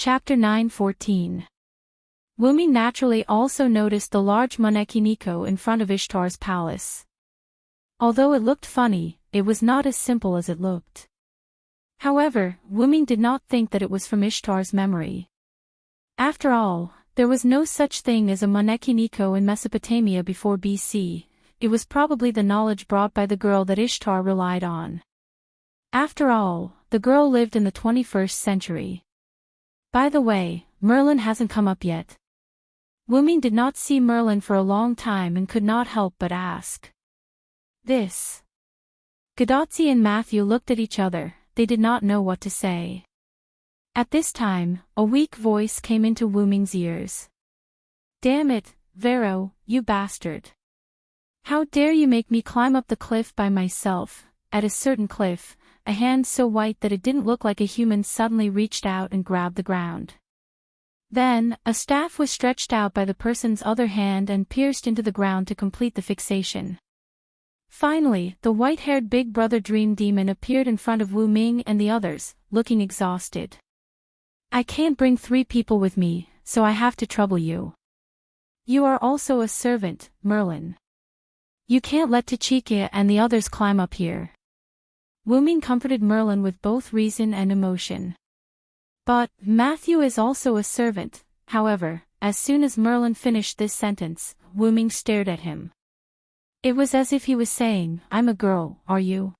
Chapter 9:14. Wumi naturally also noticed the large Maneki in front of Ishtar's palace. Although it looked funny, it was not as simple as it looked. However, Wumi did not think that it was from Ishtar's memory. After all, there was no such thing as a Maneki in Mesopotamia before BC, it was probably the knowledge brought by the girl that Ishtar relied on. After all, the girl lived in the 21st century. By the way, Merlin hasn't come up yet. Wumi did not see Merlin for a long time and could not help but ask. This. Gadotzi and Matthew looked at each other, they did not know what to say. At this time, a weak voice came into Wumi's ears. Damn it, Vero, you bastard. How dare you make me climb up the cliff by myself? At a certain cliff, a hand so white that it didn't look like a human suddenly reached out and grabbed the ground. Then, a staff was stretched out by the person's other hand and pierced into the ground to complete the fixation. Finally, the white-haired Big Brother Dream Demon appeared in front of Wu Ming and the others, looking exhausted. I can't bring 3 people with me, so I have to trouble you. You are also a servant, Merlin. You can't let Tachika and the others climb up here. Wu Ming comforted Merlin with both reason and emotion. But, Matthew is also a servant. However, as soon as Merlin finished this sentence, Wu Ming stared at him. It was as if he was saying, I'm a girl, are you?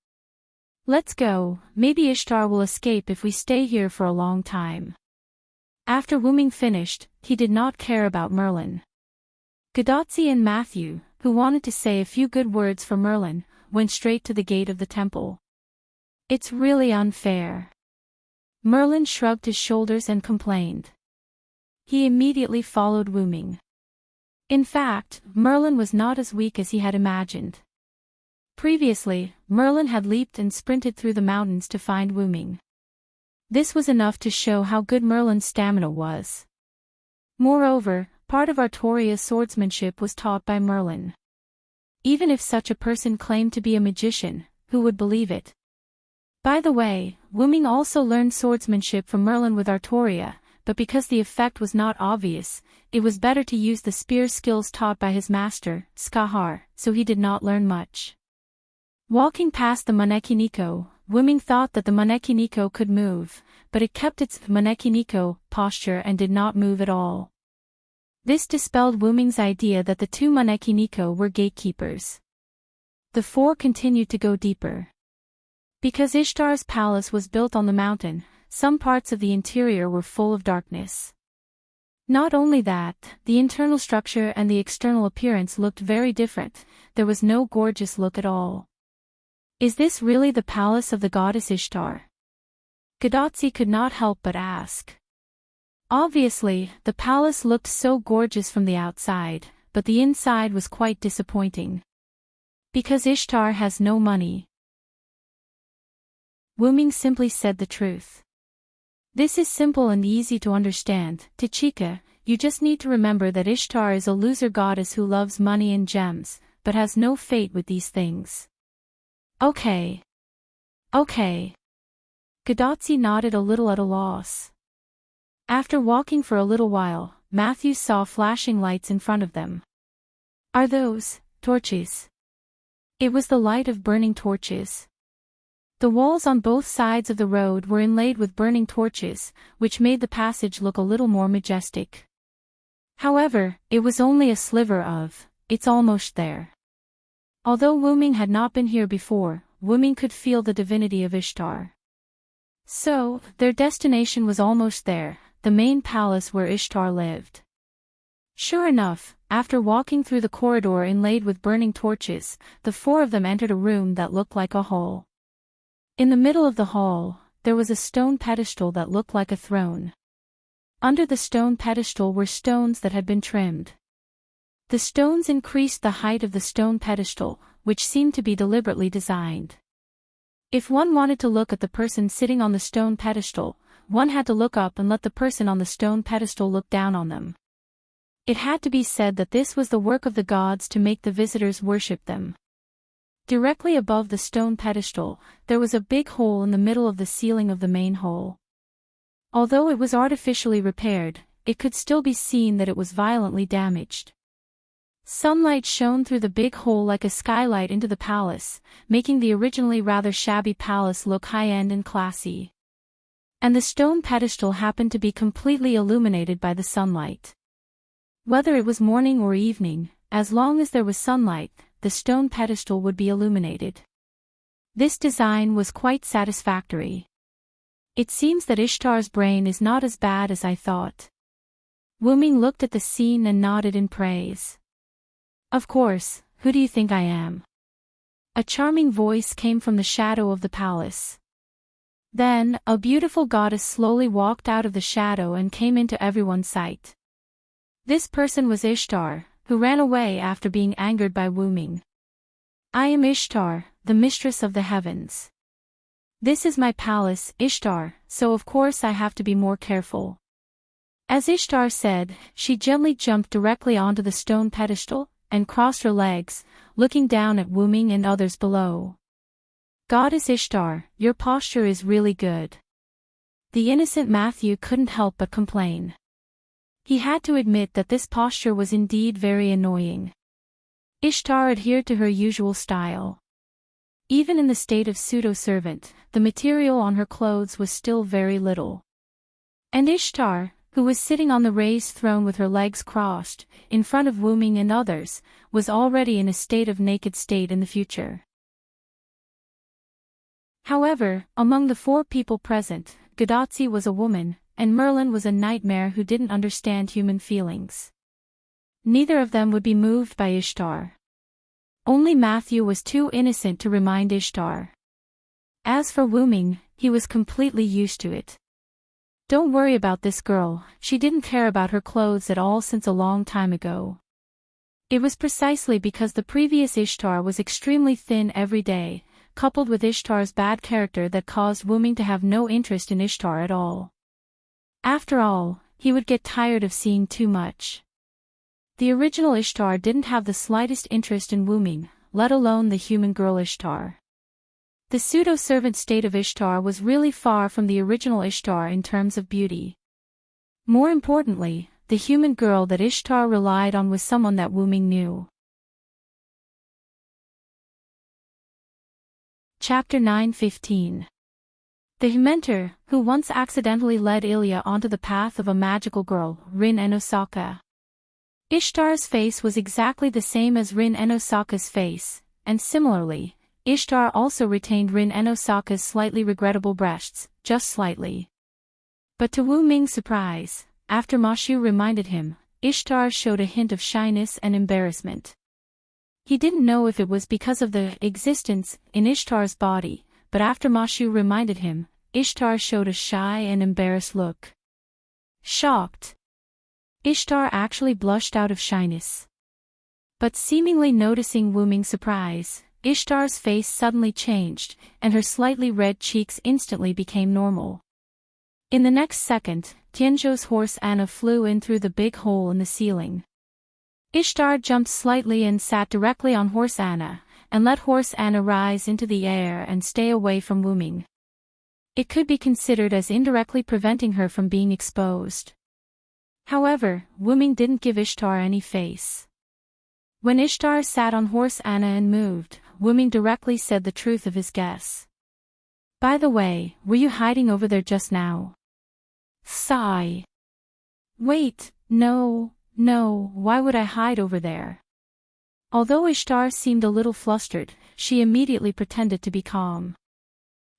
Let's go, maybe Ishtar will escape if we stay here for a long time. After Wu Ming finished, he did not care about Merlin. Gadotzi and Matthew, who wanted to say a few good words for Merlin, went straight to the gate of the temple. It's really unfair. Merlin shrugged his shoulders and complained. He immediately followed Wu Ming. In fact, Merlin was not as weak as he had imagined. Previously, Merlin had leaped and sprinted through the mountains to find Wu Ming. This was enough to show how good Merlin's stamina was. Moreover, part of Artoria's swordsmanship was taught by Merlin. Even if such a person claimed to be a magician, who would believe it? By the way, Wu Ming also learned swordsmanship from Merlin with Artoria, but because the effect was not obvious, it was better to use the spear skills taught by his master, Skahar, so he did not learn much. Walking past the Maneki Wu Ming thought that the Maneki could move, but it kept its Maneki posture and did not move at all. This dispelled Wu Ming's idea that the 2 Maneki were gatekeepers. The 4 continued to go deeper. Because Ishtar's palace was built on the mountain, some parts of the interior were full of darkness. Not only that, the internal structure and the external appearance looked very different, there was no gorgeous look at all. Is this really the palace of the goddess Ishtar? Gadotzi could not help but ask. Obviously, the palace looked so gorgeous from the outside, but the inside was quite disappointing. Because Ishtar has no money. Wu Ming simply said the truth. This is simple and easy to understand, Tachika, you just need to remember that Ishtar is a loser goddess who loves money and gems, but has no fate with these things. Okay. Gadotzi nodded a little at a loss. After walking for a little while, Matthew saw flashing lights in front of them. Are those torches? It was the light of burning torches. The walls on both sides of the road were inlaid with burning torches, which made the passage look a little more majestic. However, it was only a sliver of, it's almost there. Although Wu Ming had not been here before, Wu Ming could feel the divinity of Ishtar. So, their destination was almost there, the main palace where Ishtar lived. Sure enough, after walking through the corridor inlaid with burning torches, the 4 of them entered a room that looked like a hall. In the middle of the hall, there was a stone pedestal that looked like a throne. Under the stone pedestal were stones that had been trimmed. The stones increased the height of the stone pedestal, which seemed to be deliberately designed. If one wanted to look at the person sitting on the stone pedestal, one had to look up and let the person on the stone pedestal look down on them. It had to be said that this was the work of the gods to make the visitors worship them. Directly above the stone pedestal, there was a big hole in the middle of the ceiling of the main hall. Although it was artificially repaired, it could still be seen that it was violently damaged. Sunlight shone through the big hole like a skylight into the palace, making the originally rather shabby palace look high-end and classy. And the stone pedestal happened to be completely illuminated by the sunlight. Whether it was morning or evening, as long as there was sunlight, the stone pedestal would be illuminated. This design was quite satisfactory. It seems that Ishtar's brain is not as bad as I thought. Wuming looked at the scene and nodded in praise. Of course, who do you think I am? A charming voice came from the shadow of the palace. Then, a beautiful goddess slowly walked out of the shadow and came into everyone's sight. This person was Ishtar, who ran away after being angered by Wuming. I am Ishtar, the mistress of the heavens. This is my palace, Ishtar, so of course I have to be more careful. As Ishtar said, she gently jumped directly onto the stone pedestal, and crossed her legs, looking down at Wuming and others below. Goddess Ishtar, your posture is really good. The innocent Matthew couldn't help but complain. He had to admit that this posture was indeed very annoying. Ishtar adhered to her usual style. Even in the state of pseudo-servant, the material on her clothes was still very little. And Ishtar, who was sitting on the raised throne with her legs crossed, in front of Wuming and others, was already in a state of naked state in the future. However, among the 4 people present, Gadotsi was a woman, and Merlin was a nightmare who didn't understand human feelings. Neither of them would be moved by Ishtar. Only Matthew was too innocent to remind Ishtar. As for Wuming, he was completely used to it. Don't worry about this girl, she didn't care about her clothes at all since a long time ago. It was precisely because the previous Ishtar was extremely thin every day, coupled with Ishtar's bad character that caused Wuming to have no interest in Ishtar at all. After all, he would get tired of seeing too much. The original Ishtar didn't have the slightest interest in Wuming, let alone the human girl Ishtar. The pseudo-servant state of Ishtar was really far from the original Ishtar in terms of beauty. More importantly, the human girl that Ishtar relied on was someone that Wuming knew. Chapter 9:15. The mentor, who once accidentally led Ilya onto the path of a magical girl, Rin and Osaka. Ishtar's face was exactly the same as Rin and Osaka's face, and similarly, Ishtar also retained Rin and Osaka's slightly regrettable breasts, just slightly. But to Wuming's surprise, after Mashu reminded him, Ishtar showed a hint of shyness and embarrassment. He didn't know if it was because of the existence in Ishtar's body, but after Mashu reminded him, Ishtar showed a shy and embarrassed look. Shocked. Ishtar actually blushed out of shyness. But seemingly noticing Wuming's surprise, Ishtar's face suddenly changed, and her slightly red cheeks instantly became normal. In the next second, Tianzhou's horse Anna flew in through the big hole in the ceiling. Ishtar jumped slightly and sat directly on horse Anna, and let horse Anna rise into the air and stay away from Wuming. It could be considered as indirectly preventing her from being exposed. However, Wuming didn't give Ishtar any face. When Ishtar sat on horse Anna and moved, Wuming directly said the truth of his guess. By the way, were you hiding over there just now? Sigh. Wait, no, why would I hide over there? Although Ishtar seemed a little flustered, she immediately pretended to be calm.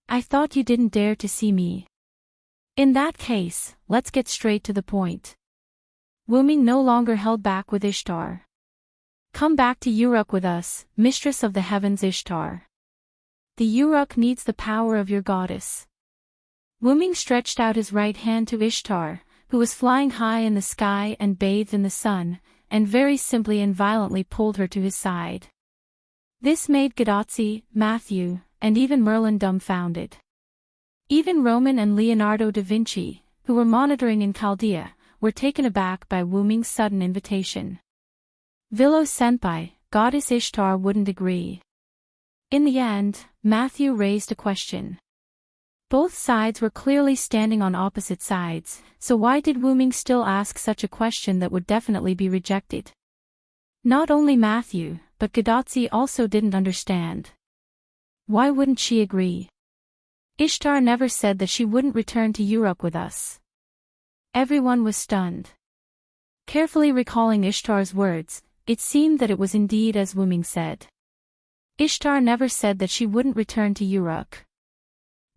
I thought you didn't dare to see me. In that case, let's get straight to the point. Wuming no longer held back with Ishtar. Come back to Uruk with us, mistress of the heavens Ishtar. The Uruk needs the power of your goddess. Wuming stretched out his right hand to Ishtar, who was flying high in the sky and bathed in the sun, and very simply and violently pulled her to his side. This made Gadotsi, Matthew, and even Merlin dumbfounded. Even Roman and Leonardo da Vinci, who were monitoring in Chaldea, were taken aback by Wuming's sudden invitation. Vilo-senpai, goddess Ishtar wouldn't agree. In the end, Matthew raised a question. Both sides were clearly standing on opposite sides, so why did Wu Ming still ask such a question that would definitely be rejected? Not only Matthew, but Gadotsi also didn't understand. Why wouldn't she agree? Ishtar never said that she wouldn't return to Europe with us. Everyone was stunned. Carefully recalling Ishtar's words, it seemed that it was indeed as Wu Ming said. Ishtar never said that she wouldn't return to Uruk.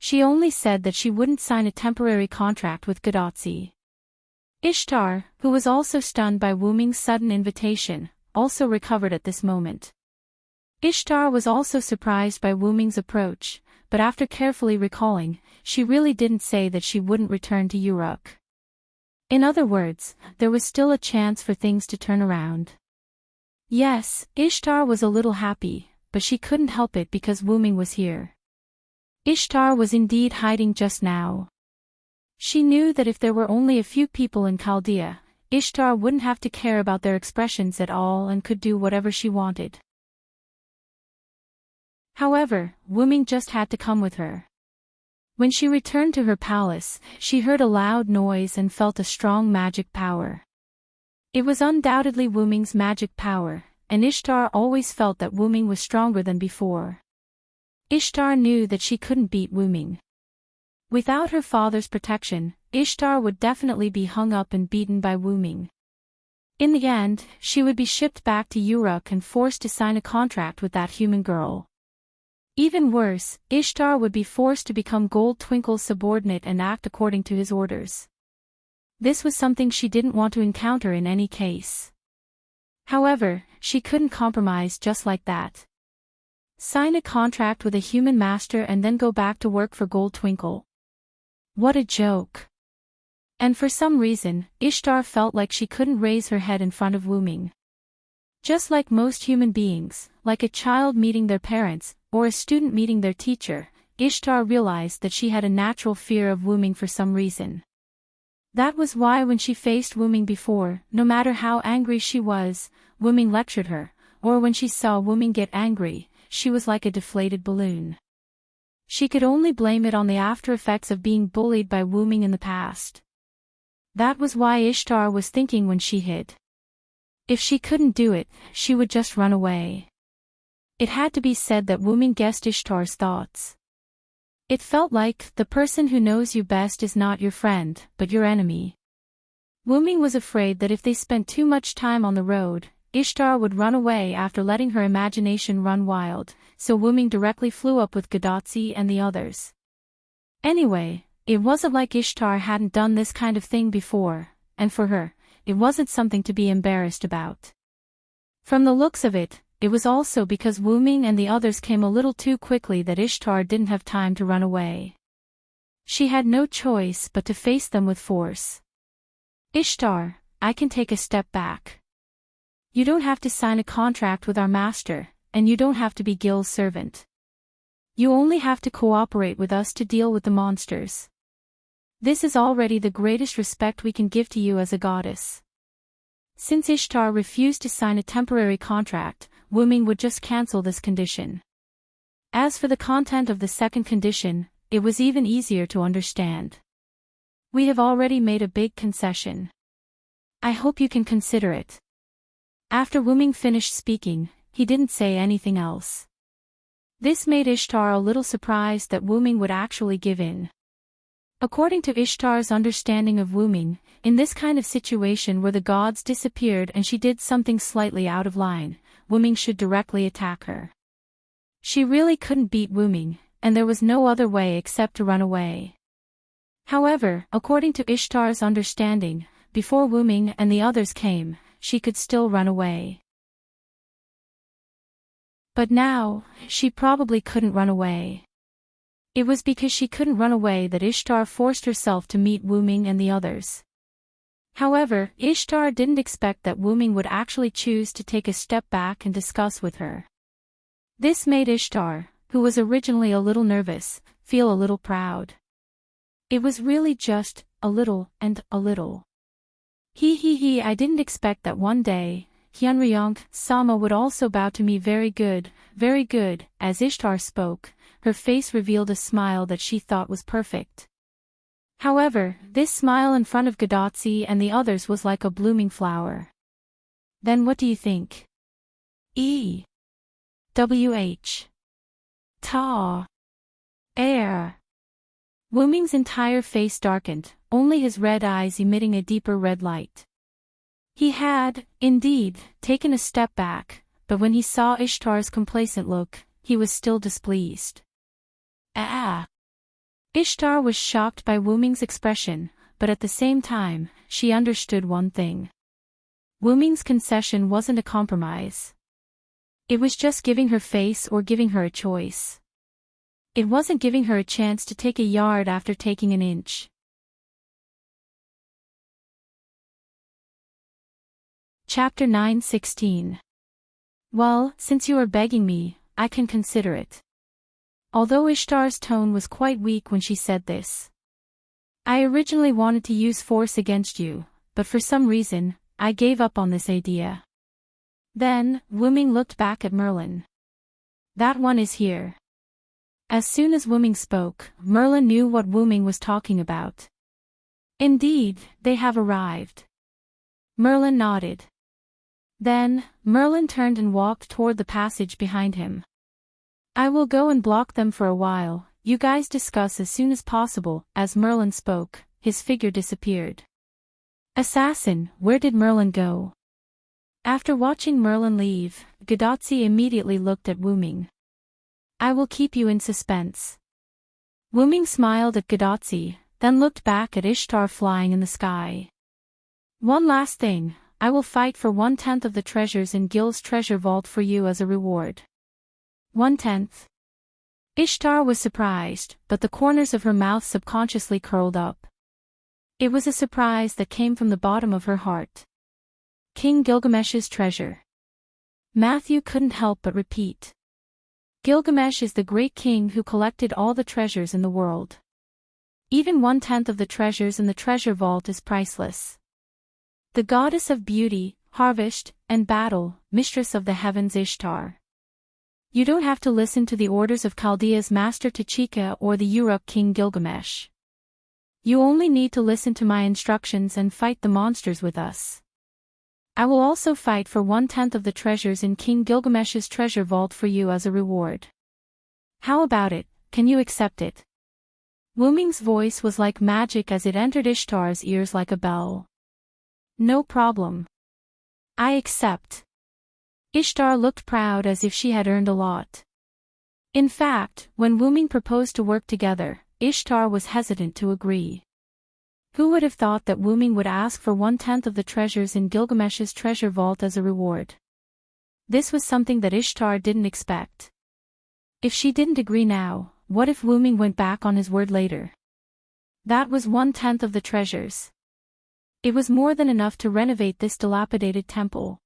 She only said that she wouldn't sign a temporary contract with Gadotsi. Ishtar, who was also stunned by Wu Ming's sudden invitation, also recovered at this moment. Ishtar was also surprised by Wu Ming's approach, but after carefully recalling, she really didn't say that she wouldn't return to Uruk. In other words, there was still a chance for things to turn around. Yes, Ishtar was a little happy, but she couldn't help it because Wu Ming was here. Ishtar was indeed hiding just now. She knew that if there were only a few people in Chaldea, Ishtar wouldn't have to care about their expressions at all and could do whatever she wanted. However, Wu Ming just had to come with her. When she returned to her palace, she heard a loud noise and felt a strong magic power. It was undoubtedly Wu Ming's magic power, and Ishtar always felt that Wu Ming was stronger than before. Ishtar knew that she couldn't beat Wu Ming. Without her father's protection, Ishtar would definitely be hung up and beaten by Wu Ming. In the end, she would be shipped back to Uruk and forced to sign a contract with that human girl. Even worse, Ishtar would be forced to become Gold Twinkle's subordinate and act according to his orders. This was something she didn't want to encounter in any case. However, she couldn't compromise just like that. Sign a contract with a human master and then go back to work for Gold Twinkle. What a joke. And for some reason, Ishtar felt like she couldn't raise her head in front of Wu Ming. Just like most human beings, like a child meeting their parents, or a student meeting their teacher, Ishtar realized that she had a natural fear of Wu Ming for some reason. That was why when she faced Wu Ming before, no matter how angry she was, Wu Ming lectured her, or when she saw Wu Ming get angry, she was like a deflated balloon. She could only blame it on the after effects of being bullied by Wu Ming in the past. That was why Ishtar was thinking when she hid. If she couldn't do it, she would just run away. It had to be said that Wu Ming guessed Ishtar's thoughts. It felt like, the person who knows you best is not your friend, but your enemy. Wu Ming was afraid that if they spent too much time on the road, Ishtar would run away after letting her imagination run wild, so Wu Ming directly flew up with Gadotsi and the others. Anyway, it wasn't like Ishtar hadn't done this kind of thing before, and for her, it wasn't something to be embarrassed about. From the looks of it, it was also because Wu Ming and the others came a little too quickly that Ishtar didn't have time to run away. She had no choice but to face them with force. Ishtar, I can take a step back. You don't have to sign a contract with our master, and you don't have to be Gil's servant. You only have to cooperate with us to deal with the monsters. This is already the greatest respect we can give to you as a goddess. Since Ishtar refused to sign a temporary contract, Wu Ming would just cancel this condition. As for the content of the second condition, it was even easier to understand. We have already made a big concession. I hope you can consider it. After Wu Ming finished speaking, he didn't say anything else. This made Ishtar a little surprised that Wu Ming would actually give in. According to Ishtar's understanding of Wu Ming, in this kind of situation where the gods disappeared and she did something slightly out of line, Wu Ming should directly attack her. She really couldn't beat Wu Ming, and there was no other way except to run away. However, according to Ishtar's understanding, before Wu Ming and the others came, she could still run away. But now, she probably couldn't run away. It was because she couldn't run away that Ishtar forced herself to meet Wu Ming and the others. However, Ishtar didn't expect that Wu Ming would actually choose to take a step back and discuss with her. This made Ishtar, who was originally a little nervous, feel a little proud. It was really just, a little, and a little. I didn't expect that one day, Hyunryong, Sama would also bow to me. Very good, very good. As Ishtar spoke, her face revealed a smile that she thought was perfect. However, this smile in front of Gadotsi and the others was like a blooming flower. Then what do you think? E.W.H. Ta. Air. Wuming's entire face darkened, only his red eyes emitting a deeper red light. He had, indeed, taken a step back, but when he saw Ishtar's complacent look, he was still displeased. Ah! Ishtar was shocked by Wuming's expression, but at the same time, she understood one thing. Wuming's concession wasn't a compromise. It was just giving her face or giving her a choice. It wasn't giving her a chance to take a yard after taking an inch. Chapter 9:16. Well, since you are begging me, I can consider it. Although Ishtar's tone was quite weak when she said this. I originally wanted to use force against you, but for some reason, I gave up on this idea. Then, Wuming looked back at Merlin. That one is here. As soon as Wuming spoke, Merlin knew what Wuming was talking about. Indeed, they have arrived. Merlin nodded. Then, Merlin turned and walked toward the passage behind him. I will go and block them for a while, you guys discuss as soon as possible. As Merlin spoke, his figure disappeared. Assassin, where did Merlin go? After watching Merlin leave, Gadotsi immediately looked at Wuming. I will keep you in suspense. Wuming smiled at Gadotsi, then looked back at Ishtar flying in the sky. One last thing, I will fight for 1/10 of the treasures in Gil's treasure vault for you as a reward. 1/10. Ishtar was surprised, but the corners of her mouth subconsciously curled up. It was a surprise that came from the bottom of her heart. King Gilgamesh's treasure. Matthew couldn't help but repeat. Gilgamesh is the great king who collected all the treasures in the world. Even 1/10 of the treasures in the treasure vault is priceless. The goddess of beauty, harvest, and battle, mistress of the heavens Ishtar. You don't have to listen to the orders of Chaldea's master Tachika or the Uruk king Gilgamesh. You only need to listen to my instructions and fight the monsters with us. I will also fight for 1/10 of the treasures in King Gilgamesh's treasure vault for you as a reward. How about it, can you accept it? Wuming's voice was like magic as it entered Ishtar's ears like a bell. No problem. I accept. Ishtar looked proud as if she had earned a lot. In fact, when Wuming proposed to work together, Ishtar was hesitant to agree. Who would have thought that Wuming would ask for 1/10 of the treasures in Gilgamesh's treasure vault as a reward? This was something that Ishtar didn't expect. If she didn't agree now, what if Wuming went back on his word later? That was 1/10 of the treasures. It was more than enough to renovate this dilapidated temple.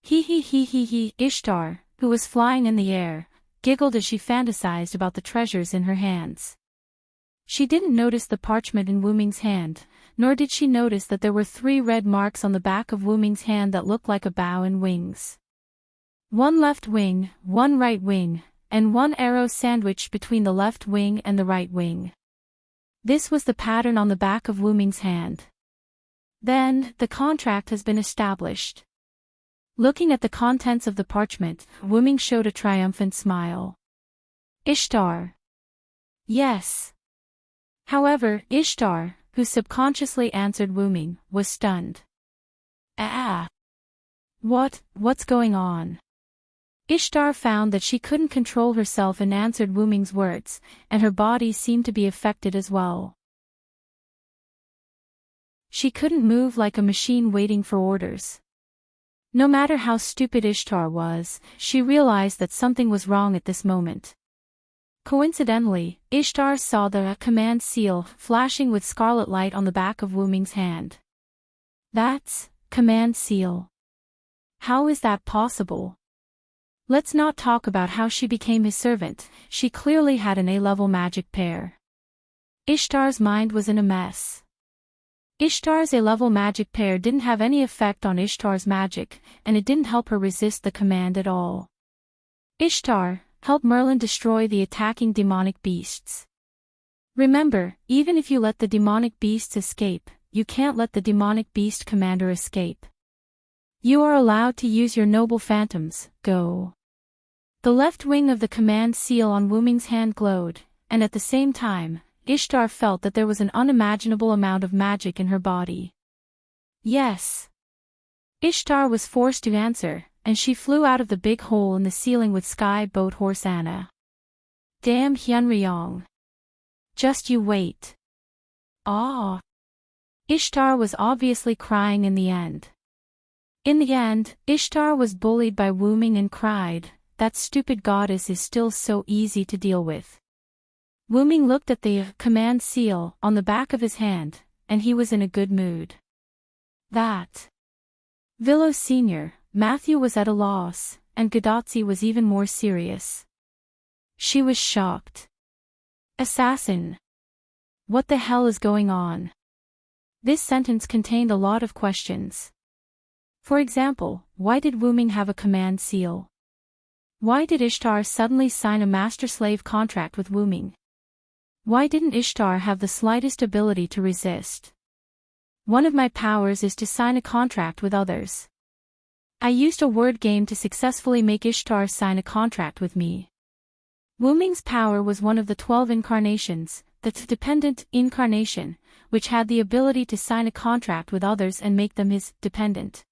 He, Ishtar, who was flying in the air, giggled as she fantasized about the treasures in her hands. She didn't notice the parchment in Wuming's hand, nor did she notice that there were 3 red marks on the back of Wuming's hand that looked like a bow and wings. 1 left wing, 1 right wing, and 1 arrow sandwiched between the left wing and the right wing. This was the pattern on the back of Wuming's hand. Then, the contract has been established. Looking at the contents of the parchment, Wuming showed a triumphant smile. Ishtar. Yes. However, Ishtar, who subconsciously answered Wuming, was stunned. Ah. What's going on? Ishtar found that she couldn't control herself and answered Wuming's words, and her body seemed to be affected as well. She couldn't move like a machine waiting for orders. No matter how stupid Ishtar was, she realized that something was wrong at this moment. Coincidentally, Ishtar saw the command seal flashing with scarlet light on the back of Wuming's hand. That's command seal. How is that possible? Let's not talk about how she became his servant, she clearly had an A-level magic pair. Ishtar's mind was in a mess. Ishtar's A-level magic pair didn't have any effect on Ishtar's magic, and it didn't help her resist the command at all. Ishtar, help Merlin destroy the attacking demonic beasts. Remember, even if you let the demonic beasts escape, you can't let the demonic beast commander escape. You are allowed to use your noble phantoms, go. The left wing of the command seal on Wuming's hand glowed, and at the same time, Ishtar felt that there was an unimaginable amount of magic in her body. Yes. Ishtar was forced to answer, and she flew out of the big hole in the ceiling with Sky Boat Horse Anna. Damn Hyunryong. Just you wait. Ah. Ishtar was obviously crying in the end. In the end, Ishtar was bullied by Wuming and cried, "That stupid goddess is still so easy to deal with." Wuming looked at the command seal on the back of his hand, and he was in a good mood. That. Villo Sr., Matthew was at a loss, and Gadotsi was even more serious. She was shocked. Assassin. What the hell is going on? This sentence contained a lot of questions. For example, why did Wuming have a command seal? Why did Ishtar suddenly sign a master-slave contract with Wuming? Why didn't Ishtar have the slightest ability to resist? One of my powers is to sign a contract with others. I used a word game to successfully make Ishtar sign a contract with me. Wuming's power was one of the 12 incarnations, the dependent incarnation, which had the ability to sign a contract with others and make them his dependent.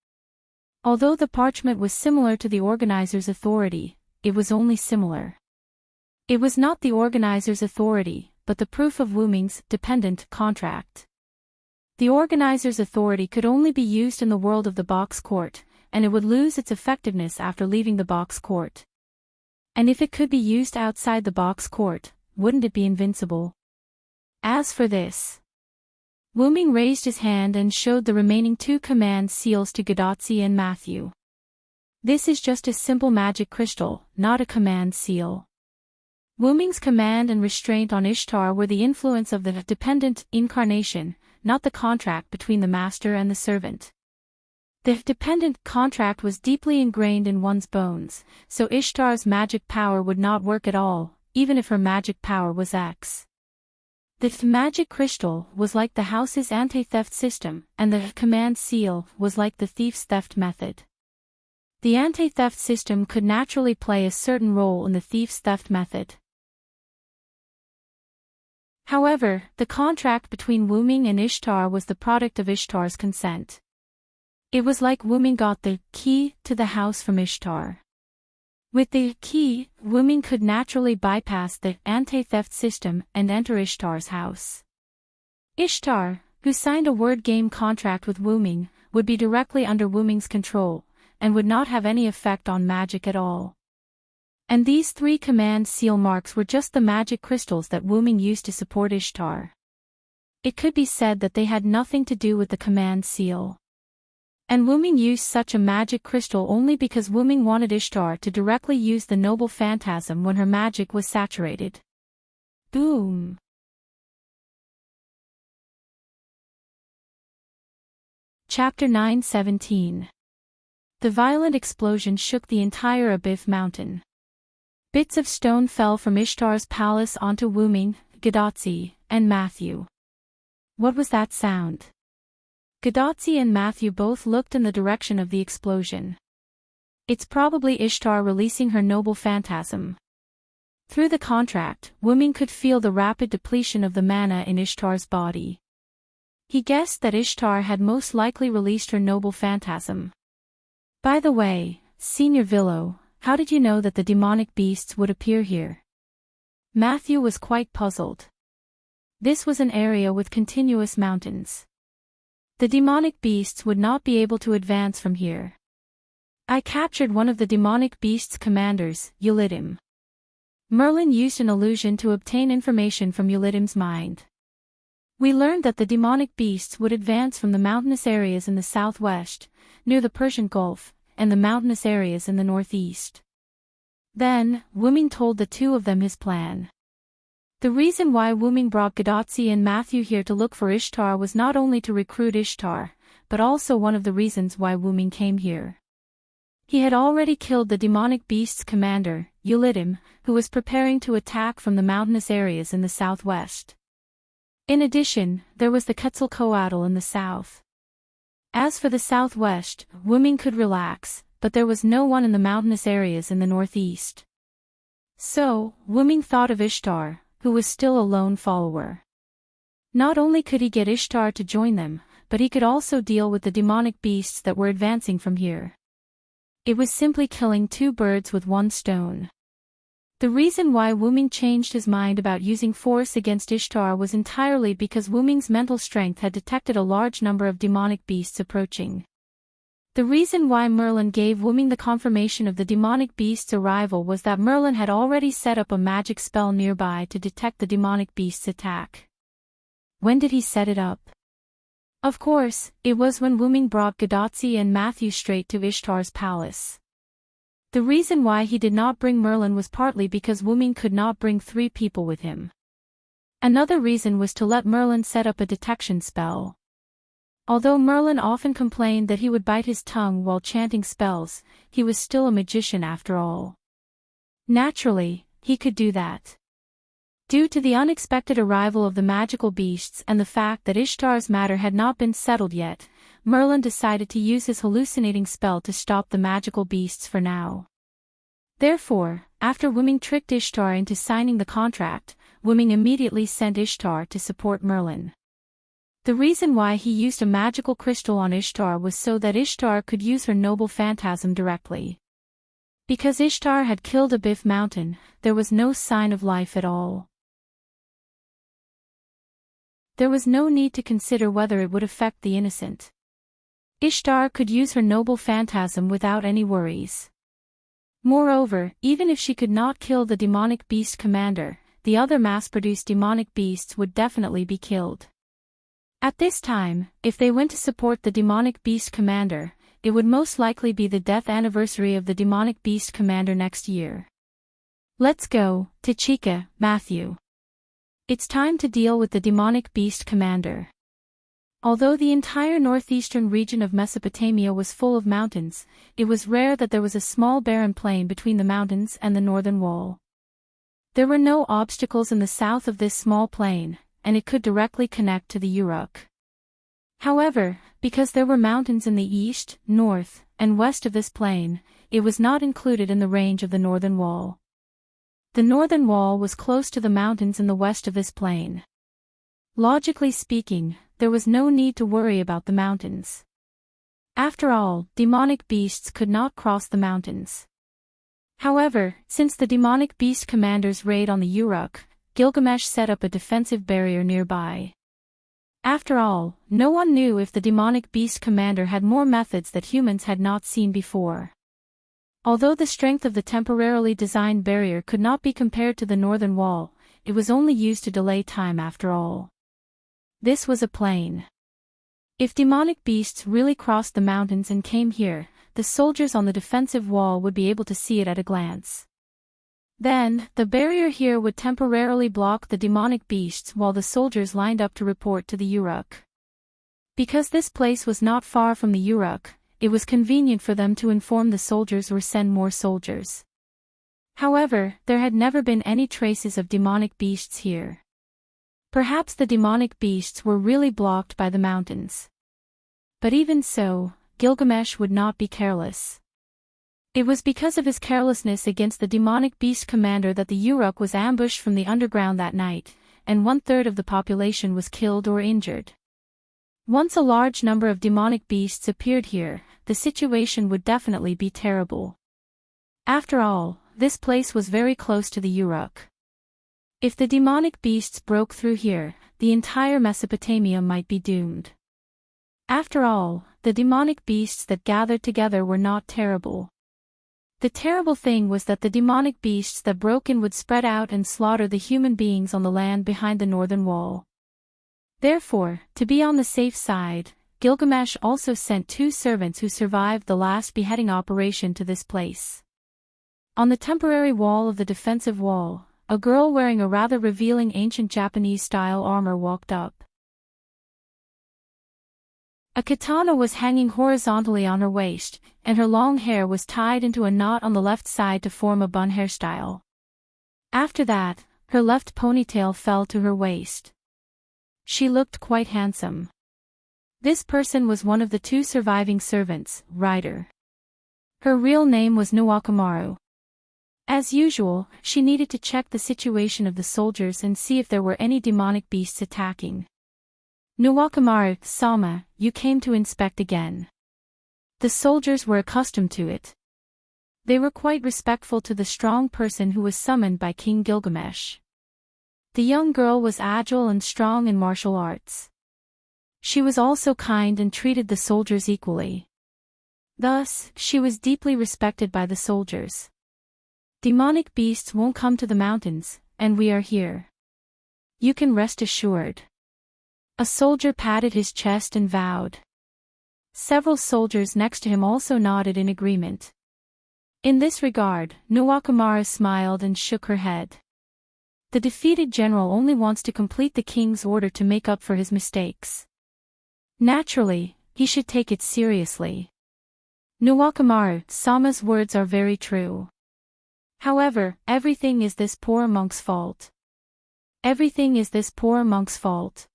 Although the parchment was similar to the organizer's authority, it was only similar. It was not the organizer's authority, but the proof of Wuming's dependent contract. The organizer's authority could only be used in the world of the box court, and it would lose its effectiveness after leaving the box court. And if it could be used outside the box court, wouldn't it be invincible? As for this, Wuming raised his hand and showed the remaining 2 command seals to Gadotsi and Matthew. This is just a simple magic crystal, not a command seal. Wuming's command and restraint on Ishtar were the influence of the dependent incarnation, not the contract between the master and the servant. The dependent contract was deeply ingrained in one's bones, so Ishtar's magic power would not work at all, even if her magic power was X. The magic crystal was like the house's anti-theft system, and the command seal was like the thief's theft method. The anti-theft system could naturally play a certain role in the thief's theft method. However, the contract between Wuming and Ishtar was the product of Ishtar's consent. It was like Wuming got the key to the house from Ishtar. With the key, Wuming could naturally bypass the anti-theft system and enter Ishtar's house. Ishtar, who signed a word game contract with Wuming, would be directly under Wuming's control, and would not have any effect on magic at all. And these 3 command seal marks were just the magic crystals that Wuming used to support Ishtar. It could be said that they had nothing to do with the command seal. And Wuming used such a magic crystal only because Wuming wanted Ishtar to directly use the noble phantasm when her magic was saturated. Boom! Chapter 9:17. The violent explosion shook the entire Abith mountain. Bits of stone fell from Ishtar's palace onto Wuming, Gadotsi, and Matthew. What was that sound? Gadotsi and Matthew both looked in the direction of the explosion. It's probably Ishtar releasing her noble phantasm. Through the contract, Wuming could feel the rapid depletion of the mana in Ishtar's body. He guessed that Ishtar had most likely released her noble phantasm. By the way, Senior Villo, how did you know that the demonic beasts would appear here? Matthew was quite puzzled. This was an area with continuous mountains. The demonic beasts would not be able to advance from here. I captured one of the demonic beasts' commanders, Ulidim. Merlin used an illusion to obtain information from Ulidim's mind. We learned that the demonic beasts would advance from the mountainous areas in the southwest, near the Persian Gulf, and the mountainous areas in the northeast. Then, Wuming told the 2 of them his plan. The reason why Wuming brought Gadotsi and Matthew here to look for Ishtar was not only to recruit Ishtar, but also one of the reasons why Wuming came here. He had already killed the demonic beast's commander, Ulidim, who was preparing to attack from the mountainous areas in the southwest. In addition, there was the Quetzalcoatl in the south. As for the southwest, Wuming could relax, but there was no one in the mountainous areas in the northeast. So, Wuming thought of Ishtar, who was still a lone follower. Not only could he get Ishtar to join them, but he could also deal with the demonic beasts that were advancing from here. It was simply killing two birds with one stone. The reason why Wuming changed his mind about using force against Ishtar was entirely because Wuming's mental strength had detected a large number of demonic beasts approaching. The reason why Merlin gave Wuming the confirmation of the demonic beast's arrival was that Merlin had already set up a magic spell nearby to detect the demonic beast's attack. When did he set it up? Of course, it was when Wuming brought Gadotsi and Matthew straight to Ishtar's palace. The reason why he did not bring Merlin was partly because Wuming could not bring 3 people with him. Another reason was to let Merlin set up a detection spell. Although Merlin often complained that he would bite his tongue while chanting spells, he was still a magician after all. Naturally, he could do that. Due to the unexpected arrival of the magical beasts and the fact that Ishtar's matter had not been settled yet, Merlin decided to use his hallucinating spell to stop the magical beasts for now. Therefore, after Wuming tricked Ishtar into signing the contract, Wuming immediately sent Ishtar to support Merlin. The reason why he used a magical crystal on Ishtar was so that Ishtar could use her noble phantasm directly. Because Ishtar had killed Abif Mountain, there was no sign of life at all. There was no need to consider whether it would affect the innocent. Ishtar could use her noble phantasm without any worries. Moreover, even if she could not kill the demonic beast commander, the other mass-produced demonic beasts would definitely be killed. At this time, if they went to support the demonic beast commander, it would most likely be the death anniversary of the demonic beast commander next year. Let's go, Tachika, Matthew. It's time to deal with the demonic beast commander. Although the entire northeastern region of Mesopotamia was full of mountains, it was rare that there was a small barren plain between the mountains and the northern wall. There were no obstacles in the south of this small plain, and it could directly connect to the Uruk. However, because there were mountains in the east, north, and west of this plain, it was not included in the range of the northern wall. The northern wall was close to the mountains in the west of this plain. Logically speaking, there was no need to worry about the mountains. After all, demonic beasts could not cross the mountains. However, since the demonic beast commander's raid on the Uruk, Gilgamesh set up a defensive barrier nearby. After all, no one knew if the demonic beast commander had more methods that humans had not seen before. Although the strength of the temporarily designed barrier could not be compared to the northern wall, it was only used to delay time after all. This was a plain. If demonic beasts really crossed the mountains and came here, the soldiers on the defensive wall would be able to see it at a glance. Then, the barrier here would temporarily block the demonic beasts while the soldiers lined up to report to the Uruk. Because this place was not far from the Uruk, it was convenient for them to inform the soldiers or send more soldiers. However, there had never been any traces of demonic beasts here. Perhaps the demonic beasts were really blocked by the mountains. But even so, Gilgamesh would not be careless. It was because of his carelessness against the demonic beast commander that the Uruk was ambushed from the underground that night, and 1/3 of the population was killed or injured. Once a large number of demonic beasts appeared here, the situation would definitely be terrible. After all, this place was very close to the Uruk. If the demonic beasts broke through here, the entire Mesopotamia might be doomed. After all, the demonic beasts that gathered together were not terrible. The terrible thing was that the demonic beasts that broke in would spread out and slaughter the human beings on the land behind the northern wall. Therefore, to be on the safe side, Gilgamesh also sent 2 servants who survived the last beheading operation to this place. On the temporary wall of the defensive wall, a girl wearing a rather revealing ancient Japanese-style armor walked up. A katana was hanging horizontally on her waist, and her long hair was tied into a knot on the left side to form a bun hairstyle. After that, her left ponytail fell to her waist. She looked quite handsome. This person was one of the 2 surviving servants, Ryder. Her real name was Nuwakamaru. As usual, she needed to check the situation of the soldiers and see if there were any demonic beasts attacking. Nuwakamaru, Sama, you came to inspect again. The soldiers were accustomed to it. They were quite respectful to the strong person who was summoned by King Gilgamesh. The young girl was agile and strong in martial arts. She was also kind and treated the soldiers equally. Thus, she was deeply respected by the soldiers. Demonic beasts won't come to the mountains, and we are here. You can rest assured. A soldier patted his chest and vowed. Several soldiers next to him also nodded in agreement. In this regard, Nuwakamaru smiled and shook her head. The defeated general only wants to complete the king's order to make up for his mistakes. Naturally, he should take it seriously. Nuwakamaru, Sama's words are very true. However, everything is this poor monk's fault. Everything is this poor monk's fault.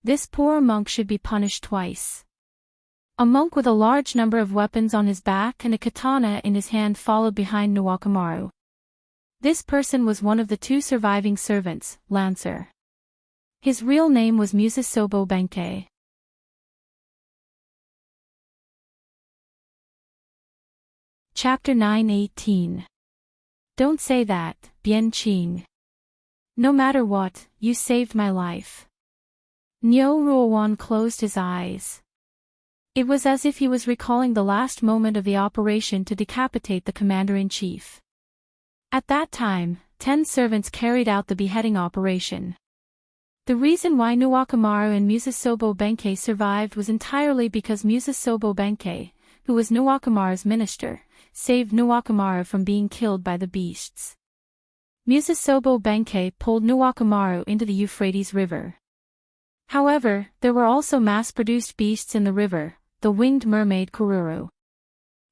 This poor monk should be punished twice. A monk with a large number of weapons on his back and a katana in his hand followed behind Nuwakamaru. This person was one of the 2 surviving servants, Lancer. His real name was Musasobo Benkei. Chapter 9:18. Don't say that, Bianqing. No matter what, you saved my life. Nyo Ruowan closed his eyes. It was as if he was recalling the last moment of the operation to decapitate the commander-in-chief. At that time, 10 servants carried out the beheading operation. The reason why Nuwakamaru and Musasobo Benkei survived was entirely because Musasobo Benkei, who was Nuwakamaru's minister, saved Nuwakamaru from being killed by the beasts. Musasobo Benkei pulled Nuwakamaru into the Euphrates River. However, there were also mass-produced beasts in the river, the winged mermaid Kururu.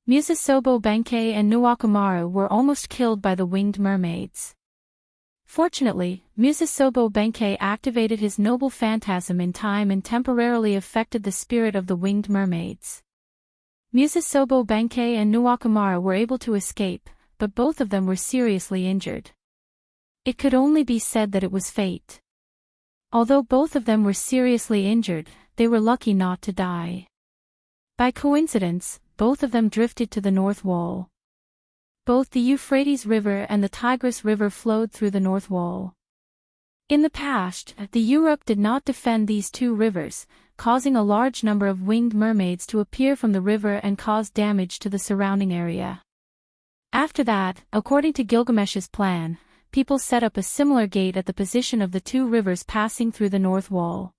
Musasobo Benkei and Nuwakamaru were almost killed by the winged mermaids. Fortunately, Musasobo Benkei activated his noble phantasm in time and temporarily affected the spirit of the winged mermaids. Musasobo Benkei and Nuwakamaru were able to escape, but both of them were seriously injured. It could only be said that it was fate. Although both of them were seriously injured, they were lucky not to die. By coincidence, both of them drifted to the North Wall. Both the Euphrates River and the Tigris River flowed through the North Wall. In the past, the Uruk did not defend these 2 rivers, causing a large number of winged mermaids to appear from the river and cause damage to the surrounding area. After that, according to Gilgamesh's plan, people set up a similar gate at the position of the 2 rivers passing through the North Wall.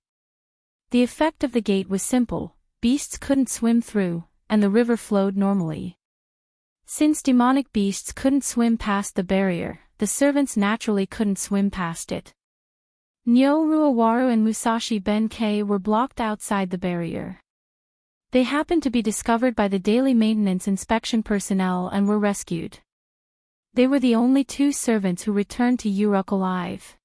The effect of the gate was simple: beasts couldn't swim through, and the river flowed normally. Since demonic beasts couldn't swim past the barrier, the servants naturally couldn't swim past it. Nyo Ruowaru and Musashi Benkei were blocked outside the barrier. They happened to be discovered by the daily maintenance inspection personnel and were rescued. They were the only 2 servants who returned to Uruk alive.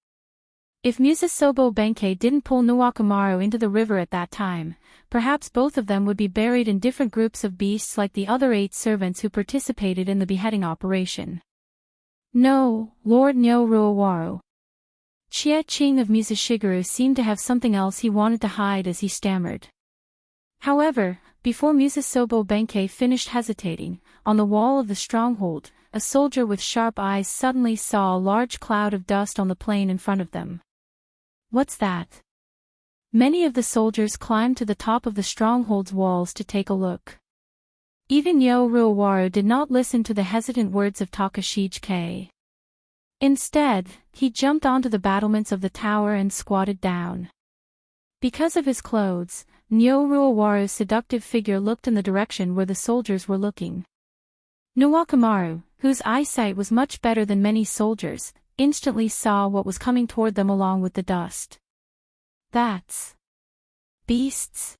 If Musasobo Benkei didn't pull Nuwakamaru into the river at that time, perhaps both of them would be buried in different groups of beasts like the other 8 servants who participated in the beheading operation. No, Lord Nyo Ruowaru. Chia-Ching of Musashigeru seemed to have something else he wanted to hide as he stammered. However, before Musasobo Benkei finished hesitating, on the wall of the stronghold, a soldier with sharp eyes suddenly saw a large cloud of dust on the plain in front of them. What's that? Many of the soldiers climbed to the top of the stronghold's walls to take a look. Even Nyo Ruowaru did not listen to the hesitant words of Takashige. Instead, he jumped onto the battlements of the tower and squatted down. Because of his clothes, Nyo Ruowaru's seductive figure looked in the direction where the soldiers were looking. Nuwakamaru, whose eyesight was much better than many soldiers, instantly saw what was coming toward them along with the dust. That's beasts.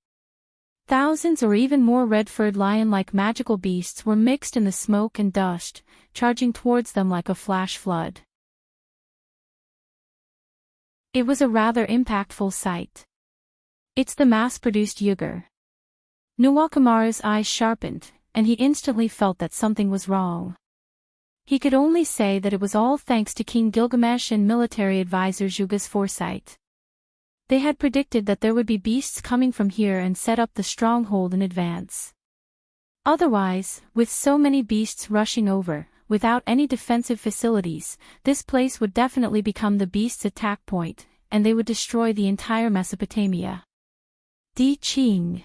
Thousands or even more red-furred lion-like magical beasts were mixed in the smoke and dust, charging towards them like a flash flood. It was a rather impactful sight. It's the mass-produced Yugur. Nuwakamaru's eyes sharpened, and he instantly felt that something was wrong. He could only say that it was all thanks to King Gilgamesh and military advisor Yuga's foresight. They had predicted that there would be beasts coming from here and set up the stronghold in advance. Otherwise, with so many beasts rushing over, without any defensive facilities, this place would definitely become the beasts' attack point, and they would destroy the entire Mesopotamia. Di Qing.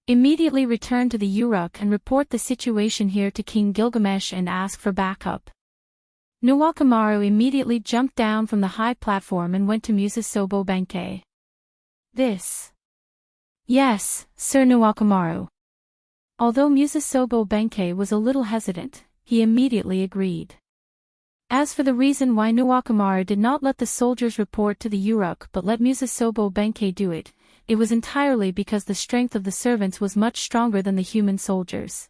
Immediately return to the Uruk and report the situation here to King Gilgamesh and ask for backup. Nuwakamaru immediately jumped down from the high platform and went to Musasobo Benkei. This. Yes, Sir Nuwakamaru. Although Musasobo Benkei was a little hesitant, he immediately agreed. As for the reason why Nuwakamaru did not let the soldiers report to the Uruk but let Musasobo Benkei do it, it was entirely because the strength of the servants was much stronger than the human soldiers.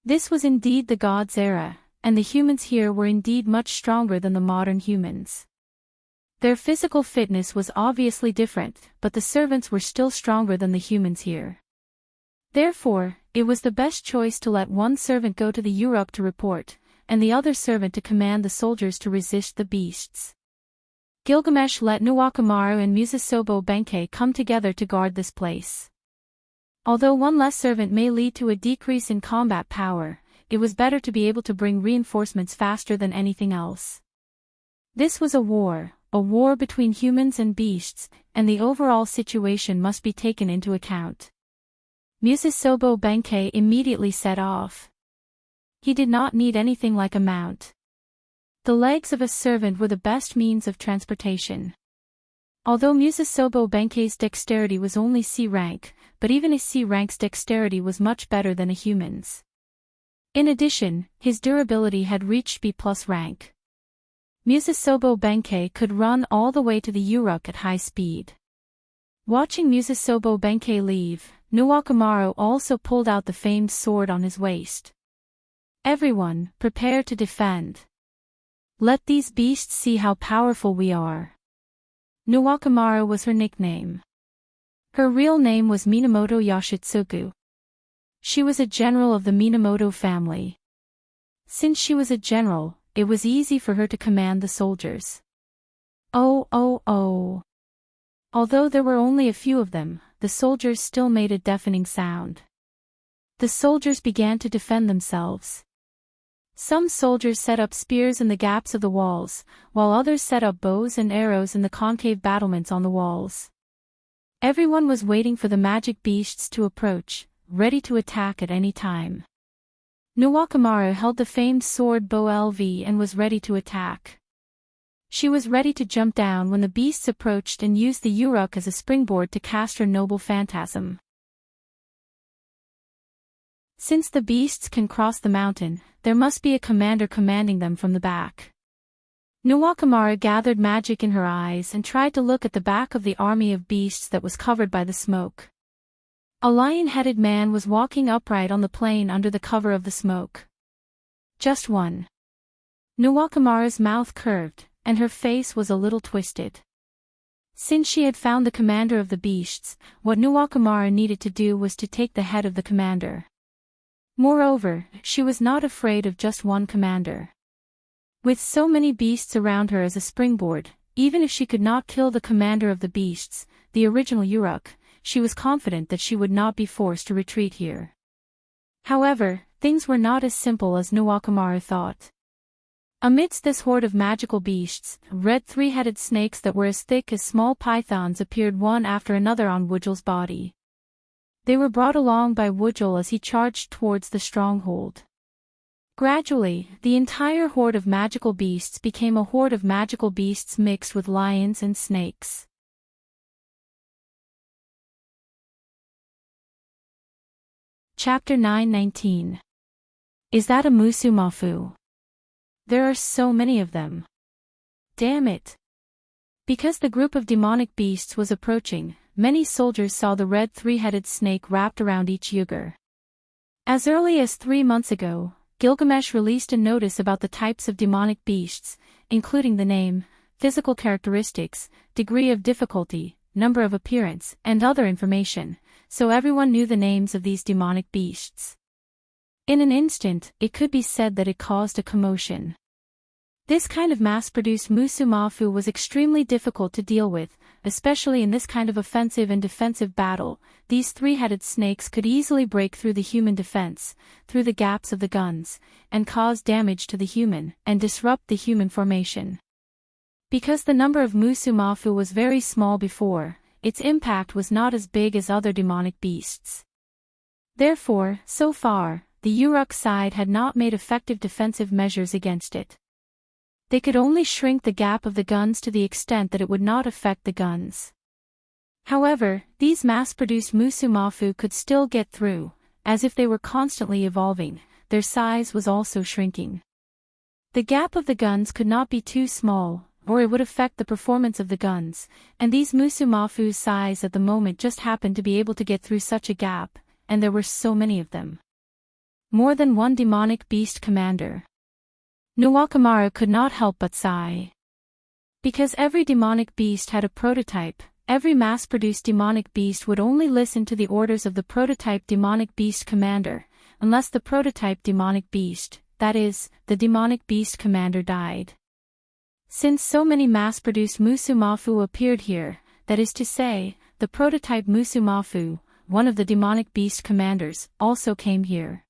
This was indeed the gods' era, and the humans here were indeed much stronger than the modern humans. Their physical fitness was obviously different, but the servants were still stronger than the humans here. Therefore, it was the best choice to let one servant go to the Uruk to report, and the other servant to command the soldiers to resist the beasts. Gilgamesh let Nuwakamaru and Musasobo Benkei come together to guard this place. Although one less servant may lead to a decrease in combat power, it was better to be able to bring reinforcements faster than anything else. This was a war between humans and beasts, and the overall situation must be taken into account. Musasobo Benkei immediately set off. He did not need anything like a mount. The legs of a servant were the best means of transportation. Although Musasobo Benkei's dexterity was only C rank, but even a C rank's dexterity was much better than a human's. In addition, his durability had reached B+ rank. Musasobo Benkei could run all the way to the Uruk at high speed. Watching Musasobo Benkei leave, Nuwakamaru also pulled out the famed sword on his waist. Everyone, prepare to defend. Let these beasts see how powerful we are. Nuwakamaru was her nickname. Her real name was Minamoto Yoshitsugu. She was a general of the Minamoto family. Since she was a general, it was easy for her to command the soldiers. Oh. Although there were only a few of them, the soldiers still made a deafening sound. The soldiers began to defend themselves. Some soldiers set up spears in the gaps of the walls, while others set up bows and arrows in the concave battlements on the walls. Everyone was waiting for the magic beasts to approach, ready to attack at any time. Nuwakamaru held the famed sword bow LV and was ready to attack. She was ready to jump down when the beasts approached and used the Uruk as a springboard to cast her noble phantasm. Since the beasts can cross the mountain, there must be a commander commanding them from the back. Nuwakamaru gathered magic in her eyes and tried to look at the back of the army of beasts that was covered by the smoke. A lion-headed man was walking upright on the plain under the cover of the smoke. Just one. Nuwakamaru's mouth curved, and her face was a little twisted. Since she had found the commander of the beasts, what Nuwakamaru needed to do was to take the head of the commander. Moreover, she was not afraid of just one commander. With so many beasts around her as a springboard, even if she could not kill the commander of the beasts, the original Uruk, she was confident that she would not be forced to retreat here. However, things were not as simple as Nuwakamaru thought. Amidst this horde of magical beasts, red three-headed snakes that were as thick as small pythons appeared one after another on Wudjil's body. They were brought along by Wudjil as he charged towards the stronghold. Gradually, the entire horde of magical beasts became a horde of magical beasts mixed with lions and snakes. Chapter 9:19. Is that a Musumafu? There are so many of them. Damn it! Because the group of demonic beasts was approaching, many soldiers saw the red three-headed snake wrapped around each Yugur. As early as 3 months ago, Gilgamesh released a notice about the types of demonic beasts, including the name, physical characteristics, degree of difficulty, number of appearance, and other information, so everyone knew the names of these demonic beasts. In an instant, it could be said that it caused a commotion. This kind of mass-produced musumafu was extremely difficult to deal with, especially in this kind of offensive and defensive battle. These three-headed snakes could easily break through the human defense, through the gaps of the guns, and cause damage to the human, and disrupt the human formation. Because the number of musumafu was very small before, its impact was not as big as other demonic beasts. Therefore, so far, the Uruk side had not made effective defensive measures against it. They could only shrink the gap of the guns to the extent that it would not affect the guns. However, these mass-produced musumafu could still get through, as if they were constantly evolving, their size was also shrinking. The gap of the guns could not be too small, or it would affect the performance of the guns, and these musumafu's size at the moment just happened to be able to get through such a gap, and there were so many of them. More than one demonic beast commander. Nuwakamaru could not help but sigh. Because every demonic beast had a prototype, every mass-produced demonic beast would only listen to the orders of the prototype demonic beast commander, unless the prototype demonic beast, that is, the demonic beast commander died. Since so many mass-produced musumafu appeared here, that is to say, the prototype musumafu, one of the demonic beast commanders, also came here.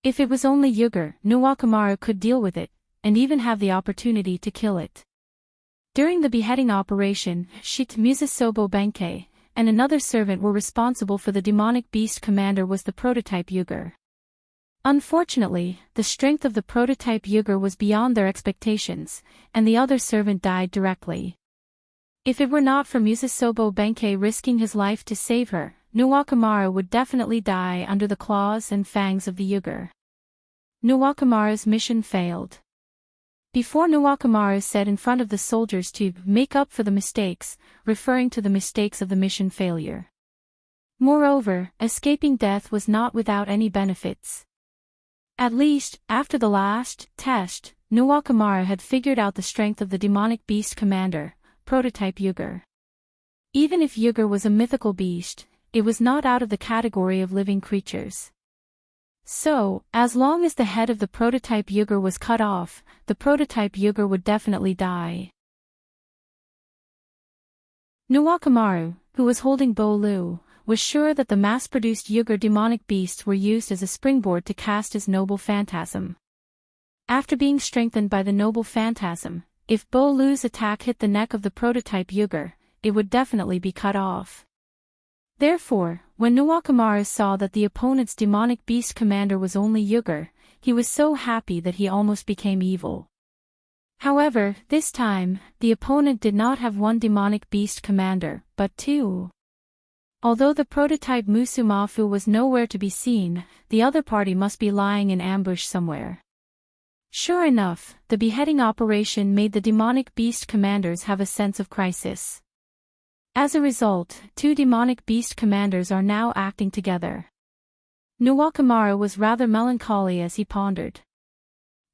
If it was only Yugur, Nuwakamaru could deal with it, and even have the opportunity to kill it. During the beheading operation, Shit Musasobo Benkei, and another servant were responsible for the demonic beast commander was the prototype Yugur. Unfortunately, the strength of the prototype Yugur was beyond their expectations, and the other servant died directly. If it were not for Musasobo Benkei risking his life to save her, Nuwakamaru would definitely die under the claws and fangs of the Yugur. Nuwakamaru's mission failed. Before Nuwakamaru said in front of the soldiers to make up for the mistakes, referring to the mistakes of the mission failure. Moreover, escaping death was not without any benefits. At least, after the last test, Nuwakamaru had figured out the strength of the demonic beast commander, prototype Yugur. Even if Yugur was a mythical beast, it was not out of the category of living creatures. So, as long as the head of the prototype Yugur was cut off, the prototype Yugur would definitely die. Nuwakamaru, who was holding Bo-Lu, was sure that the mass-produced Yugur demonic beasts were used as a springboard to cast his noble phantasm. After being strengthened by the noble phantasm, if Bo-Lu's attack hit the neck of the prototype Yugur, it would definitely be cut off. Therefore, when Nuwakamaru saw that the opponent's demonic beast commander was only Yugur, he was so happy that he almost became evil. However, this time, the opponent did not have one demonic beast commander, but two. Although the prototype Musumafu was nowhere to be seen, the other party must be lying in ambush somewhere. Sure enough, the beheading operation made the demonic beast commanders have a sense of crisis. As a result, two demonic beast commanders are now acting together. Nuwakamaru was rather melancholy as he pondered.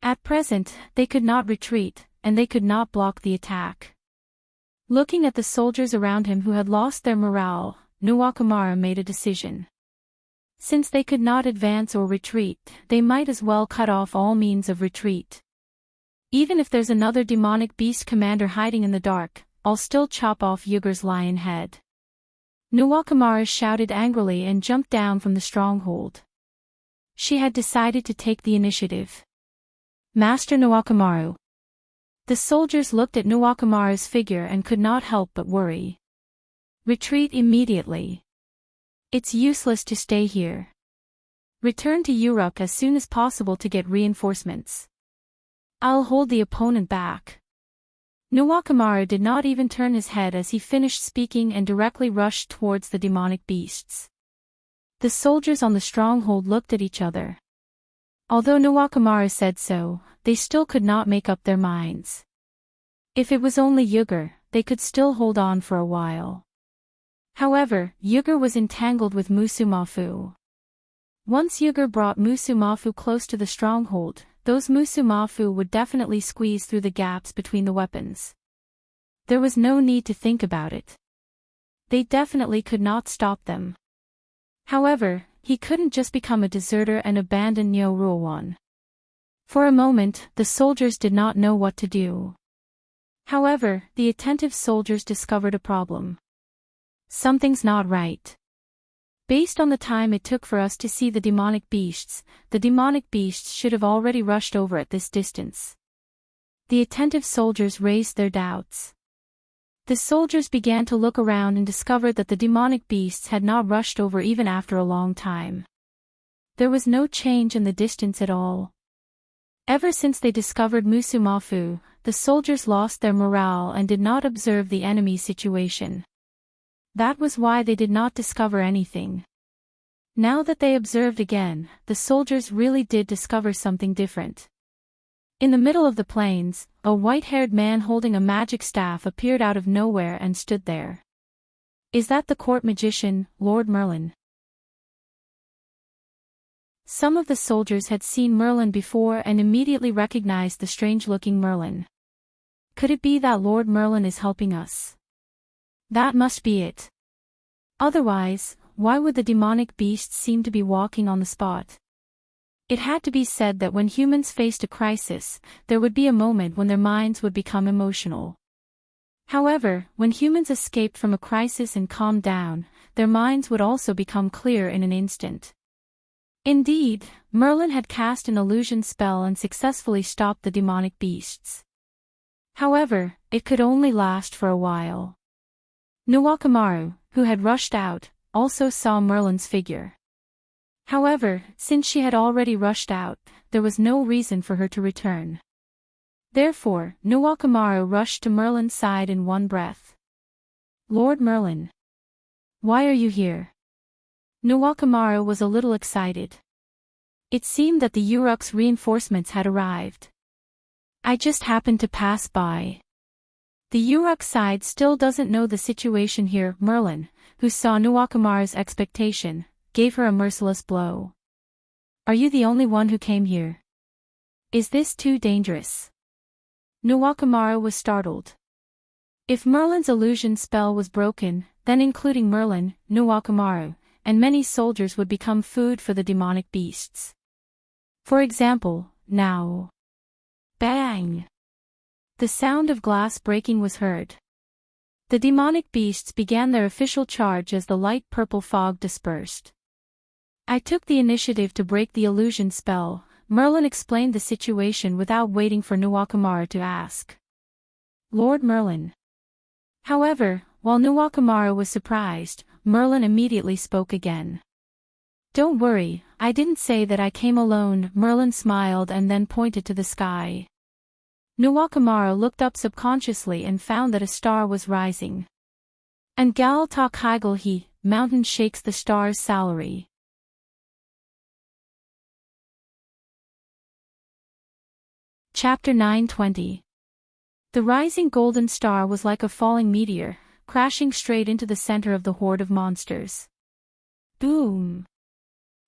At present, they could not retreat, and they could not block the attack. Looking at the soldiers around him who had lost their morale, Nuwakamaru made a decision. Since they could not advance or retreat, they might as well cut off all means of retreat. Even if there's another demonic beast commander hiding in the dark, I'll still chop off Yugur's lion head. Nuwakamaru shouted angrily and jumped down from the stronghold. She had decided to take the initiative. Master Nuwakamaru. The soldiers looked at Nuwakamaru's figure and could not help but worry. Retreat immediately. It's useless to stay here. Return to Uruk as soon as possible to get reinforcements. I'll hold the opponent back. Nuwakamaru did not even turn his head as he finished speaking and directly rushed towards the demonic beasts. The soldiers on the stronghold looked at each other. Although Nuwakamaru said so, they still could not make up their minds. If it was only Yugger, they could still hold on for a while. However, Yugger was entangled with Musumafu. Once Yugger brought Musumafu close to the stronghold, those Musumafu would definitely squeeze through the gaps between the weapons. There was no need to think about it. They definitely could not stop them. However, he couldn't just become a deserter and abandon Nyoruwan. For a moment, the soldiers did not know what to do. However, the attentive soldiers discovered a problem. Something's not right. Based on the time it took for us to see the demonic beasts should have already rushed over at this distance. The attentive soldiers raised their doubts. The soldiers began to look around and discovered that the demonic beasts had not rushed over even after a long time. There was no change in the distance at all. Ever since they discovered Musumafu, the soldiers lost their morale and did not observe the enemy situation. That was why they did not discover anything. Now that they observed again, the soldiers really did discover something different. In the middle of the plains, a white-haired man holding a magic staff appeared out of nowhere and stood there. Is that the court magician, Lord Merlin? Some of the soldiers had seen Merlin before and immediately recognized the strange-looking Merlin. Could it be that Lord Merlin is helping us? That must be it. Otherwise, why would the demonic beasts seem to be walking on the spot? It had to be said that when humans faced a crisis, there would be a moment when their minds would become emotional. However, when humans escaped from a crisis and calmed down, their minds would also become clear in an instant. Indeed, Merlin had cast an illusion spell and successfully stopped the demonic beasts. However, it could only last for a while. Nuwakamaru, who had rushed out, also saw Merlin's figure. However, since she had already rushed out, there was no reason for her to return. Therefore, Nuwakamaru rushed to Merlin's side in one breath. Lord Merlin. Why are you here? Nuwakamaru was a little excited. It seemed that the Uruk's reinforcements had arrived. I just happened to pass by. The Uruk side still doesn't know the situation here. Merlin, who saw Nuwakamaru's expectation, gave her a merciless blow. Are you the only one who came here? Is this too dangerous? Nuwakamaru was startled. If Merlin's illusion spell was broken, then including Merlin, Nuwakamaru, and many soldiers would become food for the demonic beasts. For example, now. Bang! The sound of glass breaking was heard. The demonic beasts began their official charge as the light purple fog dispersed. I took the initiative to break the illusion spell. Merlin explained the situation without waiting for Nuwakamaru to ask. Lord Merlin. However, while Nuwakamaru was surprised, Merlin immediately spoke again. Don't worry, I didn't say that I came alone. Merlin smiled and then pointed to the sky. Nuwakamaru looked up subconsciously and found that a star was rising. And Gal Tak Hygel he, mountain shakes the star's salary. Chapter 920. The rising golden star was like a falling meteor, crashing straight into the center of the horde of monsters. Boom!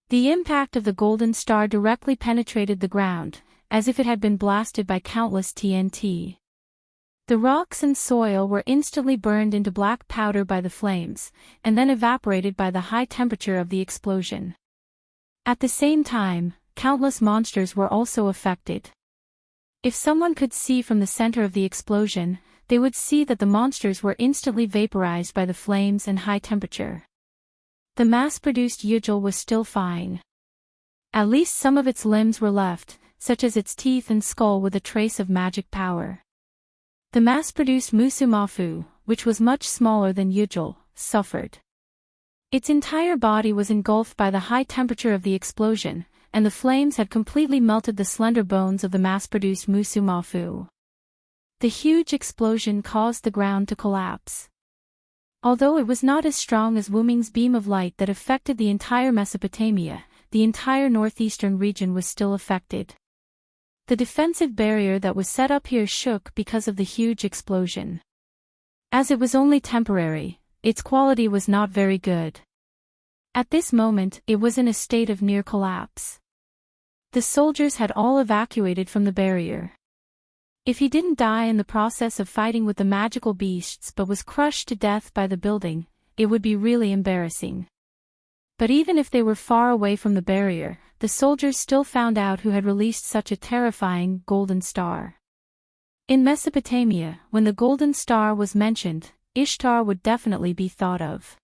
The impact of the golden star directly penetrated the ground, as if it had been blasted by countless TNT. The rocks and soil were instantly burned into black powder by the flames, and then evaporated by the high temperature of the explosion. At the same time, countless monsters were also affected. If someone could see from the center of the explosion, they would see that the monsters were instantly vaporized by the flames and high temperature. The mass-produced Yujil was still fine. At least some of its limbs were left, such as its teeth and skull with a trace of magic power. The mass-produced Musumafu, which was much smaller than Yujil, suffered. Its entire body was engulfed by the high temperature of the explosion, and the flames had completely melted the slender bones of the mass-produced Musumafu. The huge explosion caused the ground to collapse. Although it was not as strong as Wuming's beam of light that affected the entire Mesopotamia, the entire northeastern region was still affected. The defensive barrier that was set up here shook because of the huge explosion. As it was only temporary, its quality was not very good. At this moment, it was in a state of near collapse. The soldiers had all evacuated from the barrier. If he didn't die in the process of fighting with the magical beasts but was crushed to death by the building, it would be really embarrassing. But even if they were far away from the barrier, the soldiers still found out who had released such a terrifying golden star. In Mesopotamia, when the golden star was mentioned, Ishtar would definitely be thought of.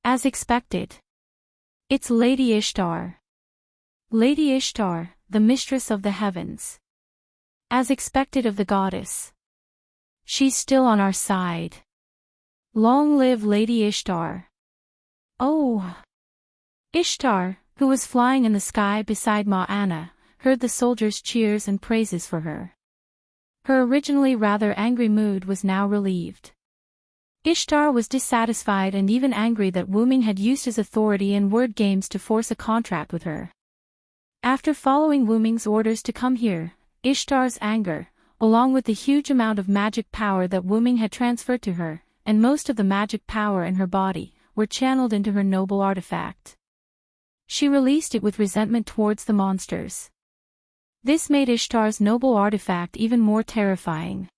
As expected. It's Lady Ishtar. Lady Ishtar, the mistress of the heavens. As expected of the goddess. She's still on our side. Long live Lady Ishtar. Oh! Ishtar, who was flying in the sky beside Ma Anna, heard the soldiers' cheers and praises for her. Her originally rather angry mood was now relieved. Ishtar was dissatisfied and even angry that Wu Ming had used his authority in word games to force a contract with her. After following Wu Ming's orders to come here, Ishtar's anger, along with the huge amount of magic power that Wu Ming had transferred to her, and most of the magic power in her body, were channeled into her noble artifact. She released it with resentment towards the monsters. This made Ishtar's noble artifact even more terrifying.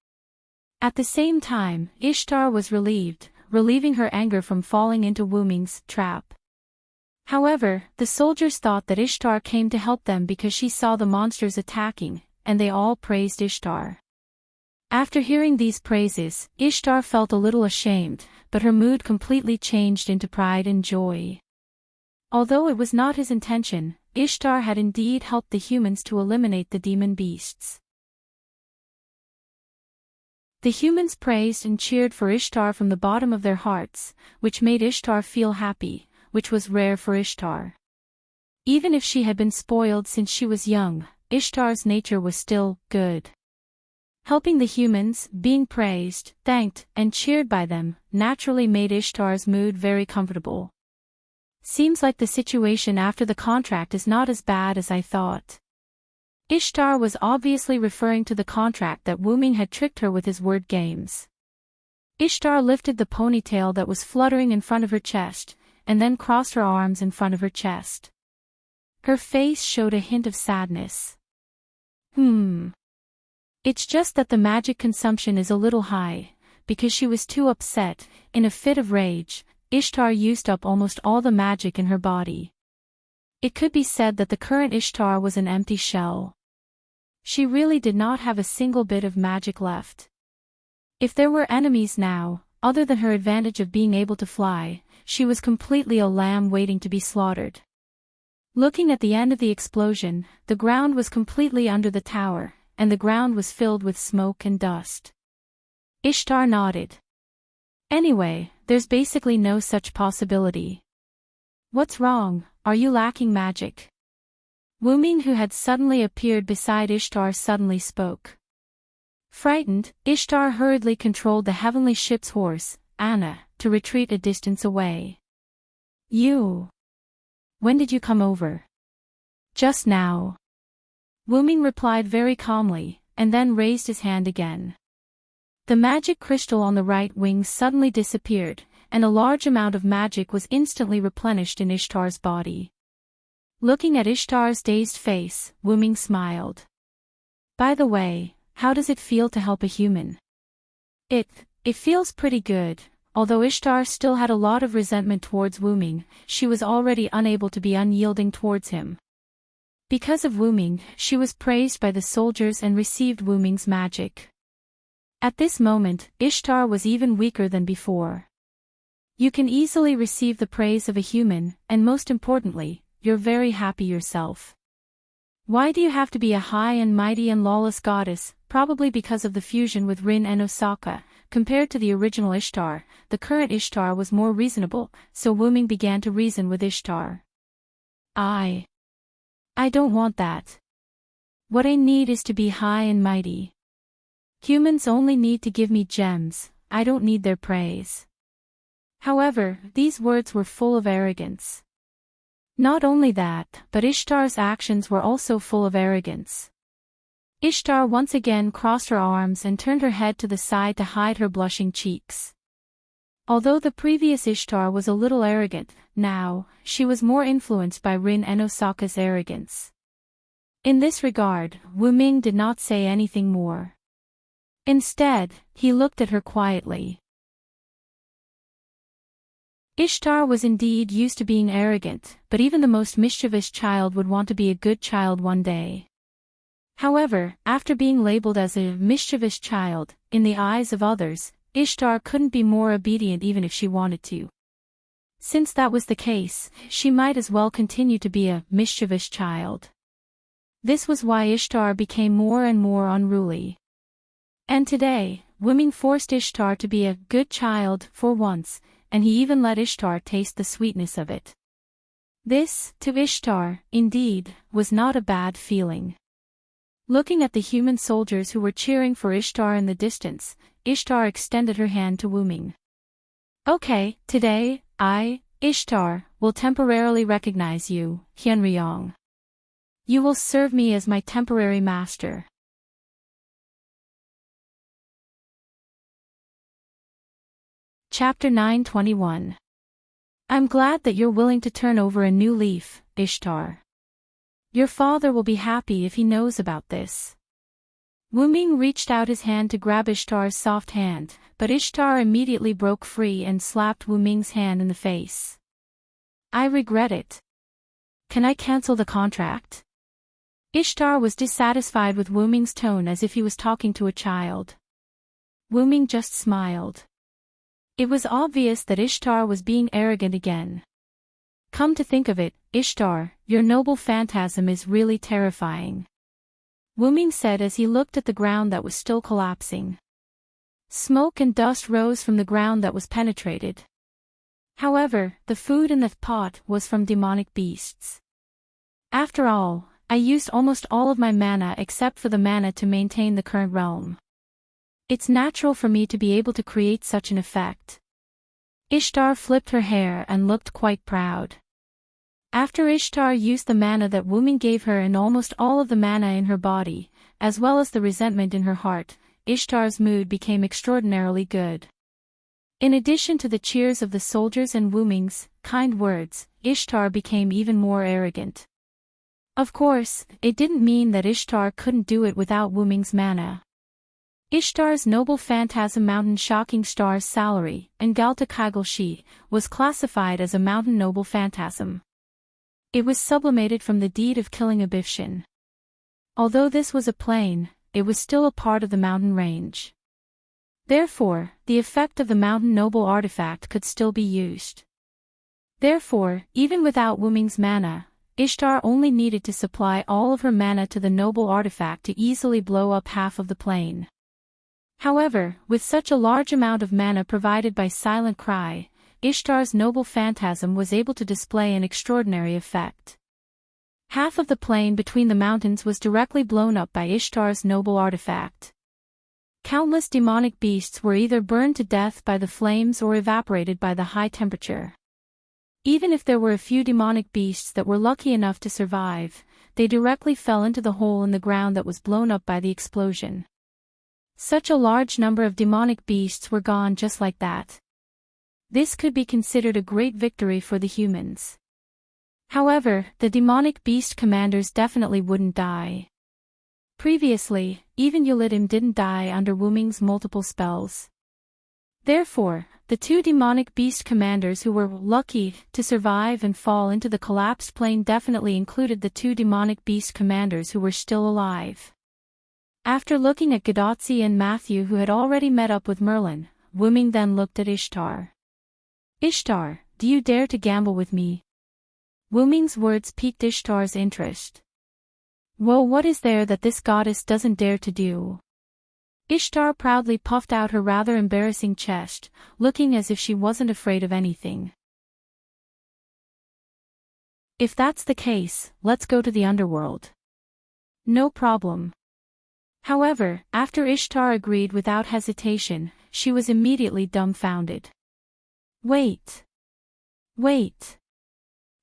At the same time, Ishtar was relieving her anger from falling into Wu Ming's trap. However, the soldiers thought that Ishtar came to help them because she saw the monsters attacking, and they all praised Ishtar. After hearing these praises, Ishtar felt a little ashamed, but her mood completely changed into pride and joy. Although it was not his intention, Ishtar had indeed helped the humans to eliminate the demon beasts. The humans praised and cheered for Ishtar from the bottom of their hearts, which made Ishtar feel happy, which was rare for Ishtar. Even if she had been spoiled since she was young, Ishtar's nature was still good. Helping the humans, being praised, thanked, and cheered by them, naturally made Ishtar's mood very comfortable. Seems like the situation after the contract is not as bad as I thought. Ishtar was obviously referring to the contract that Wu Ming had tricked her with his word games. Ishtar lifted the ponytail that was fluttering in front of her chest, and then crossed her arms in front of her chest. Her face showed a hint of sadness. It's just that the magic consumption is a little high, because she was too upset. In a fit of rage, Ishtar used up almost all the magic in her body. It could be said that the current Ishtar was an empty shell. She really did not have a single bit of magic left. If there were enemies now, other than her advantage of being able to fly, she was completely a lamb waiting to be slaughtered. Looking at the end of the explosion, the ground was completely under the tower, and the ground was filled with smoke and dust. Ishtar nodded. Anyway, there's basically no such possibility. What's wrong? Are you lacking magic? Wu Ming, who had suddenly appeared beside Ishtar, suddenly spoke. Frightened, Ishtar hurriedly controlled the heavenly ship's horse, Anna, to retreat a distance away. You. When did you come over? Just now. Wu Ming replied very calmly, and then raised his hand again. The magic crystal on the right wing suddenly disappeared, and a large amount of magic was instantly replenished in Ishtar's body. Looking at Ishtar's dazed face, Wu Ming smiled. By the way, how does it feel to help a human? It feels pretty good. Although Ishtar still had a lot of resentment towards Wu Ming, she was already unable to be unyielding towards him. Because of Wu Ming, she was praised by the soldiers and received Wu Ming's magic. At this moment, Ishtar was even weaker than before. You can easily receive the praise of a human, and most importantly, you're very happy yourself. Why do you have to be a high and mighty and lawless goddess? Probably because of the fusion with Rin and Osaka. Compared to the original Ishtar, the current Ishtar was more reasonable, so Wu Ming began to reason with Ishtar. I don't want that. What I need is to be high and mighty. Humans only need to give me gems, I don't need their praise. However, these words were full of arrogance. Not only that, but Ishtar's actions were also full of arrogance. Ishtar once again crossed her arms and turned her head to the side to hide her blushing cheeks. Although the previous Ishtar was a little arrogant, now, she was more influenced by Rin and Osaka's arrogance. In this regard, Wu Ming did not say anything more. Instead, he looked at her quietly. Ishtar was indeed used to being arrogant, but even the most mischievous child would want to be a good child one day. However, after being labeled as a mischievous child, in the eyes of others, Ishtar couldn't be more obedient even if she wanted to. Since that was the case, she might as well continue to be a mischievous child. This was why Ishtar became more and more unruly. And today, Wu Ming forced Ishtar to be a good child for once, and he even let Ishtar taste the sweetness of it. This, to Ishtar, indeed, was not a bad feeling. Looking at the human soldiers who were cheering for Ishtar in the distance, Ishtar extended her hand to Wu Ming. Okay, today, I, Ishtar, will temporarily recognize you, Hyunryong. You will serve me as my temporary master. Chapter 921. I'm glad that you're willing to turn over a new leaf, Ishtar. Your father will be happy if he knows about this. Wu Ming reached out his hand to grab Ishtar's soft hand, but Ishtar immediately broke free and slapped Wu Ming's hand in the face. I regret it. Can I cancel the contract? Ishtar was dissatisfied with Wu Ming's tone as if he was talking to a child. Wu Ming just smiled. It was obvious that Ishtar was being arrogant again. Come to think of it, Ishtar, your noble phantasm is really terrifying. Wu Ming said as he looked at the ground that was still collapsing. Smoke and dust rose from the ground that was penetrated. However, the food in the pot was from demonic beasts. After all, I used almost all of my mana except for the mana to maintain the current realm. It's natural for me to be able to create such an effect. Ishtar flipped her hair and looked quite proud. After Ishtar used the mana that Wu Ming gave her and almost all of the mana in her body, as well as the resentment in her heart, Ishtar's mood became extraordinarily good. In addition to the cheers of the soldiers and Wu Ming's kind words, Ishtar became even more arrogant. Of course, it didn't mean that Ishtar couldn't do it without Wu Ming's mana. Ishtar's noble phantasm mountain shocking star's salary, and Galta Kagel-shi, was classified as a mountain noble phantasm. It was sublimated from the deed of killing a Bifshin. Although this was a plain, it was still a part of the mountain range. Therefore, the effect of the mountain noble artifact could still be used. Therefore, even without Wu Ming's mana, Ishtar only needed to supply all of her mana to the noble artifact to easily blow up half of the plain. However, with such a large amount of mana provided by Silent Cry, Ishtar's noble phantasm was able to display an extraordinary effect. Half of the plain between the mountains was directly blown up by Ishtar's noble artifact. Countless demonic beasts were either burned to death by the flames or evaporated by the high temperature. Even if there were a few demonic beasts that were lucky enough to survive, they directly fell into the hole in the ground that was blown up by the explosion. Such a large number of demonic beasts were gone just like that. This could be considered a great victory for the humans. However, the demonic beast commanders definitely wouldn't die. Previously, even Yulidim didn't die under Wu Ming's multiple spells. Therefore, the two demonic beast commanders who were lucky to survive and fall into the collapsed plain definitely included the two demonic beast commanders who were still alive. After looking at Gadotzi and Matthew who had already met up with Merlin, Wu Ming then looked at Ishtar. Ishtar, do you dare to gamble with me? Wu Ming's words piqued Ishtar's interest. Well, what is there that this goddess doesn't dare to do? Ishtar proudly puffed out her rather embarrassing chest, looking as if she wasn't afraid of anything. If that's the case, let's go to the underworld. No problem. However, after Ishtar agreed without hesitation, she was immediately dumbfounded. Wait.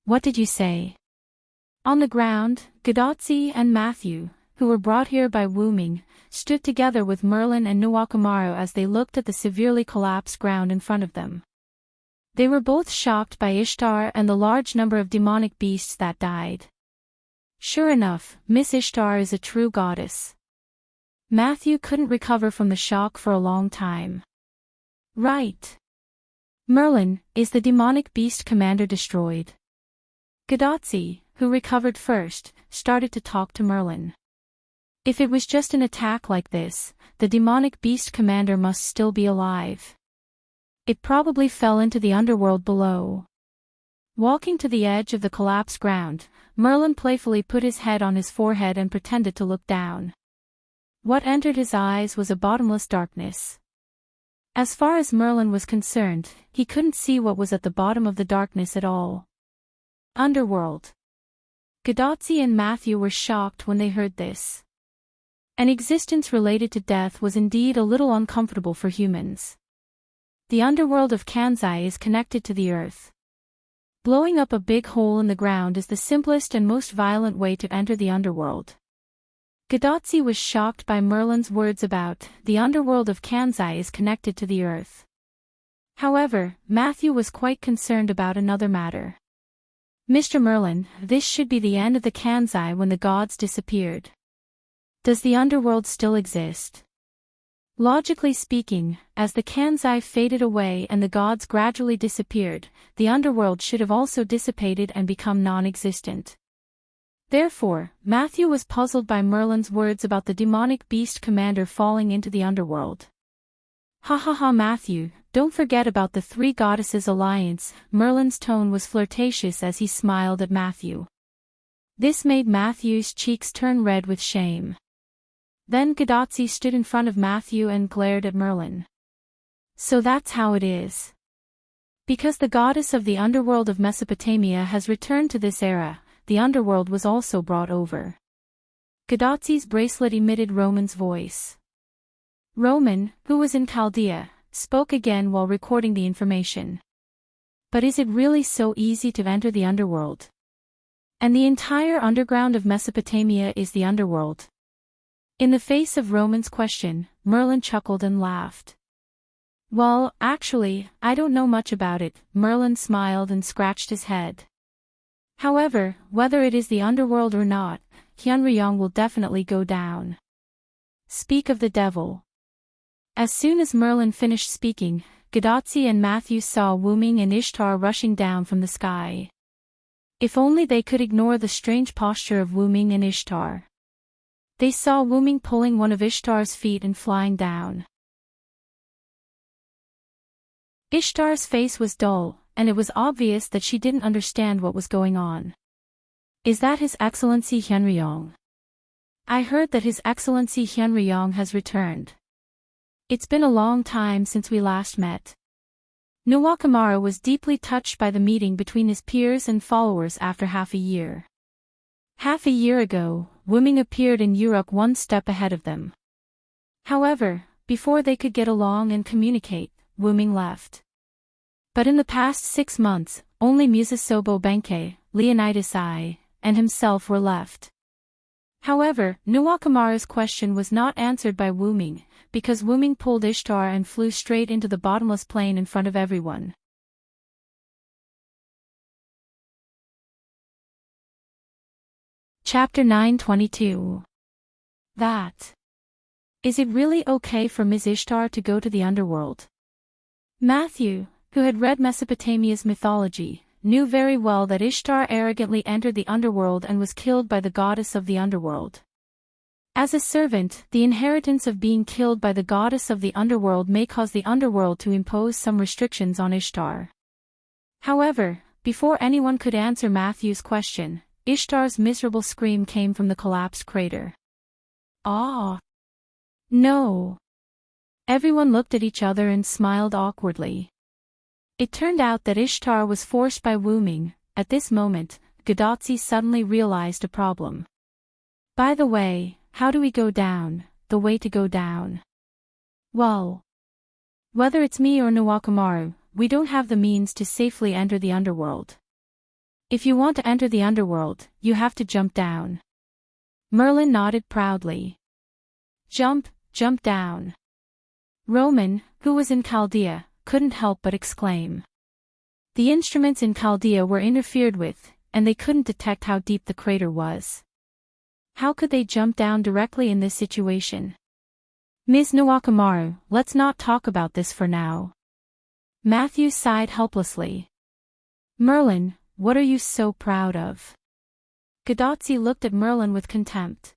What did you say? On the ground, Gadotzi and Matthew, who were brought here by Wu-Ming, stood together with Merlin and Nuwakamaru as they looked at the severely collapsed ground in front of them. They were both shocked by Ishtar and the large number of demonic beasts that died. Sure enough, Miss Ishtar is a true goddess. Matthew couldn't recover from the shock for a long time. Right. Merlin, is the demonic beast commander destroyed? Gadotsi, who recovered first, started to talk to Merlin. If it was just an attack like this, the demonic beast commander must still be alive. It probably fell into the underworld below. Walking to the edge of the collapsed ground, Merlin playfully put his head on his forehead and pretended to look down. What entered his eyes was a bottomless darkness. As far as Merlin was concerned, he couldn't see what was at the bottom of the darkness at all. Underworld. Gadotsi and Matthew were shocked when they heard this. An existence related to death was indeed a little uncomfortable for humans. The underworld of Kanzai is connected to the earth. Blowing up a big hole in the ground is the simplest and most violent way to enter the underworld. Gadotsi was shocked by Merlin's words about the underworld of Kanzai is connected to the earth. However, Matthew was quite concerned about another matter. Mr. Merlin, this should be the end of the Kanzai when the gods disappeared. Does the underworld still exist? Logically speaking, as the Kanzai faded away and the gods gradually disappeared, the underworld should have also dissipated and become non-existent. Therefore, Matthew was puzzled by Merlin's words about the demonic beast commander falling into the underworld. Ha ha ha Matthew, don't forget about the three goddesses alliance. Merlin's tone was flirtatious as he smiled at Matthew. This made Matthew's cheeks turn red with shame. Then Gadotsi stood in front of Matthew and glared at Merlin. So that's how it is. Because the goddess of the underworld of Mesopotamia has returned to this era, the underworld was also brought over. Gadotsi's bracelet emitted Roman's voice. Roman, who was in Chaldea, spoke again while recording the information. But is it really so easy to enter the underworld? And the entire underground of Mesopotamia is the underworld. In the face of Roman's question, Merlin chuckled and laughed. Well, actually, I don't know much about it. Merlin smiled and scratched his head. However, whether it is the underworld or not, Hyunryong will definitely go down. Speak of the devil. As soon as Merlin finished speaking, Gadotsi and Matthew saw Wu-Ming and Ishtar rushing down from the sky. If only they could ignore the strange posture of Wu-Ming and Ishtar. They saw Wu-Ming pulling one of Ishtar's feet and flying down. Ishtar's face was dull, and it was obvious that she didn't understand what was going on. Is that His Excellency Hyunryong? I heard that His Excellency Hyunryong has returned. It's been a long time since we last met. Nuwakamaru was deeply touched by the meeting between his peers and followers after half a year. Half a year ago, Wu-Ming appeared in Uruk one step ahead of them. However, before they could get along and communicate, Wu-Ming left. But in the past 6 months, only Musasobo Benkei, Leonidas I, and himself were left. However, Nuwakamaru's question was not answered by Wu-Ming, because Wu-Ming pulled Ishtar and flew straight into the bottomless plain in front of everyone. Chapter 922. That. Is it really okay for Ms. Ishtar to go to the underworld? Matthew, who had read Mesopotamia's mythology, knew very well that Ishtar arrogantly entered the underworld and was killed by the goddess of the underworld. As a servant, the inheritance of being killed by the goddess of the underworld may cause the underworld to impose some restrictions on Ishtar. However, before anyone could answer Matthew's question, Ishtar's miserable scream came from the collapsed crater. Ah! No! Everyone looked at each other and smiled awkwardly. It turned out that Ishtar was forced by Wu-Ming. At this moment, Gadotsi suddenly realized a problem. By the way, how do we go down? The way to go down. Well, whether it's me or Nuwakamaru, we don't have the means to safely enter the underworld. If you want to enter the underworld, you have to jump down. Merlin nodded proudly. Jump, jump down. Roman, who was in Chaldea, couldn't help but exclaim. The instruments in Chaldea were interfered with, and they couldn't detect how deep the crater was. How could they jump down directly in this situation? Ms. Nawakamaru, let's not talk about this for now. Matthew sighed helplessly. Merlin, what are you so proud of? Gadotsi looked at Merlin with contempt.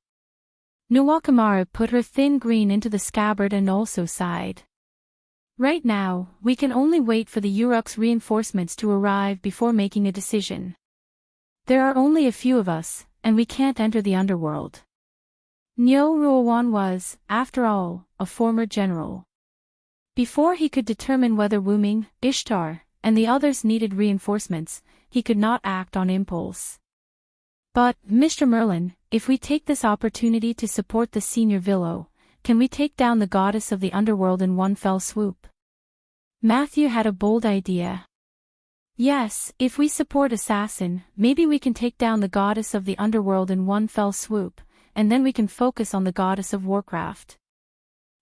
Nawakamaru put her thin green into the scabbard and also sighed. Right now, we can only wait for the Uruk's reinforcements to arrive before making a decision. There are only a few of us, and we can't enter the underworld. Nyo Ruowan was, after all, a former general. Before he could determine whether Wuming, Ishtar, and the others needed reinforcements, he could not act on impulse. But, Mr. Merlin, if we take this opportunity to support the senior Villo, can we take down the goddess of the underworld in one fell swoop? Matthew had a bold idea. Yes, if we support Assassin, maybe we can take down the goddess of the underworld in one fell swoop, and then we can focus on the goddess of Warcraft.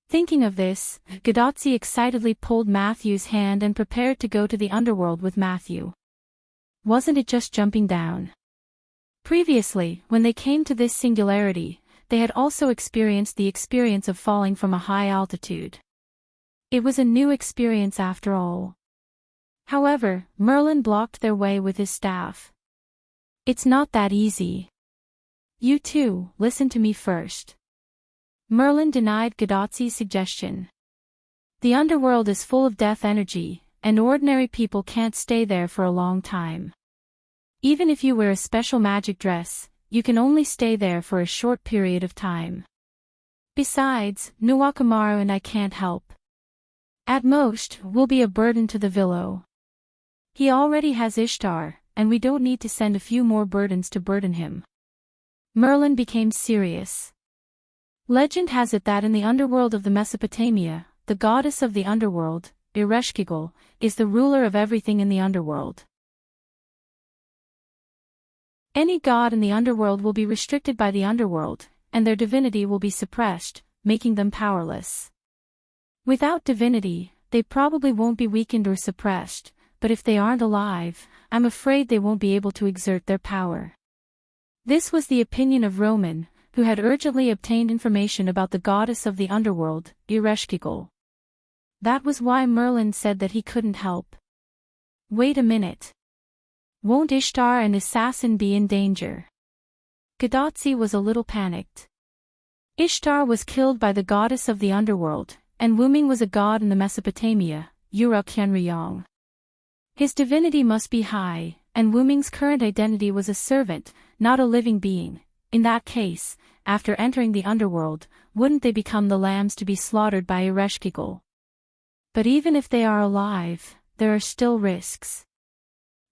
Thinking of this, Gadotsi excitedly pulled Matthew's hand and prepared to go to the underworld with Matthew. Wasn't it just jumping down? Previously, when they came to this singularity, they had also experienced the experience of falling from a high altitude. It was a new experience after all. However, Merlin blocked their way with his staff. It's not that easy. You two, listen to me first. Merlin denied Gadotsi's suggestion. The underworld is full of death energy, and ordinary people can't stay there for a long time. Even if you wear a special magic dress, you can only stay there for a short period of time. Besides, Nawakamaru and I can't help. At most, we'll be a burden to the Villo. He already has Ishtar, and we don't need to send a few more burdens to burden him. Merlin became serious. Legend has it that in the underworld of the Mesopotamia, the goddess of the underworld, Ereshkigal, is the ruler of everything in the underworld. Any god in the underworld will be restricted by the underworld, and their divinity will be suppressed, making them powerless. Without divinity, they probably won't be weakened or suppressed, but if they aren't alive, I'm afraid they won't be able to exert their power. This was the opinion of Roman, who had urgently obtained information about the goddess of the underworld, Ereshkigal. That was why Merlin said that he couldn't help. Wait a minute. Won't Ishtar and Assassin be in danger? Gadotsi was a little panicked. Ishtar was killed by the goddess of the underworld, and Wuming was a god in the Mesopotamia, Uruk Hyenryong. His divinity must be high, and Wuming's current identity was a servant, not a living being. In that case, after entering the underworld, wouldn't they become the lambs to be slaughtered by Ereshkigal? But even if they are alive, there are still risks.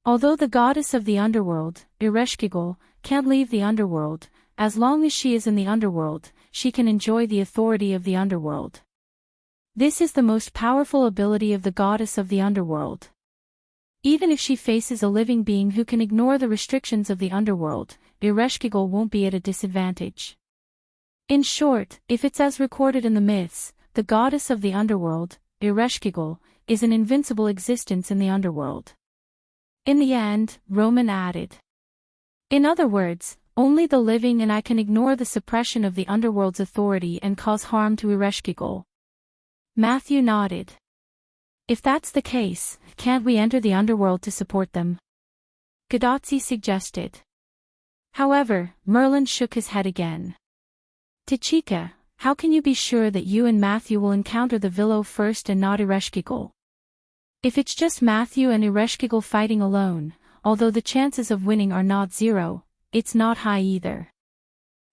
Although the goddess of the underworld, Ereshkigal, can't leave the underworld, as long as she is in the underworld, she can enjoy the authority of the underworld. This is the most powerful ability of the goddess of the underworld. Even if she faces a living being who can ignore the restrictions of the underworld, Ereshkigal won't be at a disadvantage. In short, if it's as recorded in the myths, the goddess of the underworld, Ereshkigal, is an invincible existence in the underworld. In the end, Roman added. In other words, only the living and I can ignore the suppression of the underworld's authority and cause harm to Ereshkigal. Matthew nodded. If that's the case, can't we enter the underworld to support them? Gadotsi suggested. However, Merlin shook his head again. Tachika, how can you be sure that you and Matthew will encounter the Villo first and not Ereshkigal? If it's just Matthew and Ereshkigal fighting alone, although the chances of winning are not zero, it's not high either.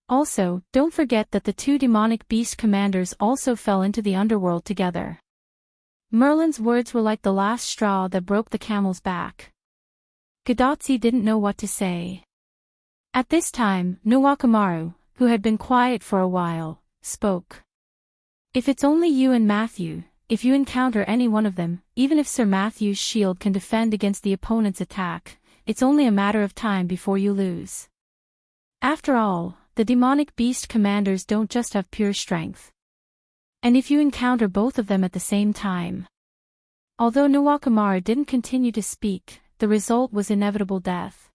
Also, don't forget that the two demonic beast commanders also fell into the underworld together. Merlin's words were like the last straw that broke the camel's back. Gadotsi didn't know what to say. At this time, Nawakamaru, who had been quiet for a while, spoke. If it's only you and Matthew, if you encounter any one of them, even if Sir Matthew's shield can defend against the opponent's attack, it's only a matter of time before you lose. After all, the demonic beast commanders don't just have pure strength. And if you encounter both of them at the same time. Although Nawakamura didn't continue to speak, the result was inevitable death.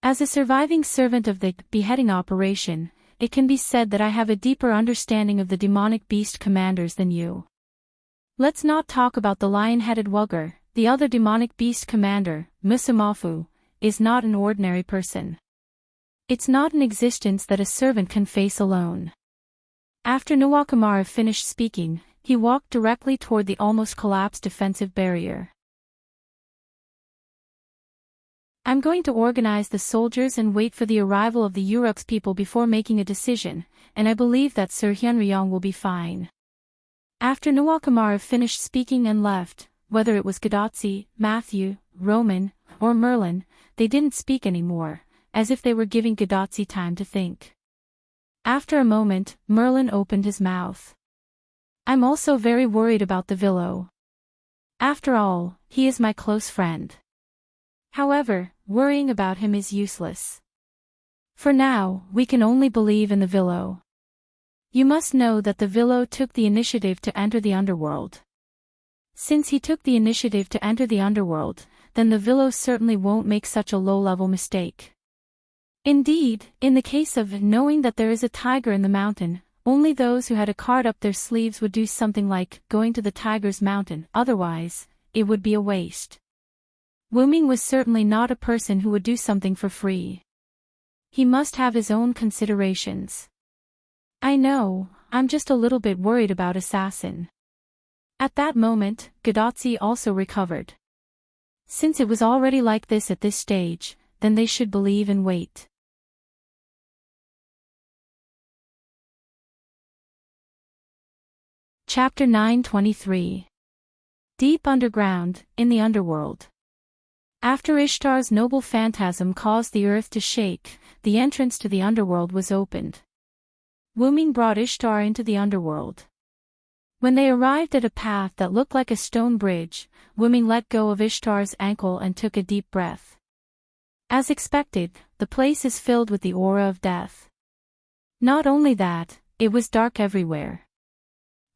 As a surviving servant of the beheading operation, it can be said that I have a deeper understanding of the demonic beast commanders than you. Let's not talk about the lion-headed Wugger, the other demonic beast commander, Musumafu, is not an ordinary person. It's not an existence that a servant can face alone. After Nawakamura finished speaking, he walked directly toward the almost collapsed defensive barrier. I'm going to organize the soldiers and wait for the arrival of the Uruk's people before making a decision, and I believe that Sir Hyunryong will be fine. After Nawakamura finished speaking and left, whether it was Gadotsi, Matthew, Roman, or Merlin, they didn't speak anymore, as if they were giving Gadotsi time to think. After a moment, Merlin opened his mouth. I'm also very worried about the Villo. After all, he is my close friend. However, worrying about him is useless. For now, we can only believe in the Villo. You must know that the Villo took the initiative to enter the underworld. Since he took the initiative to enter the underworld, then the Villo certainly won't make such a low-level mistake. Indeed, in the case of knowing that there is a tiger in the mountain, only those who had a card up their sleeves would do something like going to the tiger's mountain, otherwise, it would be a waste. Wuming was certainly not a person who would do something for free. He must have his own considerations. I know, I'm just a little bit worried about Assassin. At that moment, Gadotsi also recovered. Since it was already like this at this stage, then they should believe and wait. Chapter 923. Deep underground, in the underworld. After Ishtar's noble phantasm caused the earth to shake, the entrance to the underworld was opened. Wuming brought Ishtar into the underworld. When they arrived at a path that looked like a stone bridge, Wuming let go of Ishtar's ankle and took a deep breath. As expected, the place is filled with the aura of death. Not only that, it was dark everywhere.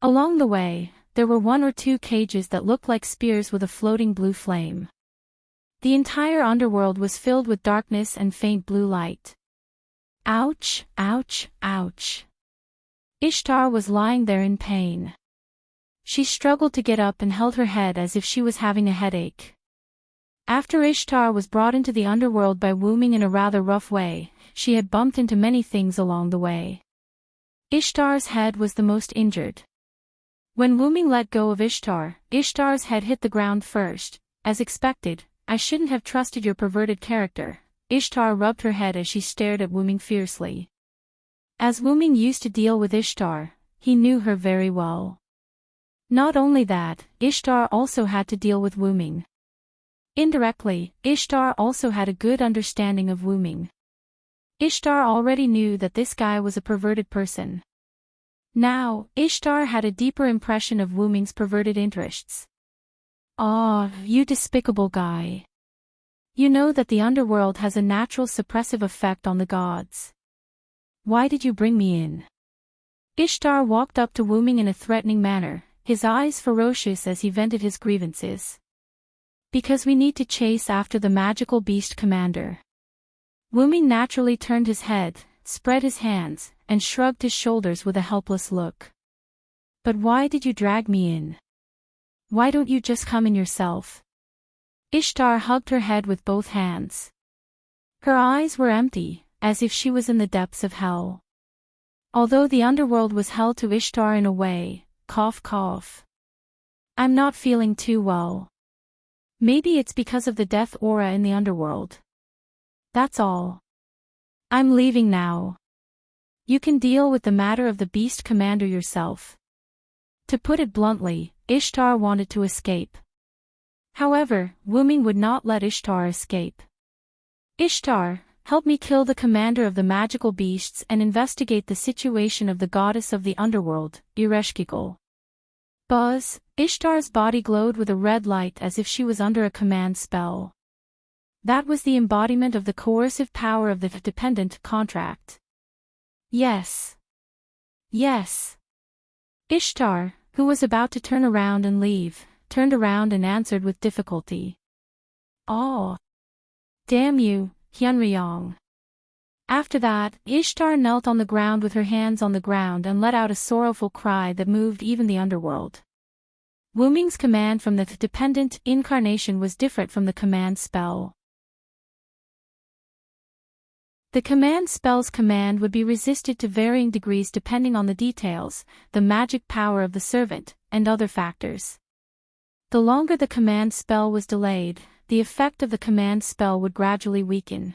Along the way, there were one or two cages that looked like spears with a floating blue flame. The entire underworld was filled with darkness and faint blue light. Ouch, ouch, ouch. Ishtar was lying there in pain. She struggled to get up and held her head as if she was having a headache. After Ishtar was brought into the underworld by Wuming in a rather rough way, she had bumped into many things along the way. Ishtar's head was the most injured. When Wuming let go of Ishtar, Ishtar's head hit the ground first. As expected, I shouldn't have trusted your perverted character. Ishtar rubbed her head as she stared at Wuming fiercely. As Wuming used to deal with Ishtar, he knew her very well. Not only that, Ishtar also had to deal with Wuming. Indirectly, Ishtar also had a good understanding of Wuming. Ishtar already knew that this guy was a perverted person. Now, Ishtar had a deeper impression of Wuming's perverted interests. Ah, you despicable guy. You know that the underworld has a natural suppressive effect on the gods. Why did you bring me in? Ishtar walked up to Wuming in a threatening manner, his eyes ferocious as he vented his grievances. Because we need to chase after the magical beast commander. Wuming naturally turned his head, spread his hands, and shrugged his shoulders with a helpless look. But why did you drag me in? Why don't you just come in yourself? Ishtar hugged her head with both hands. Her eyes were empty, as if she was in the depths of hell. Although the underworld was hell to Ishtar in a way, cough cough. I'm not feeling too well. Maybe it's because of the death aura in the underworld. That's all. I'm leaving now. You can deal with the matter of the beast commander yourself. To put it bluntly, Ishtar wanted to escape. However, Wuming would not let Ishtar escape. Ishtar, help me kill the commander of the magical beasts and investigate the situation of the goddess of the underworld, Ereshkigal. Buzz, Ishtar's body glowed with a red light as if she was under a command spell. That was the embodiment of the coercive power of the dependent contract. Yes. Yes. Ishtar, who was about to turn around and leave, turned around and answered with difficulty. Oh. Damn you, Hyunryong. After that, Ishtar knelt on the ground with her hands on the ground and let out a sorrowful cry that moved even the underworld. Wuming's command from the dependent incarnation was different from the command spell. The command spell's command would be resisted to varying degrees depending on the details, the magic power of the servant, and other factors. The longer the command spell was delayed, the effect of the command spell would gradually weaken.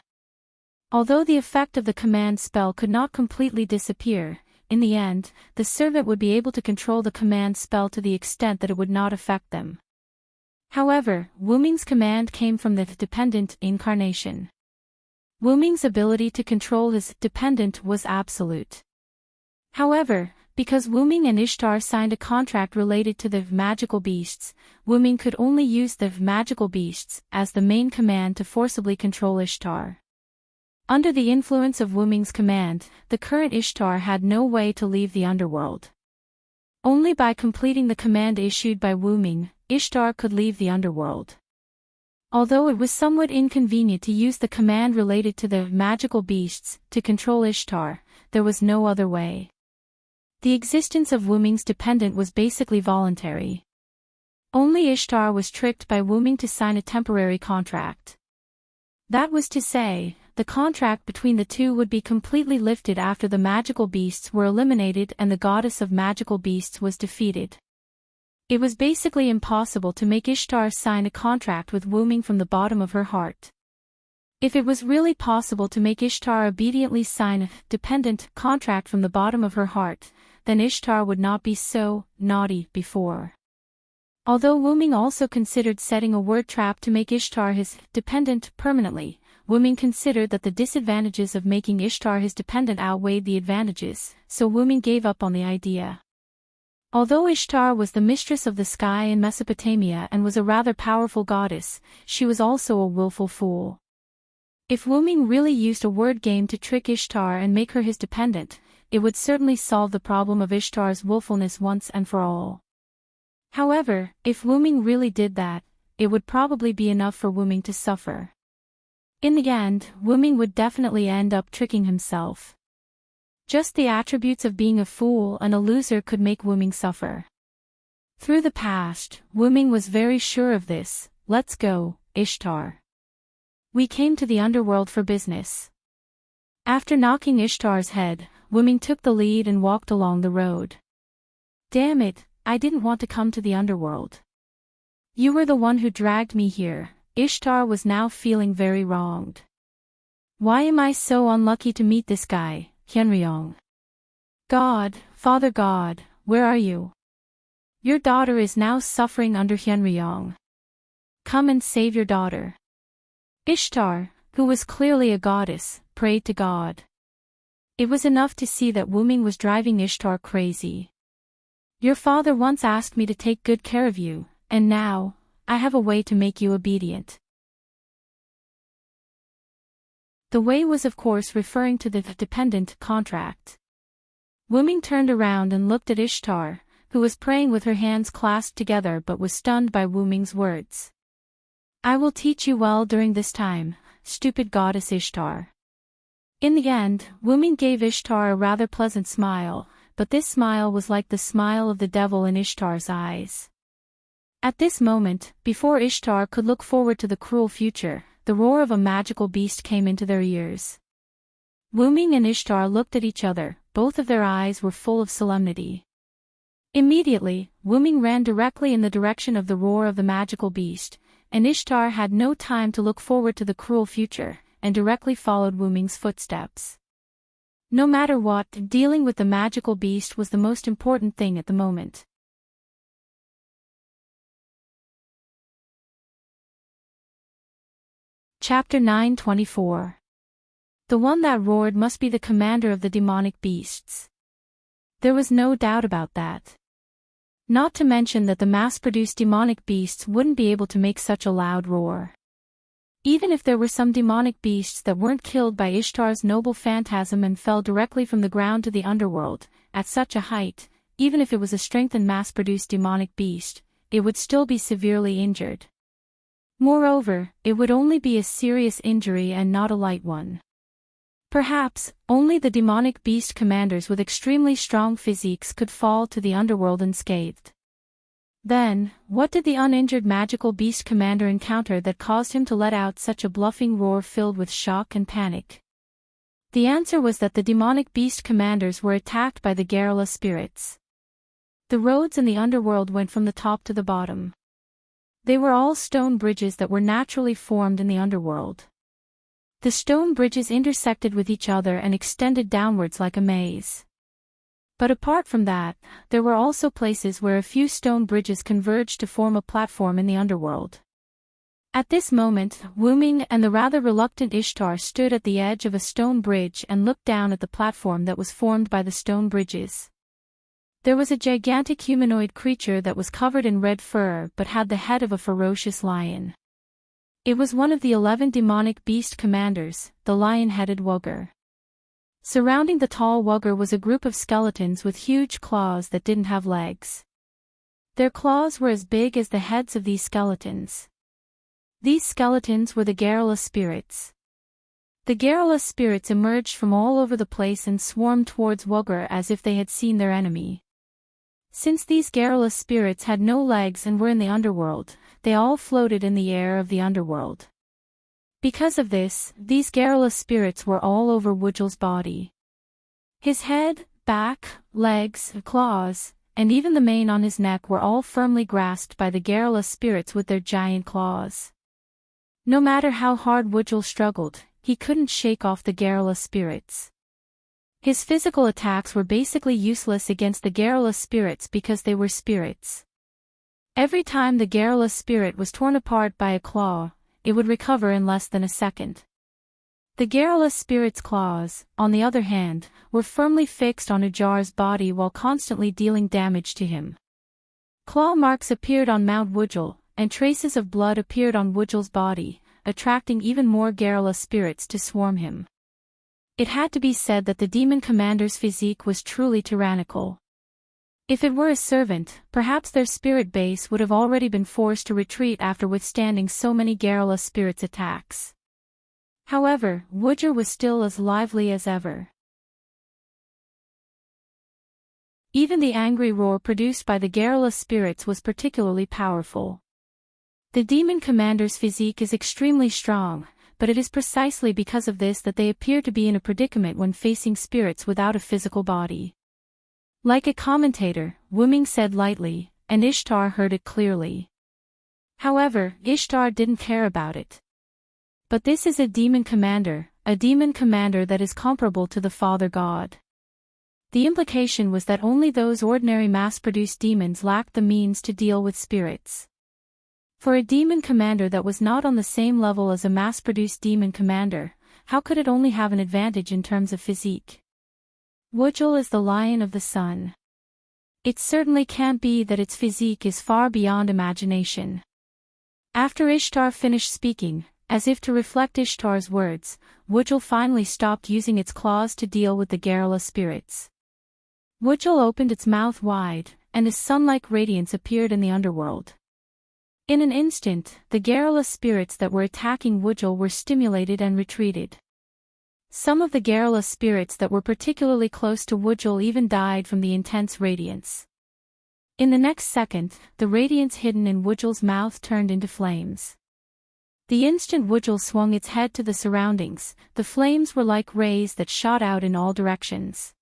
Although the effect of the command spell could not completely disappear, in the end, the servant would be able to control the command spell to the extent that it would not affect them. However, Wuming's command came from the dependent incarnation. Wuming's ability to control his dependent was absolute. However, because Wuming and Ishtar signed a contract related to the magical beasts, Wuming could only use the magical beasts as the main command to forcibly control Ishtar. Under the influence of Wuming's command, the current Ishtar had no way to leave the underworld. Only by completing the command issued by Wuming, Ishtar could leave the underworld. Although it was somewhat inconvenient to use the command related to the magical beasts to control Ishtar, there was no other way. The existence of Wuming's dependent was basically voluntary. Only Ishtar was tricked by Wuming to sign a temporary contract. That was to say, the contract between the two would be completely lifted after the magical beasts were eliminated and the goddess of magical beasts was defeated. It was basically impossible to make Ishtar sign a contract with Wuming from the bottom of her heart. If it was really possible to make Ishtar obediently sign a dependent contract from the bottom of her heart, then Ishtar would not be so naughty before. Although Wuming also considered setting a word trap to make Ishtar his dependent permanently, Wuming considered that the disadvantages of making Ishtar his dependent outweighed the advantages, so Wuming gave up on the idea. Although Ishtar was the mistress of the sky in Mesopotamia and was a rather powerful goddess, she was also a willful fool. If Wuming really used a word game to trick Ishtar and make her his dependent, it would certainly solve the problem of Ishtar's willfulness once and for all. However, if Wuming really did that, it would probably be enough for Wuming to suffer. In the end, Wuming would definitely end up tricking himself. Just the attributes of being a fool and a loser could make Wuming suffer. Through the past, Wuming was very sure of this. Let's go, Ishtar. We came to the underworld for business. After knocking Ishtar's head, Wuming took the lead and walked along the road. Damn it, I didn't want to come to the underworld. You were the one who dragged me here. Ishtar was now feeling very wronged. Why am I so unlucky to meet this guy, Hyunryong? God, Father God, where are you? Your daughter is now suffering under Hyunryong. Come and save your daughter. Ishtar, who was clearly a goddess, prayed to God. It was enough to see that Wuming was driving Ishtar crazy. Your father once asked me to take good care of you, and now, I have a way to make you obedient. The way was of course referring to the dependent contract. Wuming turned around and looked at Ishtar, who was praying with her hands clasped together but was stunned by Wuming's words. I will teach you well during this time, stupid goddess Ishtar. In the end, Wuming gave Ishtar a rather pleasant smile, but this smile was like the smile of the devil in Ishtar's eyes. At this moment, before Ishtar could look forward to the cruel future, the roar of a magical beast came into their ears. Wuming and Ishtar looked at each other, both of their eyes were full of solemnity. Immediately, Wuming ran directly in the direction of the roar of the magical beast, and Ishtar had no time to look forward to the cruel future, and directly followed Wuming's footsteps. No matter what, dealing with the magical beast was the most important thing at the moment. Chapter 9:24. The one that roared must be the commander of the demonic beasts. There was no doubt about that. Not to mention that the mass-produced demonic beasts wouldn't be able to make such a loud roar. Even if there were some demonic beasts that weren't killed by Ishtar's noble phantasm and fell directly from the ground to the underworld, at such a height, even if it was a strengthened mass-produced demonic beast, it would still be severely injured. Moreover, it would only be a serious injury and not a light one. Perhaps, only the demonic beast commanders with extremely strong physiques could fall to the underworld unscathed. Then, what did the uninjured magical beast commander encounter that caused him to let out such a bluffing roar filled with shock and panic? The answer was that the demonic beast commanders were attacked by the garrulous spirits. The roads in the underworld went from the top to the bottom. They were all stone bridges that were naturally formed in the underworld. The stone bridges intersected with each other and extended downwards like a maze. But apart from that, there were also places where a few stone bridges converged to form a platform in the underworld. At this moment, Wuming and the rather reluctant Ishtar stood at the edge of a stone bridge and looked down at the platform that was formed by the stone bridges. There was a gigantic humanoid creature that was covered in red fur but had the head of a ferocious lion. It was one of the 11 demonic beast commanders, the lion-headed Wugger. Surrounding the tall Wugger was a group of skeletons with huge claws that didn't have legs. Their claws were as big as the heads of these skeletons. These skeletons were the garrulous spirits. The garrulous spirits emerged from all over the place and swarmed towards Wugger as if they had seen their enemy. Since these garrulous spirits had no legs and were in the underworld, they all floated in the air of the underworld. Because of this, these garrulous spirits were all over Wujul's body. His head, back, legs, claws, and even the mane on his neck were all firmly grasped by the garrulous spirits with their giant claws. No matter how hard Wujul struggled, he couldn't shake off the garrulous spirits. His physical attacks were basically useless against the garrulous spirits because they were spirits. Every time the garrulous spirit was torn apart by a claw, it would recover in less than a second. The garrulous spirit's claws, on the other hand, were firmly fixed on Ujar's body while constantly dealing damage to him. Claw marks appeared on Mount Wujul, and traces of blood appeared on Wujul's body, attracting even more garrulous spirits to swarm him. It had to be said that the demon commander's physique was truly tyrannical. If it were a servant, perhaps their spirit base would have already been forced to retreat after withstanding so many garrulous spirits' attacks. However, Wujur was still as lively as ever. Even the angry roar produced by the garrulous spirits was particularly powerful. The demon commander's physique is extremely strong, but it is precisely because of this that they appear to be in a predicament when facing spirits without a physical body. Like a commentator, Wuming said lightly, and Ishtar heard it clearly. However, Ishtar didn't care about it. But this is a demon commander that is comparable to the Father God. The implication was that only those ordinary mass-produced demons lacked the means to deal with spirits. For a demon commander that was not on the same level as a mass-produced demon commander, how could it only have an advantage in terms of physique? Wujul is the lion of the sun. It certainly can't be that its physique is far beyond imagination. After Ishtar finished speaking, as if to reflect Ishtar's words, Wujul finally stopped using its claws to deal with the garrulous spirits. Wujul opened its mouth wide, and a sun-like radiance appeared in the underworld. In an instant, the garrulous spirits that were attacking Wujul were stimulated and retreated. Some of the garrulous spirits that were particularly close to Wujul even died from the intense radiance. In the next second, the radiance hidden in Wujul's mouth turned into flames. The instant Wujul swung its head to the surroundings, the flames were like rays that shot out in all directions.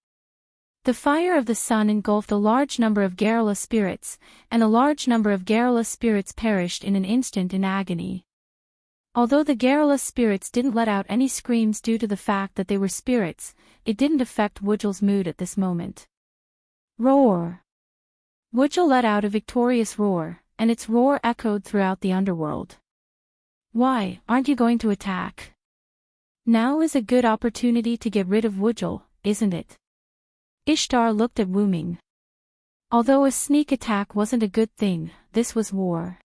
The fire of the sun engulfed a large number of garrulous spirits, and a large number of garrulous spirits perished in an instant in agony. Although the garrulous spirits didn't let out any screams due to the fact that they were spirits, it didn't affect Wujul's mood at this moment. Roar! Wujul let out a victorious roar, and its roar echoed throughout the underworld. Why, aren't you going to attack? Now is a good opportunity to get rid of Wujul, isn't it? Ishtar looked at Wuming. Although a sneak attack wasn't a good thing, this was war.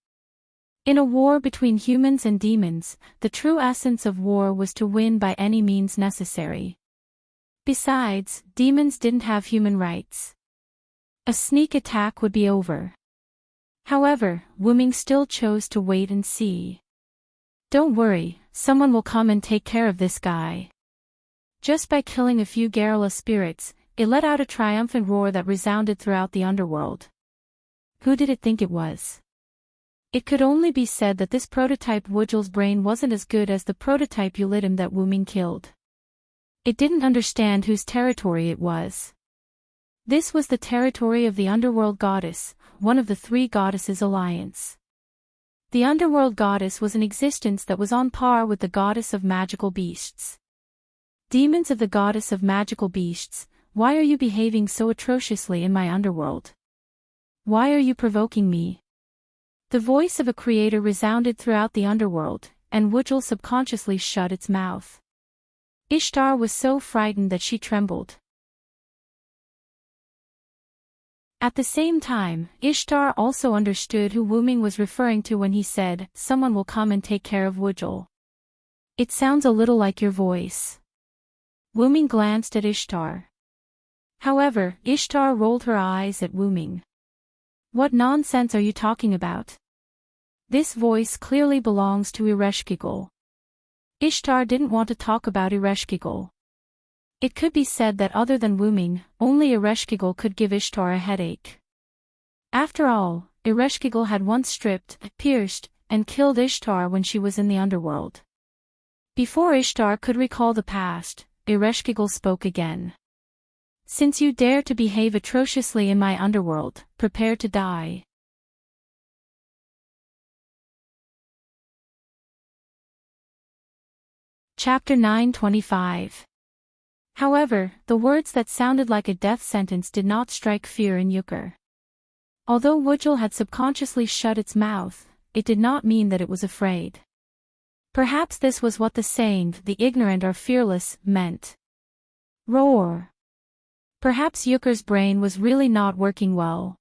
In a war between humans and demons, the true essence of war was to win by any means necessary. Besides, demons didn't have human rights. A sneak attack would be over. However, Wuming still chose to wait and see. Don't worry, someone will come and take care of this guy. Just by killing a few guerrilla spirits, it let out a triumphant roar that resounded throughout the underworld. Who did it think it was? It could only be said that this prototype Wujul's brain wasn't as good as the prototype Ulidim that Wuming killed. It didn't understand whose territory it was. This was the territory of the underworld goddess, one of the three goddesses' alliance. The underworld goddess was an existence that was on par with the goddess of magical beasts. Demons of the goddess of magical beasts, why are you behaving so atrociously in my underworld? Why are you provoking me? The voice of a creator resounded throughout the underworld, and Wujul subconsciously shut its mouth. Ishtar was so frightened that she trembled. At the same time, Ishtar also understood who Wuming was referring to when he said, "Someone will come and take care of Wujul." It sounds a little like your voice. Wuming glanced at Ishtar. However, Ishtar rolled her eyes at Wuming. What nonsense are you talking about? This voice clearly belongs to Ereshkigal. Ishtar didn't want to talk about Ereshkigal. It could be said that other than Wuming, only Ereshkigal could give Ishtar a headache. After all, Ereshkigal had once stripped, pierced, and killed Ishtar when she was in the underworld. Before Ishtar could recall the past, Ereshkigal spoke again. Since you dare to behave atrociously in my underworld, prepare to die. Chapter 9:25. However, the words that sounded like a death sentence did not strike fear in Yukar. Although Wujul had subconsciously shut its mouth, it did not mean that it was afraid. Perhaps this was what the saying, "the ignorant are fearless," meant. Roar. Perhaps Yukar's brain was really not working well.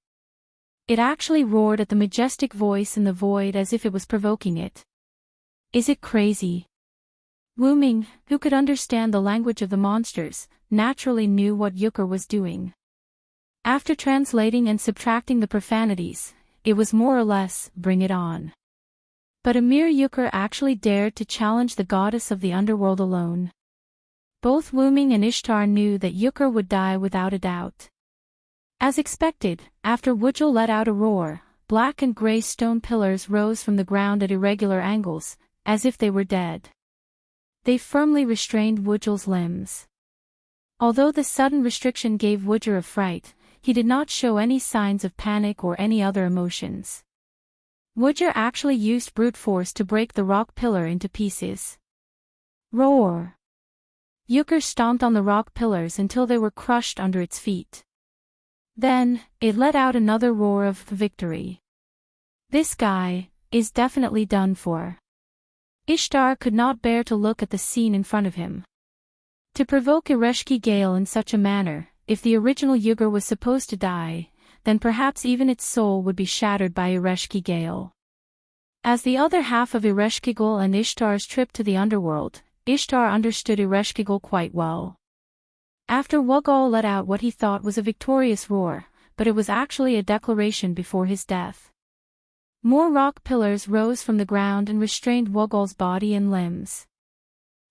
It actually roared at the majestic voice in the void as if it was provoking it. Is it crazy? Wuming, who could understand the language of the monsters, naturally knew what Yukar was doing. After translating and subtracting the profanities, it was more or less, bring it on. But a mere Yukar actually dared to challenge the goddess of the underworld alone. Both Wuming and Ishtar knew that Yukar would die without a doubt. As expected, after Wujul let out a roar, black and gray stone pillars rose from the ground at irregular angles, as if they were dead. They firmly restrained Wujul's limbs. Although the sudden restriction gave Wujul a fright, he did not show any signs of panic or any other emotions. Wujul actually used brute force to break the rock pillar into pieces. Roar! Yukar stomped on the rock pillars until they were crushed under its feet. Then, it let out another roar of victory. This guy is definitely done for. Ishtar could not bear to look at the scene in front of him. To provoke Ereshki Gale in such a manner, if the original Yukar was supposed to die, then perhaps even its soul would be shattered by Ereshki Gale. As the other half of Ereshkigal and Ishtar's trip to the underworld, Ishtar understood Ereshkigal quite well. After Wugol let out what he thought was a victorious roar, but it was actually a declaration before his death. More rock pillars rose from the ground and restrained Wugol's body and limbs.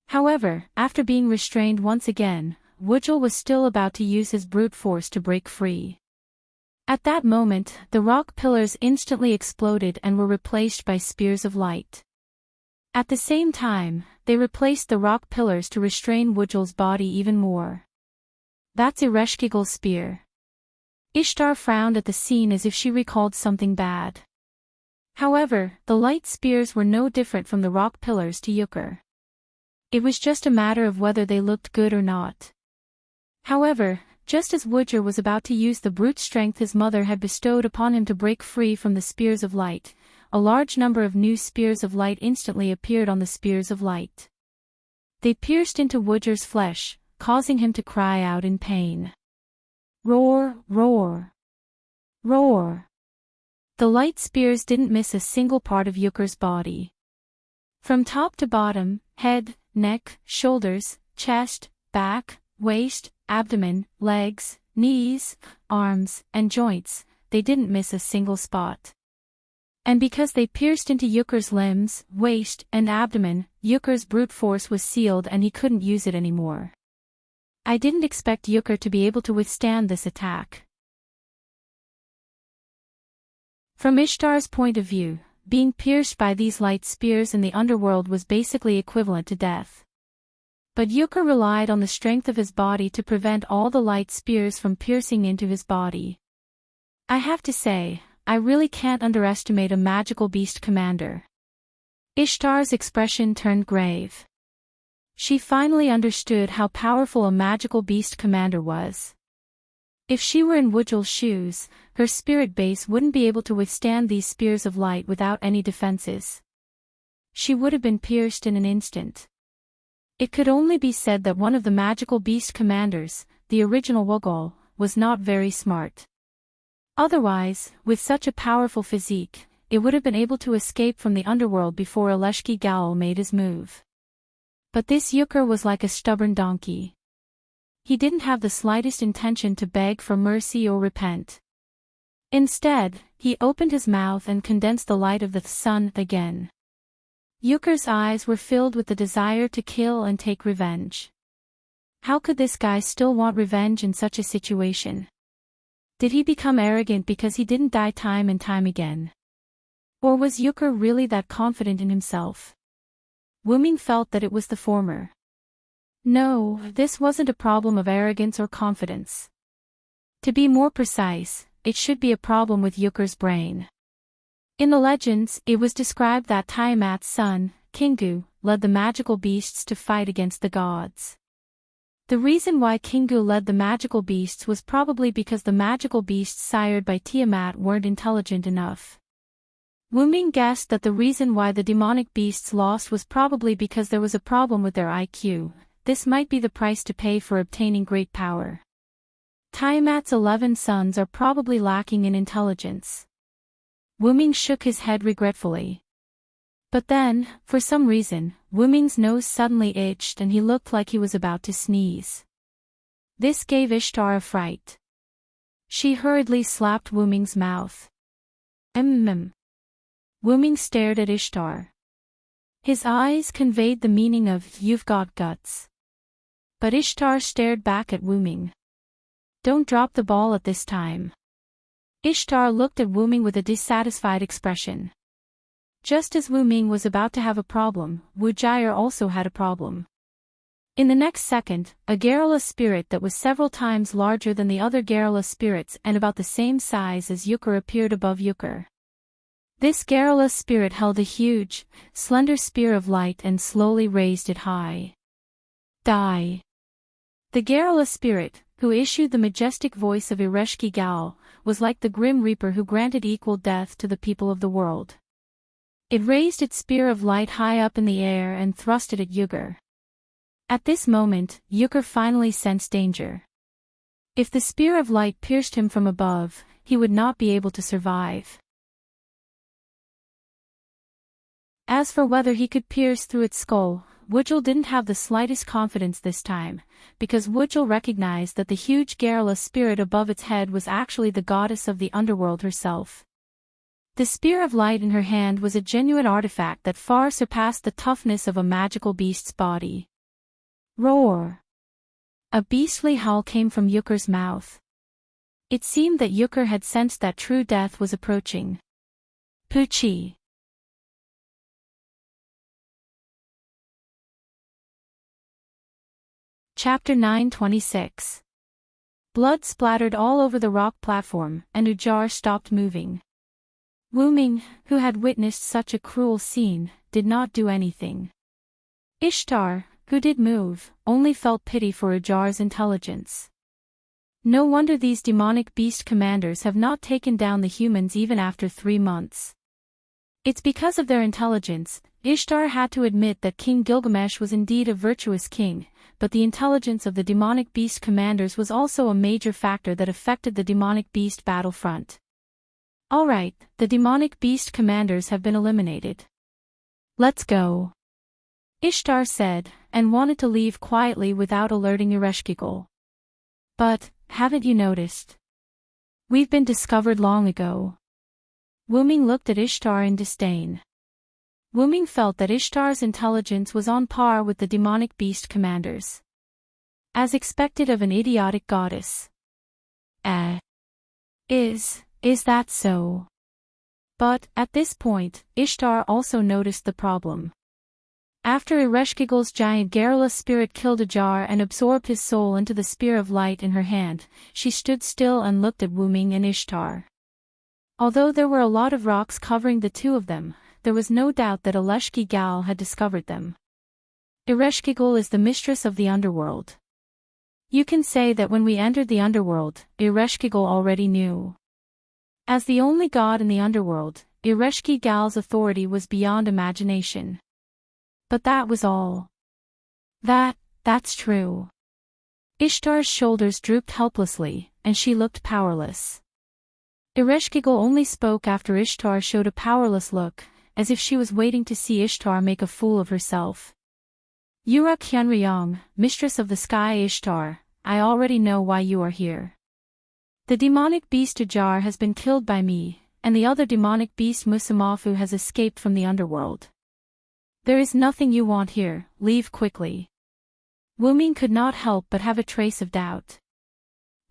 However, after being restrained once again, Wujul was still about to use his brute force to break free. At that moment, the rock pillars instantly exploded and were replaced by spears of light. At the same time, they replaced the rock pillars to restrain Wujul's body even more. That's Ereshkigal's spear. Ishtar frowned at the scene as if she recalled something bad. However, the light spears were no different from the rock pillars to Yukar. It was just a matter of whether they looked good or not. However, just as Wujul was about to use the brute strength his mother had bestowed upon him to break free from the spears of light, a large number of new spears of light instantly appeared on the spears of light. They pierced into Wujul's flesh, causing him to cry out in pain. Roar, roar, roar. The light spears didn't miss a single part of Yukur's body. From top to bottom, head, neck, shoulders, chest, back, waist, abdomen, legs, knees, arms, and joints, they didn't miss a single spot. And because they pierced into Yukur's limbs, waist, and abdomen, Yukur's brute force was sealed and he couldn't use it anymore. I didn't expect Yukur to be able to withstand this attack. From Ishtar's point of view, being pierced by these light spears in the underworld was basically equivalent to death. But Yukur relied on the strength of his body to prevent all the light spears from piercing into his body. I have to say, I really can't underestimate a magical beast commander. Ishtar's expression turned grave. She finally understood how powerful a magical beast commander was. If she were in Wujul's shoes, her spirit base wouldn't be able to withstand these spears of light without any defenses. She would have been pierced in an instant. It could only be said that one of the magical beast commanders, the original Wugol, was not very smart. Otherwise, with such a powerful physique, it would have been able to escape from the underworld before Aleshki Gaol made his move. But this Yukur was like a stubborn donkey. He didn't have the slightest intention to beg for mercy or repent. Instead, he opened his mouth and condensed the light of the sun again. Yukur's eyes were filled with the desire to kill and take revenge. How could this guy still want revenge in such a situation? Did he become arrogant because he didn't die time and time again? Or was Yukur really that confident in himself? Wuming felt that it was the former. No, this wasn't a problem of arrogance or confidence. To be more precise, it should be a problem with Yukur's brain. In the legends, it was described that Tiamat's son, Kingu, led the magical beasts to fight against the gods. The reason why Kingu led the magical beasts was probably because the magical beasts sired by Tiamat weren't intelligent enough. Wuming guessed that the reason why the demonic beasts lost was probably because there was a problem with their IQ. This might be the price to pay for obtaining great power. Tiamat's 11 sons are probably lacking in intelligence. Wuming shook his head regretfully. But then, for some reason, Wuming's nose suddenly itched and he looked like he was about to sneeze. This gave Ishtar a fright. She hurriedly slapped Wuming's mouth. Wuming stared at Ishtar. His eyes conveyed the meaning of, "You've got guts." But Ishtar stared back at Wuming. "Don't drop the ball at this time." Ishtar looked at Wuming with a dissatisfied expression. Just as Wuming was about to have a problem, Wujire also had a problem. In the next second, a Garrula spirit that was several times larger than the other Garrula spirits and about the same size as Yukur appeared above Yukur. This Garrula spirit held a huge, slender spear of light and slowly raised it high. Die! The Garrula spirit, who issued the majestic voice of Ereshki Gaol, was like the Grim Reaper who granted equal death to the people of the world. It raised its spear of light high up in the air and thrust it at Yukur. At this moment, Yukur finally sensed danger. If the spear of light pierced him from above, he would not be able to survive. As for whether he could pierce through its skull, Wujul didn't have the slightest confidence this time, because Wujul recognized that the huge Garrula spirit above its head was actually the goddess of the underworld herself. The spear of light in her hand was a genuine artifact that far surpassed the toughness of a magical beast's body. Roar! A beastly howl came from Yukur's mouth. It seemed that Yukur had sensed that true death was approaching. Puchi! Chapter 9:26. Blood splattered all over the rock platform, and Ujar stopped moving. Wuming, who had witnessed such a cruel scene, did not do anything. Ishtar, who did move, only felt pity for Ujar's intelligence. No wonder these demonic beast commanders have not taken down the humans even after 3 months. It's because of their intelligence. Ishtar had to admit that King Gilgamesh was indeed a virtuous king, but the intelligence of the demonic beast commanders was also a major factor that affected the demonic beast battlefront. Alright, the demonic beast commanders have been eliminated. Let's go. Ishtar said, and wanted to leave quietly without alerting Ereshkigal. But, haven't you noticed? We've been discovered long ago. Wuming looked at Ishtar in disdain. Wuming felt that Ishtar's intelligence was on par with the demonic beast commanders. As expected of an idiotic goddess. Is that so? But, at this point, Ishtar also noticed the problem. After Ereshkigal's giant garrulous spirit killed Ajar and absorbed his soul into the spear of light in her hand, she stood still and looked at Wuming and Ishtar. Although there were a lot of rocks covering the two of them, there was no doubt that Ereshkigal had discovered them. Ereshkigal is the mistress of the underworld. You can say that when we entered the underworld, Ereshkigal already knew. As the only god in the underworld, Ereshkigal's authority was beyond imagination. But that was all. That's true. Ishtar's shoulders drooped helplessly, and she looked powerless. Ereshkigal only spoke after Ishtar showed a powerless look, as if she was waiting to see Ishtar make a fool of herself. Yura Kyanryong, mistress of the sky Ishtar, I already know why you are here. The demonic beast Ajar has been killed by me, and the other demonic beast Musamafu has escaped from the underworld. There is nothing you want here, leave quickly. Wuming could not help but have a trace of doubt.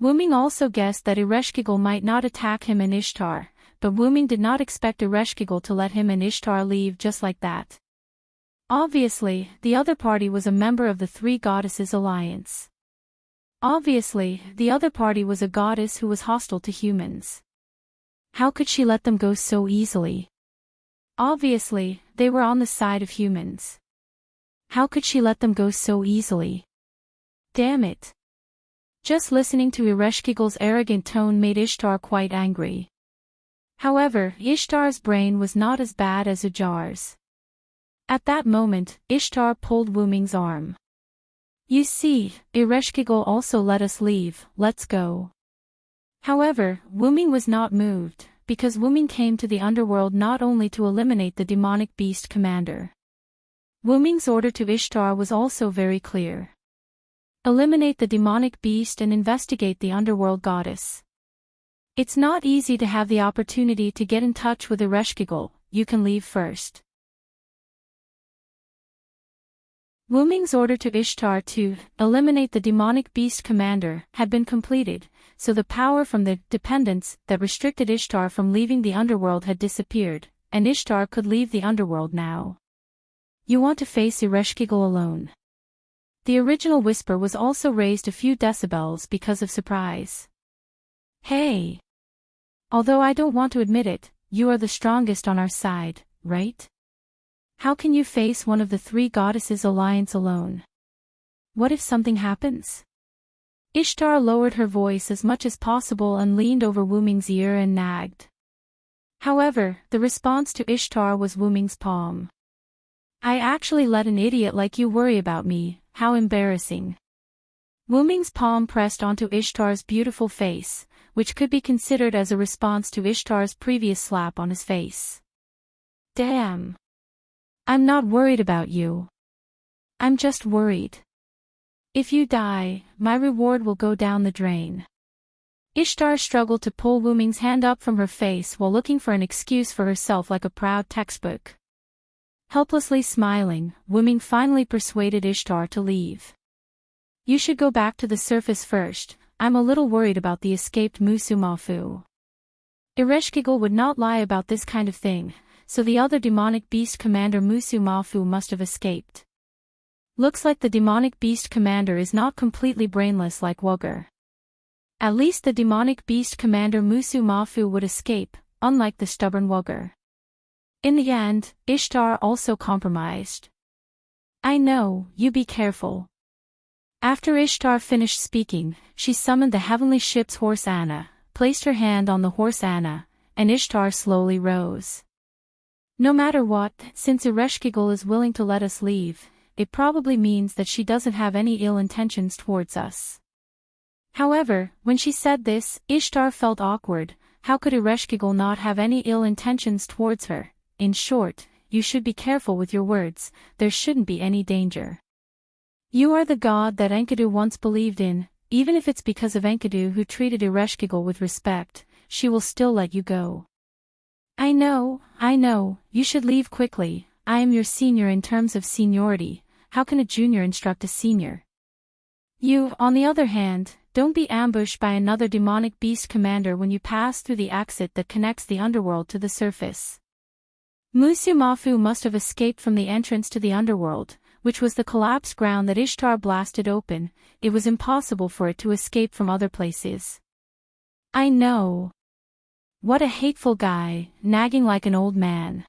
Wuming also guessed that Ereshkigal might not attack him and Ishtar, but Wuming did not expect Ereshkigal to let him and Ishtar leave just like that. Obviously, the other party was a member of the Three Goddesses Alliance. Obviously, the other party was a goddess who was hostile to humans. How could she let them go so easily? Obviously, they were on the side of humans. How could she let them go so easily? Damn it. Just listening to Ereshkigal's arrogant tone made Ishtar quite angry. However, Ishtar's brain was not as bad as Ajar's. At that moment, Ishtar pulled Wuming's arm. You see, Ereshkigal also let us leave, let's go. However, Wuming was not moved, because Wuming came to the underworld not only to eliminate the demonic beast commander. Wuming's order to Ishtar was also very clear. Eliminate the demonic beast and investigate the underworld goddess. It's not easy to have the opportunity to get in touch with Ereshkigal, you can leave first. Wuming's order to Ishtar to eliminate the demonic beast commander had been completed, so the power from the dependence that restricted Ishtar from leaving the underworld had disappeared, and Ishtar could leave the underworld now. You want to face Ereshkigal alone. The original whisper was also raised a few decibels because of surprise. Hey! Although I don't want to admit it, you are the strongest on our side, right? How can you face one of the Three Goddesses Alliance alone? What if something happens? Ishtar lowered her voice as much as possible and leaned over Wuming's ear and nagged. However, the response to Ishtar was Wuming's palm. I actually let an idiot like you worry about me, how embarrassing. Wuming's palm pressed onto Ishtar's beautiful face, which could be considered as a response to Ishtar's previous slap on his face. Damn. I'm not worried about you. I'm just worried. If you die, my reward will go down the drain. Ishtar struggled to pull Wuming's hand up from her face while looking for an excuse for herself like a proud textbook. Helplessly smiling, Wuming finally persuaded Ishtar to leave. You should go back to the surface first, I'm a little worried about the escaped Musumafu. Ereshkigal would not lie about this kind of thing, so the other demonic beast commander Musumafu must have escaped. Looks like the demonic beast commander is not completely brainless like Wugger. At least the demonic beast commander Musumafu would escape, unlike the stubborn Wugger. In the end, Ishtar also compromised. I know, you be careful. After Ishtar finished speaking, she summoned the heavenly ship's horse Anna, placed her hand on the horse Anna, and Ishtar slowly rose. No matter what, since Ereshkigal is willing to let us leave, it probably means that she doesn't have any ill intentions towards us. However, when she said this, Ishtar felt awkward, how could Ereshkigal not have any ill intentions towards her? In short, you should be careful with your words, there shouldn't be any danger. You are the god that Enkidu once believed in, even if it's because of Enkidu who treated Ereshkigal with respect, she will still let you go. I know, you should leave quickly, I am your senior in terms of seniority, how can a junior instruct a senior? You, on the other hand, don't be ambushed by another demonic beast commander when you pass through the exit that connects the underworld to the surface. Musumafu must have escaped from the entrance to the underworld, which was the collapsed ground that Ishtar blasted open, it was impossible for it to escape from other places. I know. What a hateful guy, nagging like an old man.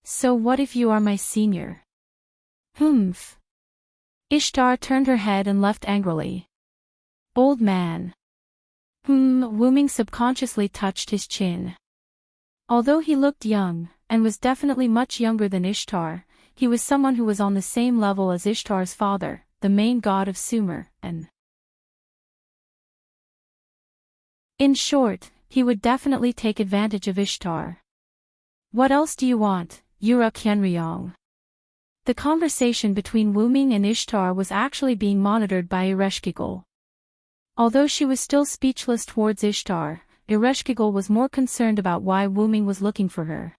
So what if you are my senior? Humph. Ishtar turned her head and left angrily. Old man. Wuming subconsciously touched his chin. Although he looked young, and was definitely much younger than Ishtar, he was someone who was on the same level as Ishtar's father, the main god of Sumer, and in short, he would definitely take advantage of Ishtar. What else do you want, Yura Kyenryong? The conversation between Wuming and Ishtar was actually being monitored by Ereshkigal. Although she was still speechless towards Ishtar, Ereshkigal was more concerned about why Wuming was looking for her.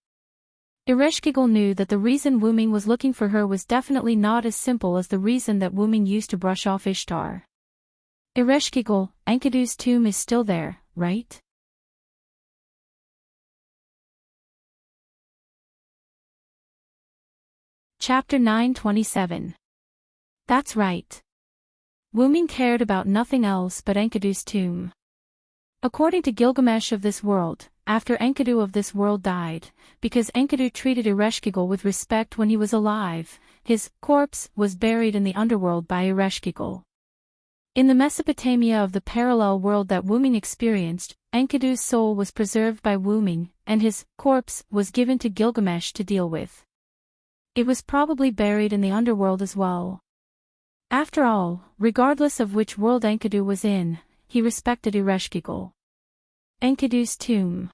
Ereshkigal knew that the reason Wuming was looking for her was definitely not as simple as the reason that Wuming used to brush off Ishtar. Ereshkigal, Enkidu's tomb is still there, right? Chapter 927. That's right. Wuming cared about nothing else but Enkidu's tomb. According to Gilgamesh of this world, after Enkidu of this world died, because Enkidu treated Ereshkigal with respect when he was alive, his corpse was buried in the underworld by Ereshkigal. In the Mesopotamia of the parallel world that Wuming experienced, Enkidu's soul was preserved by Wuming, and his corpse was given to Gilgamesh to deal with. It was probably buried in the underworld as well. After all, regardless of which world Enkidu was in, he respected Ereshkigal. Enkidu's tomb.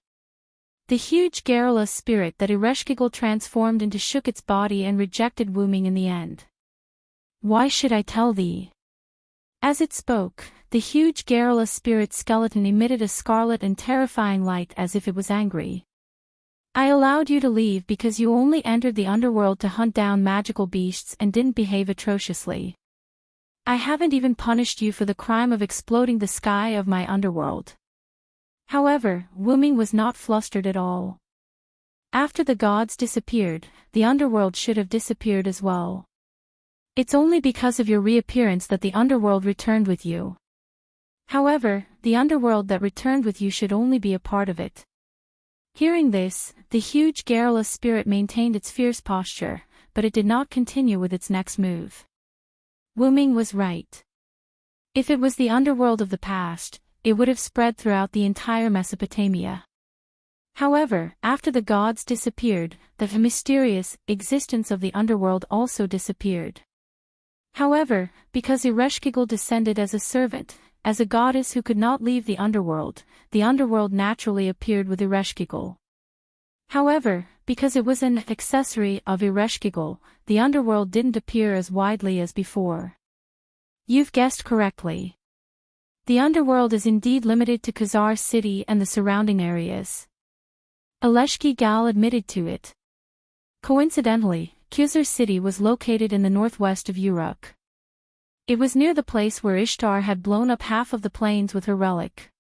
The huge garrulous spirit that Ereshkigal transformed into shook its body and rejected Wuming in the end. Why should I tell thee? As it spoke, the huge garrulous spirit skeleton emitted a scarlet and terrifying light as if it was angry. I allowed you to leave because you only entered the underworld to hunt down magical beasts and didn't behave atrociously. I haven't even punished you for the crime of exploding the sky of my underworld. However, Wuming was not flustered at all. After the gods disappeared, the underworld should have disappeared as well. It's only because of your reappearance that the underworld returned with you. However, the underworld that returned with you should only be a part of it. Hearing this, the huge garrulous spirit maintained its fierce posture, but it did not continue with its next move. Wuming was right. If it was the underworld of the past, it would have spread throughout the entire Mesopotamia. However, after the gods disappeared, the mysterious existence of the underworld also disappeared. However, because Ereshkigal descended as a servant, as a goddess who could not leave the underworld naturally appeared with Ereshkigal. However, because it was an accessory of Ereshkigal, the underworld didn't appear as widely as before. You've guessed correctly. The underworld is indeed limited to Khazar city and the surrounding areas. Ereshkigal admitted to it. Coincidentally, Khazar city was located in the northwest of Uruk. It was near the place where Ishtar had blown up half of the plains with her relic.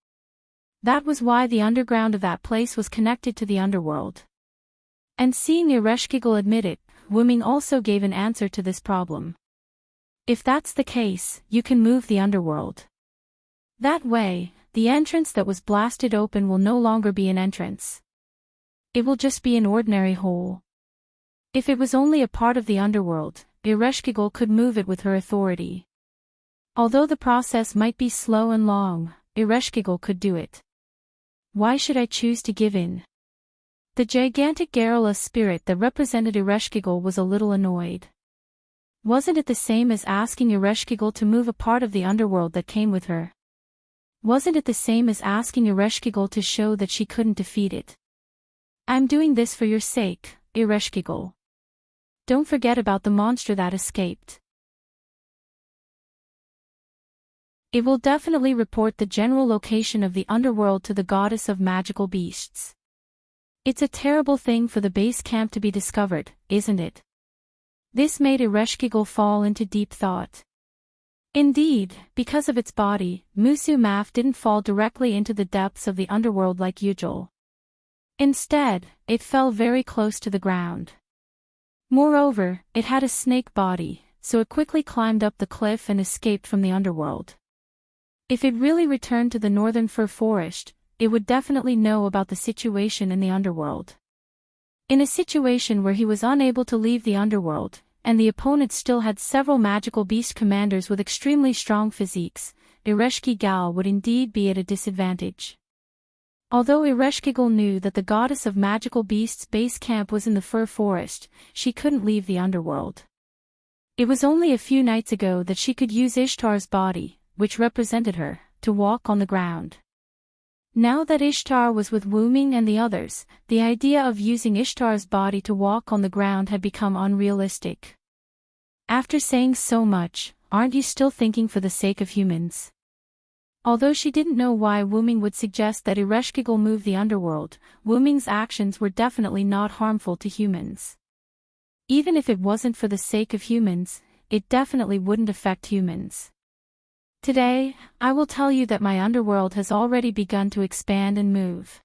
That was why the underground of that place was connected to the underworld. And seeing Ereshkigal admit it, Wuming also gave an answer to this problem. If that's the case, you can move the underworld. That way, the entrance that was blasted open will no longer be an entrance. It will just be an ordinary hole. If it was only a part of the underworld, Ereshkigal could move it with her authority. Although the process might be slow and long, Ereshkigal could do it. Why should I choose to give in? The gigantic garrulous spirit that represented Ereshkigal was a little annoyed. Wasn't it the same as asking Ereshkigal to move a part of the underworld that came with her? Wasn't it the same as asking Ereshkigal to show that she couldn't defeat it? I'm doing this for your sake, Ereshkigal. Don't forget about the monster that escaped. It will definitely report the general location of the underworld to the goddess of magical beasts. It's a terrible thing for the base camp to be discovered, isn't it? This made Ereshkigal fall into deep thought. Indeed, because of its body, Musu Maf didn't fall directly into the depths of the underworld like usual. Instead, it fell very close to the ground. Moreover, it had a snake body, so it quickly climbed up the cliff and escaped from the underworld. If it really returned to the northern fir forest, it would definitely know about the situation in the underworld. In a situation where he was unable to leave the underworld, and the opponent still had several magical beast commanders with extremely strong physiques, Ereshkigal would indeed be at a disadvantage. Although Ereshkigal knew that the goddess of magical beasts' base camp was in the fir forest, she couldn't leave the underworld. It was only a few nights ago that she could use Ishtar's body, which represented her, to walk on the ground. Now that Ishtar was with Wuming and the others, the idea of using Ishtar's body to walk on the ground had become unrealistic. After saying so much, aren't you still thinking for the sake of humans? Although she didn't know why Wuming would suggest that Ereshkigal move the underworld, Wuming's actions were definitely not harmful to humans. Even if it wasn't for the sake of humans, it definitely wouldn't affect humans. Today, I will tell you that my underworld has already begun to expand and move.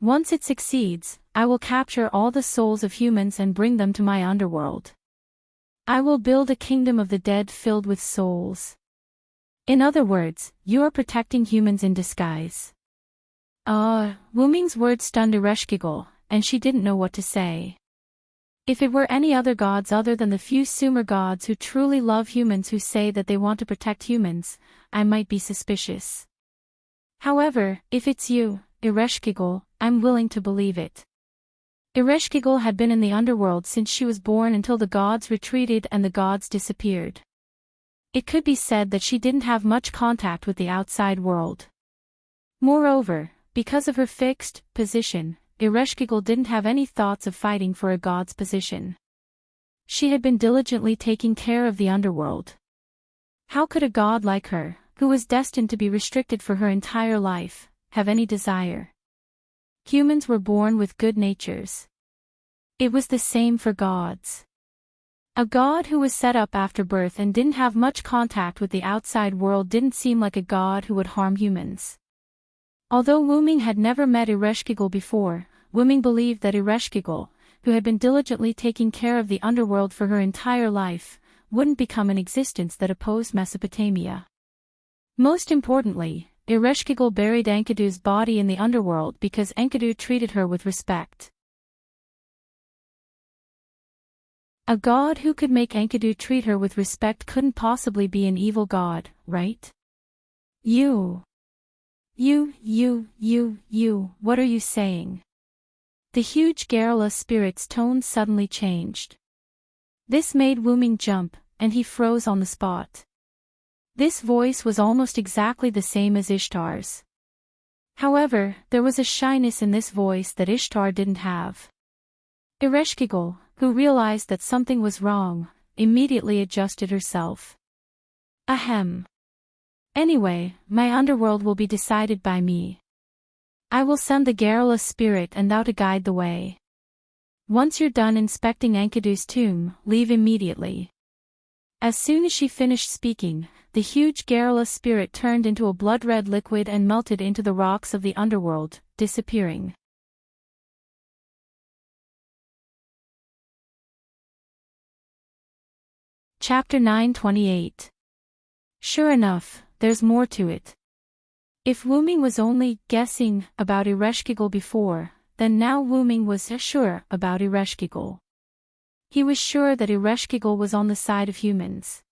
Once it succeeds, I will capture all the souls of humans and bring them to my underworld. I will build a kingdom of the dead filled with souls. In other words, you are protecting humans in disguise. Wuming's words stunned Ereshkigal, and she didn't know what to say. If it were any other gods other than the few Sumer gods who truly love humans who say that they want to protect humans, I might be suspicious. However, if it's you, Ereshkigal, I'm willing to believe it. Ereshkigal had been in the underworld since she was born until the gods retreated and the gods disappeared. It could be said that she didn't have much contact with the outside world. Moreover, because of her fixed position, Ereshkigal didn't have any thoughts of fighting for a god's position. She had been diligently taking care of the underworld. How could a god like her, who was destined to be restricted for her entire life, have any desire? Humans were born with good natures. It was the same for gods. A god who was set up after birth and didn't have much contact with the outside world didn't seem like a god who would harm humans. Although Wuming had never met Ereshkigal before, Wuming believed that Ereshkigal, who had been diligently taking care of the underworld for her entire life, wouldn't become an existence that opposed Mesopotamia. Most importantly, Ereshkigal buried Enkidu's body in the underworld because Enkidu treated her with respect. A god who could make Enkidu treat her with respect couldn't possibly be an evil god, right? You, what are you saying? The huge Garrula spirit's tone suddenly changed. This made Wuming jump, and he froze on the spot. This voice was almost exactly the same as Ishtar's. However, there was a shyness in this voice that Ishtar didn't have. Ereshkigal, who realized that something was wrong, immediately adjusted herself. Ahem. Anyway, my underworld will be decided by me. I will send the Garrula spirit and thou to guide the way. Once you're done inspecting Enkidu's tomb, leave immediately. As soon as she finished speaking, the huge Garrula spirit turned into a blood-red liquid and melted into the rocks of the underworld, disappearing. Chapter 9:28. Sure enough, there's more to it. If Wuming was only guessing about Ereshkigal before, then now Wuming was sure about Ereshkigal. He was sure that Ereshkigal was on the side of humans.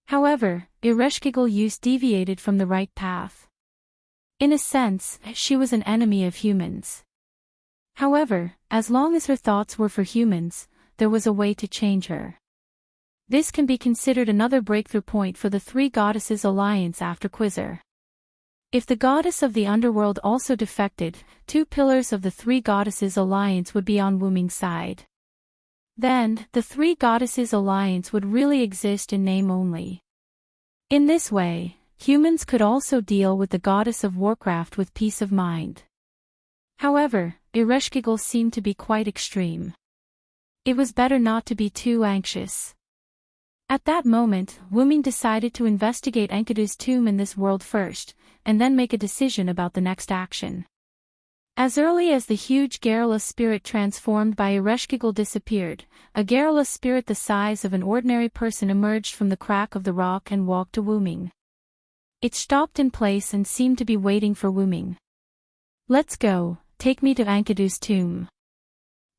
However, Ereshkigal deviated from the right path. In a sense, she was an enemy of humans. However, as long as her thoughts were for humans, there was a way to change her. This can be considered another breakthrough point for the Three Goddesses Alliance after Quizzer. If the goddess of the underworld also defected, 2 pillars of the 3 goddesses' alliance would be on Wu Ming's side. Then, the 3 goddesses' alliance would really exist in name only. In this way, humans could also deal with the goddess of Warcraft with peace of mind. However, Ereshkigal seemed to be quite extreme. It was better not to be too anxious. At that moment, Wu Ming decided to investigate Enkidu's tomb in this world first, and then make a decision about the next action. As early as the huge garrulous spirit transformed by Ereshkigal disappeared, a garrulous spirit the size of an ordinary person emerged from the crack of the rock and walked to Wu Ming. It stopped in place and seemed to be waiting for Wu Ming. "Let's go, take me to Enkidu's tomb."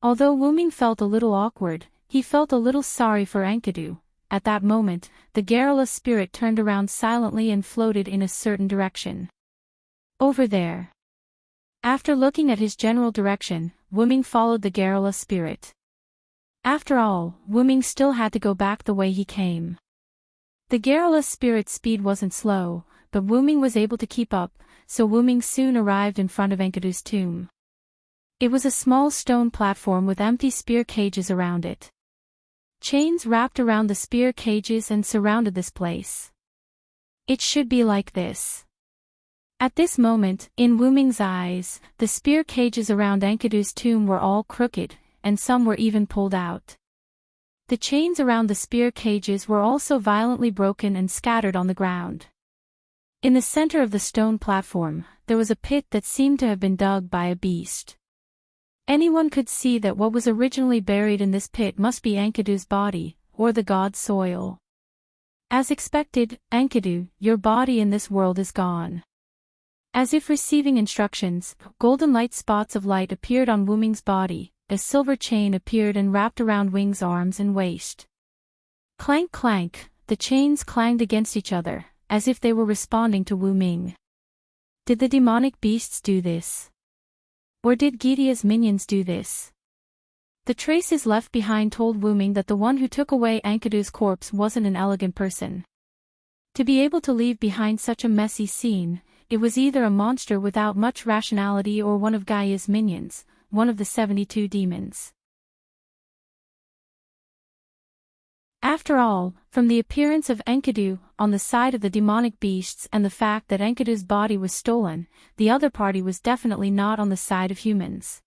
Although Wu Ming felt a little awkward, he felt a little sorry for Enkidu. At that moment, the garrulous spirit turned around silently and floated in a certain direction. "Over there." After looking at his general direction, Wu Ming followed the garrulous spirit. After all, Wu Ming still had to go back the way he came. The garrulous spirit's speed wasn't slow, but Wu Ming was able to keep up, so Wu Ming soon arrived in front of Enkidu's tomb. It was a small stone platform with empty spear cages around it. Chains wrapped around the spear cages and surrounded this place. It should be like this. At this moment, in Wu Ming's eyes, the spear cages around Enkidu's tomb were all crooked, and some were even pulled out. The chains around the spear cages were also violently broken and scattered on the ground. In the center of the stone platform, there was a pit that seemed to have been dug by a beast. Anyone could see that what was originally buried in this pit must be Enkidu's body, or the god's soil. As expected, Enkidu, your body in this world is gone. As if receiving instructions, golden light spots of light appeared on Wu Ming's body, a silver chain appeared and wrapped around Wing's arms and waist. Clank clank, the chains clanged against each other, as if they were responding to Wu Ming. Did the demonic beasts do this? Or did Gidea's minions do this? The traces left behind told Wu Ming that the one who took away Enkidu's corpse wasn't an elegant person. To be able to leave behind such a messy scene, it was either a monster without much rationality or one of Gaia's minions, one of the 72 demons. After all, from the appearance of Enkidu on the side of the demonic beasts and the fact that Enkidu's body was stolen, the other party was definitely not on the side of humans.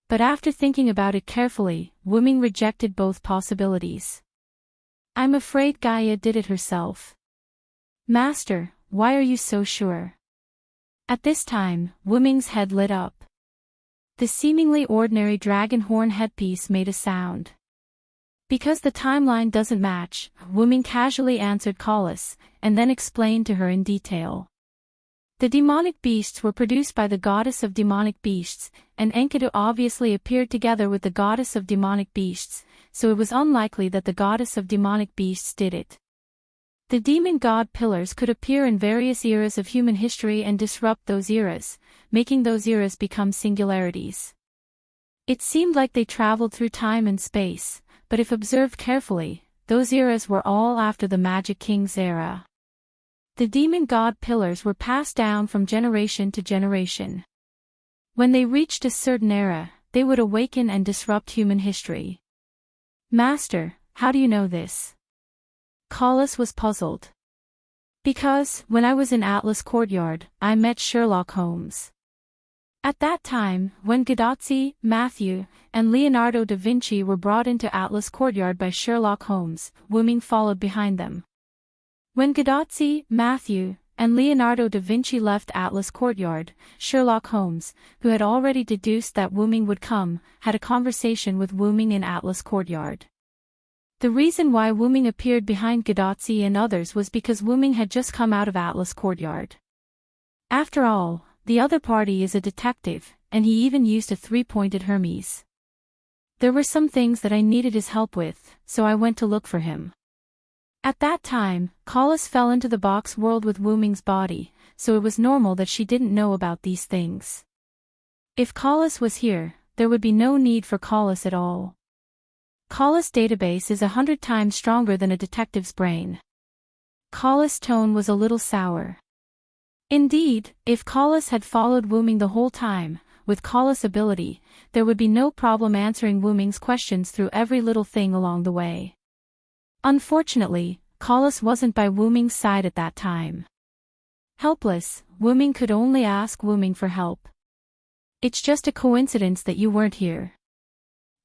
But after thinking about it carefully, Wu Ming rejected both possibilities. "I'm afraid Gaia did it herself." "Master, why are you so sure?" At this time, Wu Ming's head lit up. The seemingly ordinary dragon horn headpiece made a sound. Because the timeline doesn't match, Wu Ming casually answered Callis, and then explained to her in detail. The demonic beasts were produced by the goddess of demonic beasts, and Enkidu obviously appeared together with the goddess of demonic beasts, so it was unlikely that the goddess of demonic beasts did it. The demon god pillars could appear in various eras of human history and disrupt those eras, making those eras become singularities. It seemed like they traveled through time and space, but if observed carefully, those eras were all after the Magic King's era. The demon god pillars were passed down from generation to generation. When they reached a certain era, they would awaken and disrupt human history. "Master, how do you know this?" Callis was puzzled. "Because, when I was in Atlas Courtyard, I met Sherlock Holmes. At that time, when Gadazzi, Matthew, and Leonardo da Vinci were brought into Atlas Courtyard by Sherlock Holmes, Wu Ming followed behind them. When Gadazzi, Matthew, and Leonardo da Vinci left Atlas Courtyard, Sherlock Holmes, who had already deduced that Wu Ming would come, had a conversation with Wu Ming in Atlas Courtyard. The reason why Wu Ming appeared behind Gadazzi and others was because Wu Ming had just come out of Atlas Courtyard. After all, the other party is a detective, and he even used a 3-pointed Hermes. There were some things that I needed his help with, so I went to look for him. At that time, Callis fell into the box world with Wu Ming's body, so it was normal that she didn't know about these things. If Callis was here, there would be no need for Callis at all. Callis' database is 100 times stronger than a detective's brain. Callis' tone was a little sour. Indeed, if Collis had followed Wu Ming the whole time, with Collis' ability, there would be no problem answering Wu Ming's questions through every little thing along the way. Unfortunately, Collis wasn't by Wu Ming's side at that time. Helpless, Wu Ming could only ask Wu Ming for help. It's just a coincidence that you weren't here.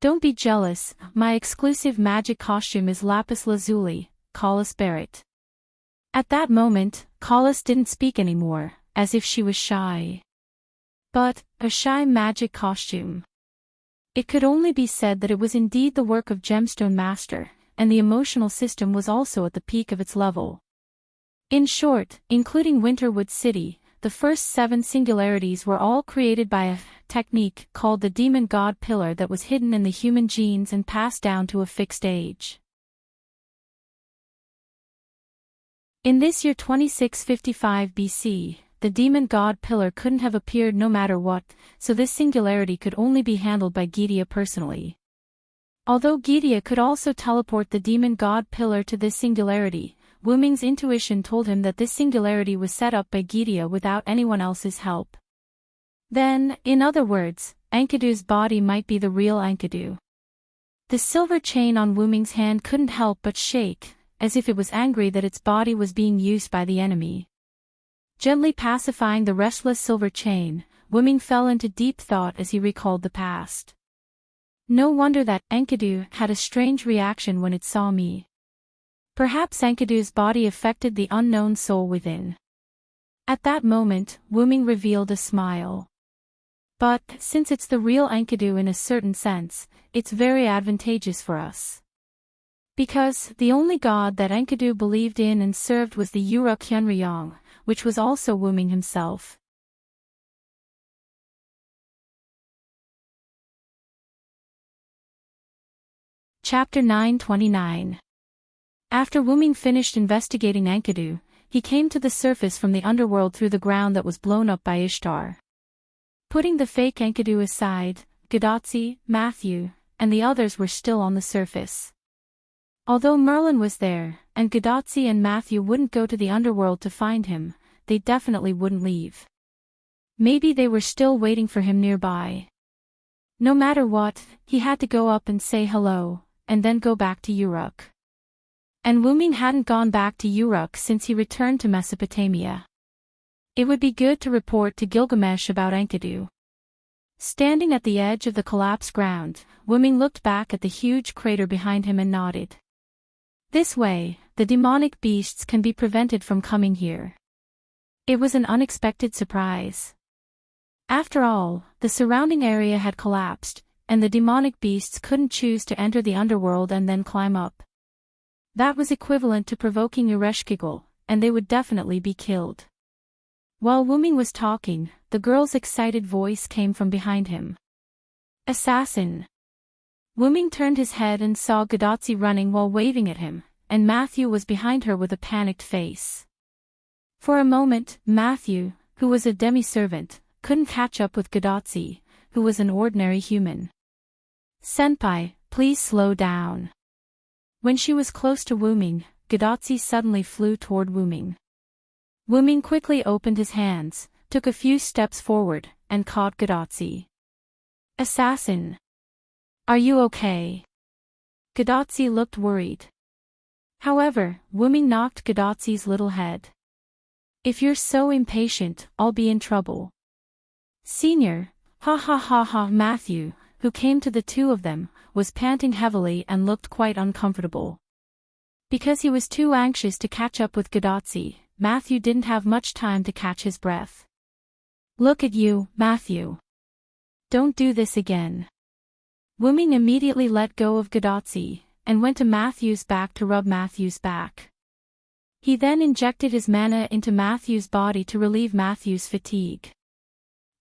Don't be jealous, my exclusive magic costume is lapis lazuli, Collis Barrett. At that moment, Collis didn't speak anymore, as if she was shy. But, a shy magic costume. It could only be said that it was indeed the work of Gemstone Master, and the emotional system was also at the peak of its level. In short, including Winterwood City, the first 7 singularities were all created by a technique called the Demon God Pillar that was hidden in the human genes and passed down to a fixed age. In this year 2655 BC, the Demon God Pillar couldn't have appeared no matter what, so this singularity could only be handled by Gydia personally. Although Gydia could also teleport the Demon God Pillar to this singularity, Wu Ming's intuition told him that this singularity was set up by Gydia without anyone else's help. Then, in other words, Enkidu's body might be the real Enkidu. The silver chain on Wu Ming's hand couldn't help but shake, as if it was angry that its body was being used by the enemy. Gently pacifying the restless silver chain, Wu Ming fell into deep thought as he recalled the past. No wonder that Enkidu had a strange reaction when it saw me. Perhaps Enkidu's body affected the unknown soul within. At that moment, Wu Ming revealed a smile. But, since it's the real Enkidu in a certain sense, it's very advantageous for us. Because the only god that Enkidu believed in and served was the Uruk Hyunryong, which was also Wu Ming himself. Chapter 929. After Wu Ming finished investigating Enkidu, he came to the surface from the underworld through the ground that was blown up by Ishtar. Putting the fake Enkidu aside, Gadotzi, Matthew, and the others were still on the surface. Although Merlin was there, and Gadotzi and Matthew wouldn't go to the underworld to find him, they definitely wouldn't leave. Maybe they were still waiting for him nearby. No matter what, he had to go up and say hello, and then go back to Uruk. And Wu Ming hadn't gone back to Uruk since he returned to Mesopotamia. It would be good to report to Gilgamesh about Enkidu. Standing at the edge of the collapsed ground, Wu Ming looked back at the huge crater behind him and nodded. This way, the demonic beasts can be prevented from coming here. It was an unexpected surprise. After all, the surrounding area had collapsed, and the demonic beasts couldn't choose to enter the underworld and then climb up. That was equivalent to provoking Ereshkigal, and they would definitely be killed. While Wu Ming was talking, the girl's excited voice came from behind him. Assassin! Wu Ming turned his head and saw Gadotzi running while waving at him, and Matthew was behind her with a panicked face. For a moment, Matthew, who was a demi-servant, couldn't catch up with Gadotzi, who was an ordinary human. Senpai, please slow down. When she was close to Wu Ming, Gadotzi suddenly flew toward Wu Ming. Wu Ming quickly opened his hands, took a few steps forward, and caught Gadotzi. Assassin! Are you okay? Gadotzi looked worried. However, Wu Ming knocked Gadotzi's little head. If you're so impatient, I'll be in trouble. Senior, ha ha ha ha. Matthew, who came to the two of them, was panting heavily and looked quite uncomfortable. Because he was too anxious to catch up with Gadotzi, Matthew didn't have much time to catch his breath. Look at you, Matthew. Don't do this again. Wu Ming immediately let go of Gadotzi, and went to Matthew's back to rub Matthew's back. He then injected his mana into Matthew's body to relieve Matthew's fatigue.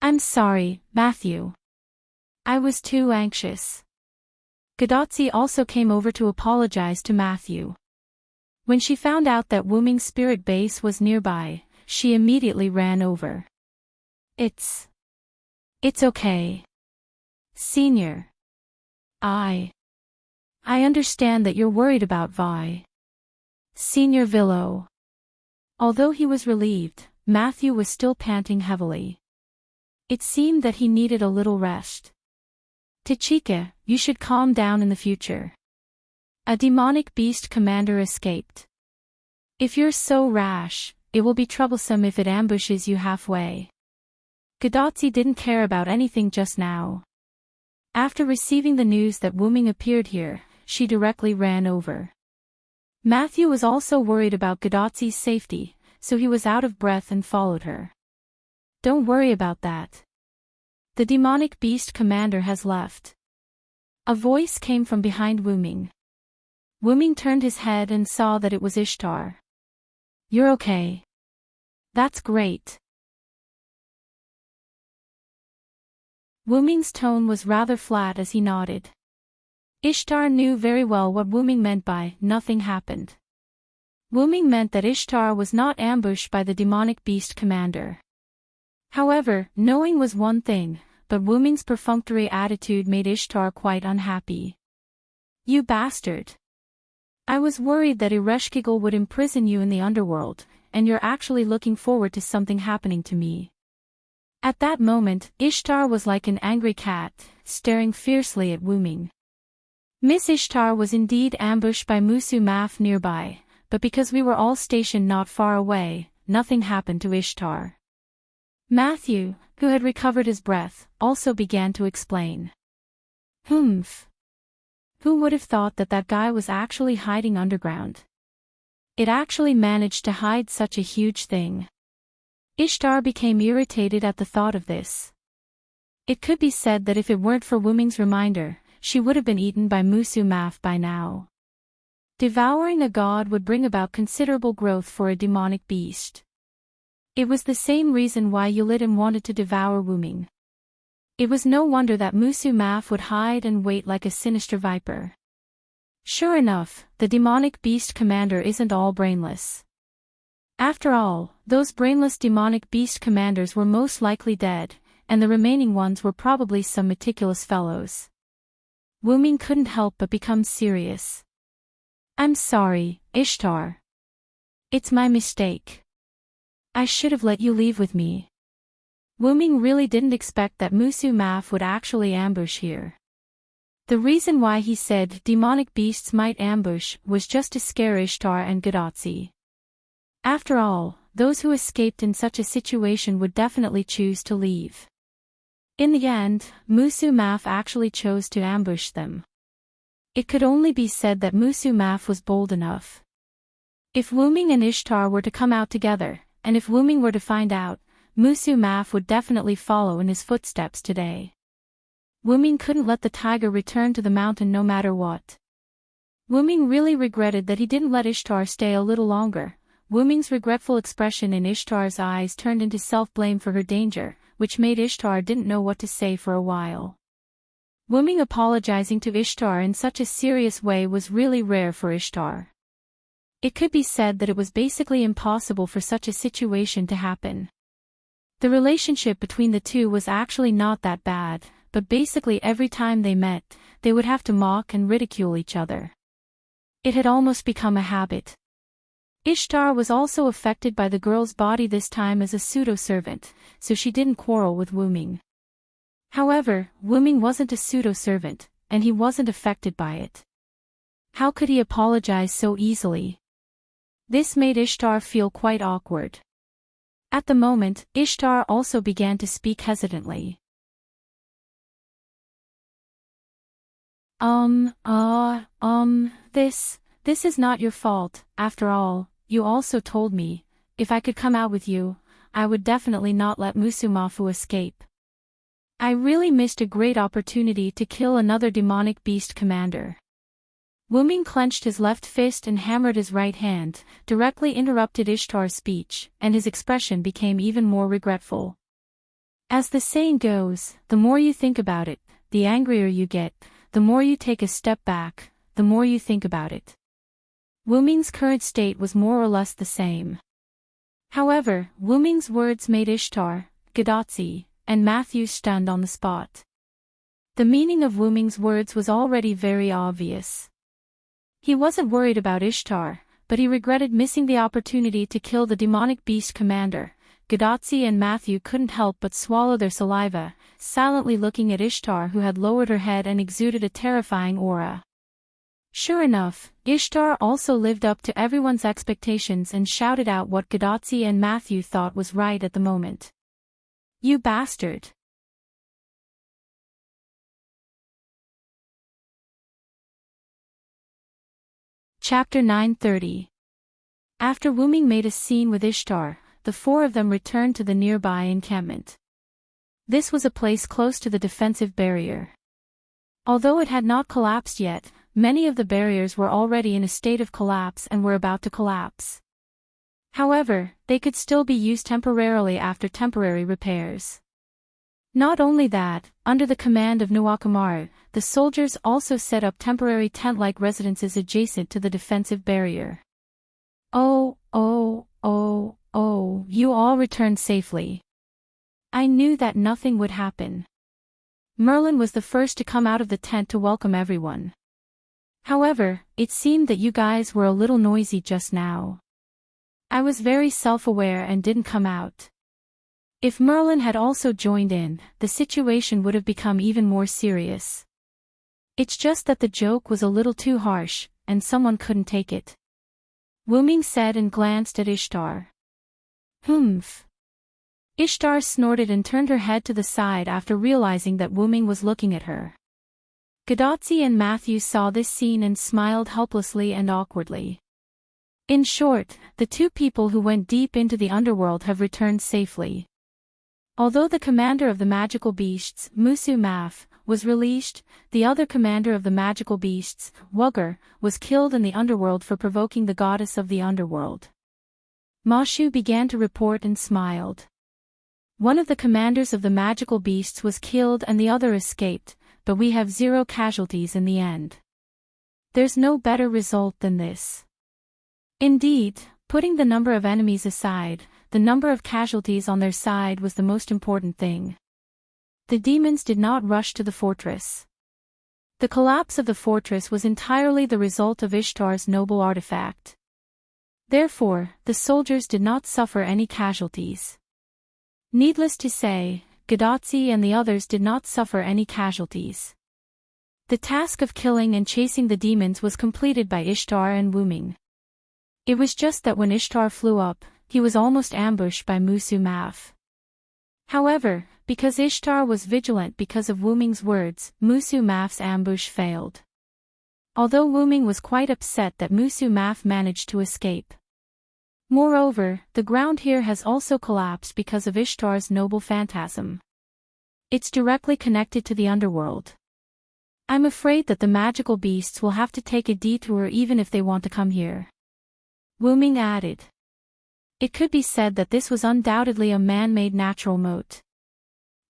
I'm sorry, Matthew. I was too anxious. Gadotzi also came over to apologize to Matthew. When she found out that Wu Ming's spirit base was nearby, she immediately ran over. It's okay. Senior. I understand that you're worried about Vi. Senior Villo. Although he was relieved, Matthew was still panting heavily. It seemed that he needed a little rest. Tachika, you should calm down in the future. A demonic beast commander escaped. If you're so rash, it will be troublesome if it ambushes you halfway. Gadotsi didn't care about anything just now. After receiving the news that Wu Ming appeared here, she directly ran over. Matthew was also worried about Gadotsi's safety, so he was out of breath and followed her. Don't worry about that. The demonic beast commander has left. A voice came from behind Wu Ming. Wu Ming turned his head and saw that it was Ishtar. You're okay. That's great. Wu Ming's tone was rather flat as he nodded. Ishtar knew very well what Wu Ming meant by nothing happened. Wu Ming meant that Ishtar was not ambushed by the demonic beast commander. However, knowing was one thing, but Wu Ming's perfunctory attitude made Ishtar quite unhappy. You bastard. I was worried that Ereshkigal would imprison you in the underworld, and you're actually looking forward to something happening to me. At that moment, Ishtar was like an angry cat, staring fiercely at Wu Ming. Miss Ishtar was indeed ambushed by Musu Maf nearby, but because we were all stationed not far away, nothing happened to Ishtar. Matthew, who had recovered his breath, also began to explain. Humph. Who would have thought that that guy was actually hiding underground? It actually managed to hide such a huge thing. Ishtar became irritated at the thought of this. It could be said that if it weren't for Wu Ming's reminder, she would have been eaten by Musu Maf by now. Devouring a god would bring about considerable growth for a demonic beast. It was the same reason why Yulidin wanted to devour Wu Ming. It was no wonder that Musu Maf would hide and wait like a sinister viper. Sure enough, the demonic beast commander isn't all brainless. After all, those brainless demonic beast commanders were most likely dead, and the remaining ones were probably some meticulous fellows. Wu Ming couldn't help but become serious. I'm sorry, Ishtar. It's my mistake. I should have let you leave with me. Wu Ming really didn't expect that Musu Maf would actually ambush here. The reason why he said demonic beasts might ambush was just to scare Ishtar and Gadotsi. After all, those who escaped in such a situation would definitely choose to leave. In the end, Musu Maf actually chose to ambush them. It could only be said that Musu Maf was bold enough. If Wu Ming and Ishtar were to come out together, and if Wu Ming were to find out, Musu Maf would definitely follow in his footsteps today. Wu Ming couldn't let the tiger return to the mountain no matter what. Wu Ming really regretted that he didn't let Ishtar stay a little longer. Wu Ming's regretful expression in Ishtar's eyes turned into self-blame for her danger, which made Ishtar didn't know what to say for a while. Wu Ming apologizing to Ishtar in such a serious way was really rare for Ishtar. It could be said that it was basically impossible for such a situation to happen. The relationship between the two was actually not that bad, but basically every time they met, they would have to mock and ridicule each other. It had almost become a habit. Ishtar was also affected by the girl's body this time as a pseudo-servant, so she didn't quarrel with Wu Ming. However, Wu Ming wasn't a pseudo-servant, and he wasn't affected by it. How could he apologize so easily? This made Ishtar feel quite awkward. At the moment, Ishtar also began to speak hesitantly. This is not your fault. After all, you also told me, if I could come out with you, I would definitely not let Musumafu escape. I really missed a great opportunity to kill another demonic beast commander. Wu Ming clenched his left fist and hammered his right hand, directly interrupted Ishtar's speech, and his expression became even more regretful. As the saying goes, the more you think about it, the angrier you get, the more you take a step back, the more you think about it. Wu Ming's current state was more or less the same. However, Wu Ming's words made Ishtar, Gadotsi, and Matthew stunned on the spot. The meaning of Wu Ming's words was already very obvious. He wasn't worried about Ishtar, but he regretted missing the opportunity to kill the demonic beast commander, Gadotsi and Matthew couldn't help but swallow their saliva, silently looking at Ishtar, who had lowered her head and exuded a terrifying aura. Sure enough, Ishtar also lived up to everyone's expectations and shouted out what Gadotsi and Matthew thought was right at the moment. "You bastard!" Chapter 930. After Wu Ming made a scene with Ishtar, the four of them returned to the nearby encampment. This was a place close to the defensive barrier. Although it had not collapsed yet, many of the barriers were already in a state of collapse and were about to collapse. However, they could still be used temporarily after temporary repairs. Not only that, under the command of Nuwakamaru, the soldiers also set up temporary tent-like residences adjacent to the defensive barrier. Oh, you all returned safely. I knew that nothing would happen. Merlin was the first to come out of the tent to welcome everyone. However, it seemed that you guys were a little noisy just now. I was very self-aware and didn't come out. If Merlin had also joined in, the situation would have become even more serious. It's just that the joke was a little too harsh, and someone couldn't take it. Wu Ming said and glanced at Ishtar. Humph. Ishtar snorted and turned her head to the side after realizing that Wu Ming was looking at her. Gadotsi and Matthew saw this scene and smiled helplessly and awkwardly. In short, the two people who went deep into the underworld have returned safely. Although the commander of the magical beasts, Musu Maf, was released, the other commander of the magical beasts, Wugger, was killed in the underworld for provoking the goddess of the underworld. Mashu began to report and smiled. One of the commanders of the magical beasts was killed and the other escaped, but we have 0 casualties in the end. There's no better result than this. Indeed, putting the number of enemies aside, the number of casualties on their side was the most important thing. The demons did not rush to the fortress. The collapse of the fortress was entirely the result of Ishtar's noble artifact. Therefore, the soldiers did not suffer any casualties. Needless to say, Gadotsi and the others did not suffer any casualties. The task of killing and chasing the demons was completed by Ishtar and Wu Ming. It was just that when Ishtar flew up, he was almost ambushed by Musu Maf. However, because Ishtar was vigilant because of Wu Ming's words, Musu Maf's ambush failed. Although Wu Ming was quite upset that Musu Maf managed to escape. Moreover, the ground here has also collapsed because of Ishtar's noble phantasm. It's directly connected to the underworld. I'm afraid that the magical beasts will have to take a detour even if they want to come here. Wu Ming added. It could be said that this was undoubtedly a man-made natural moat.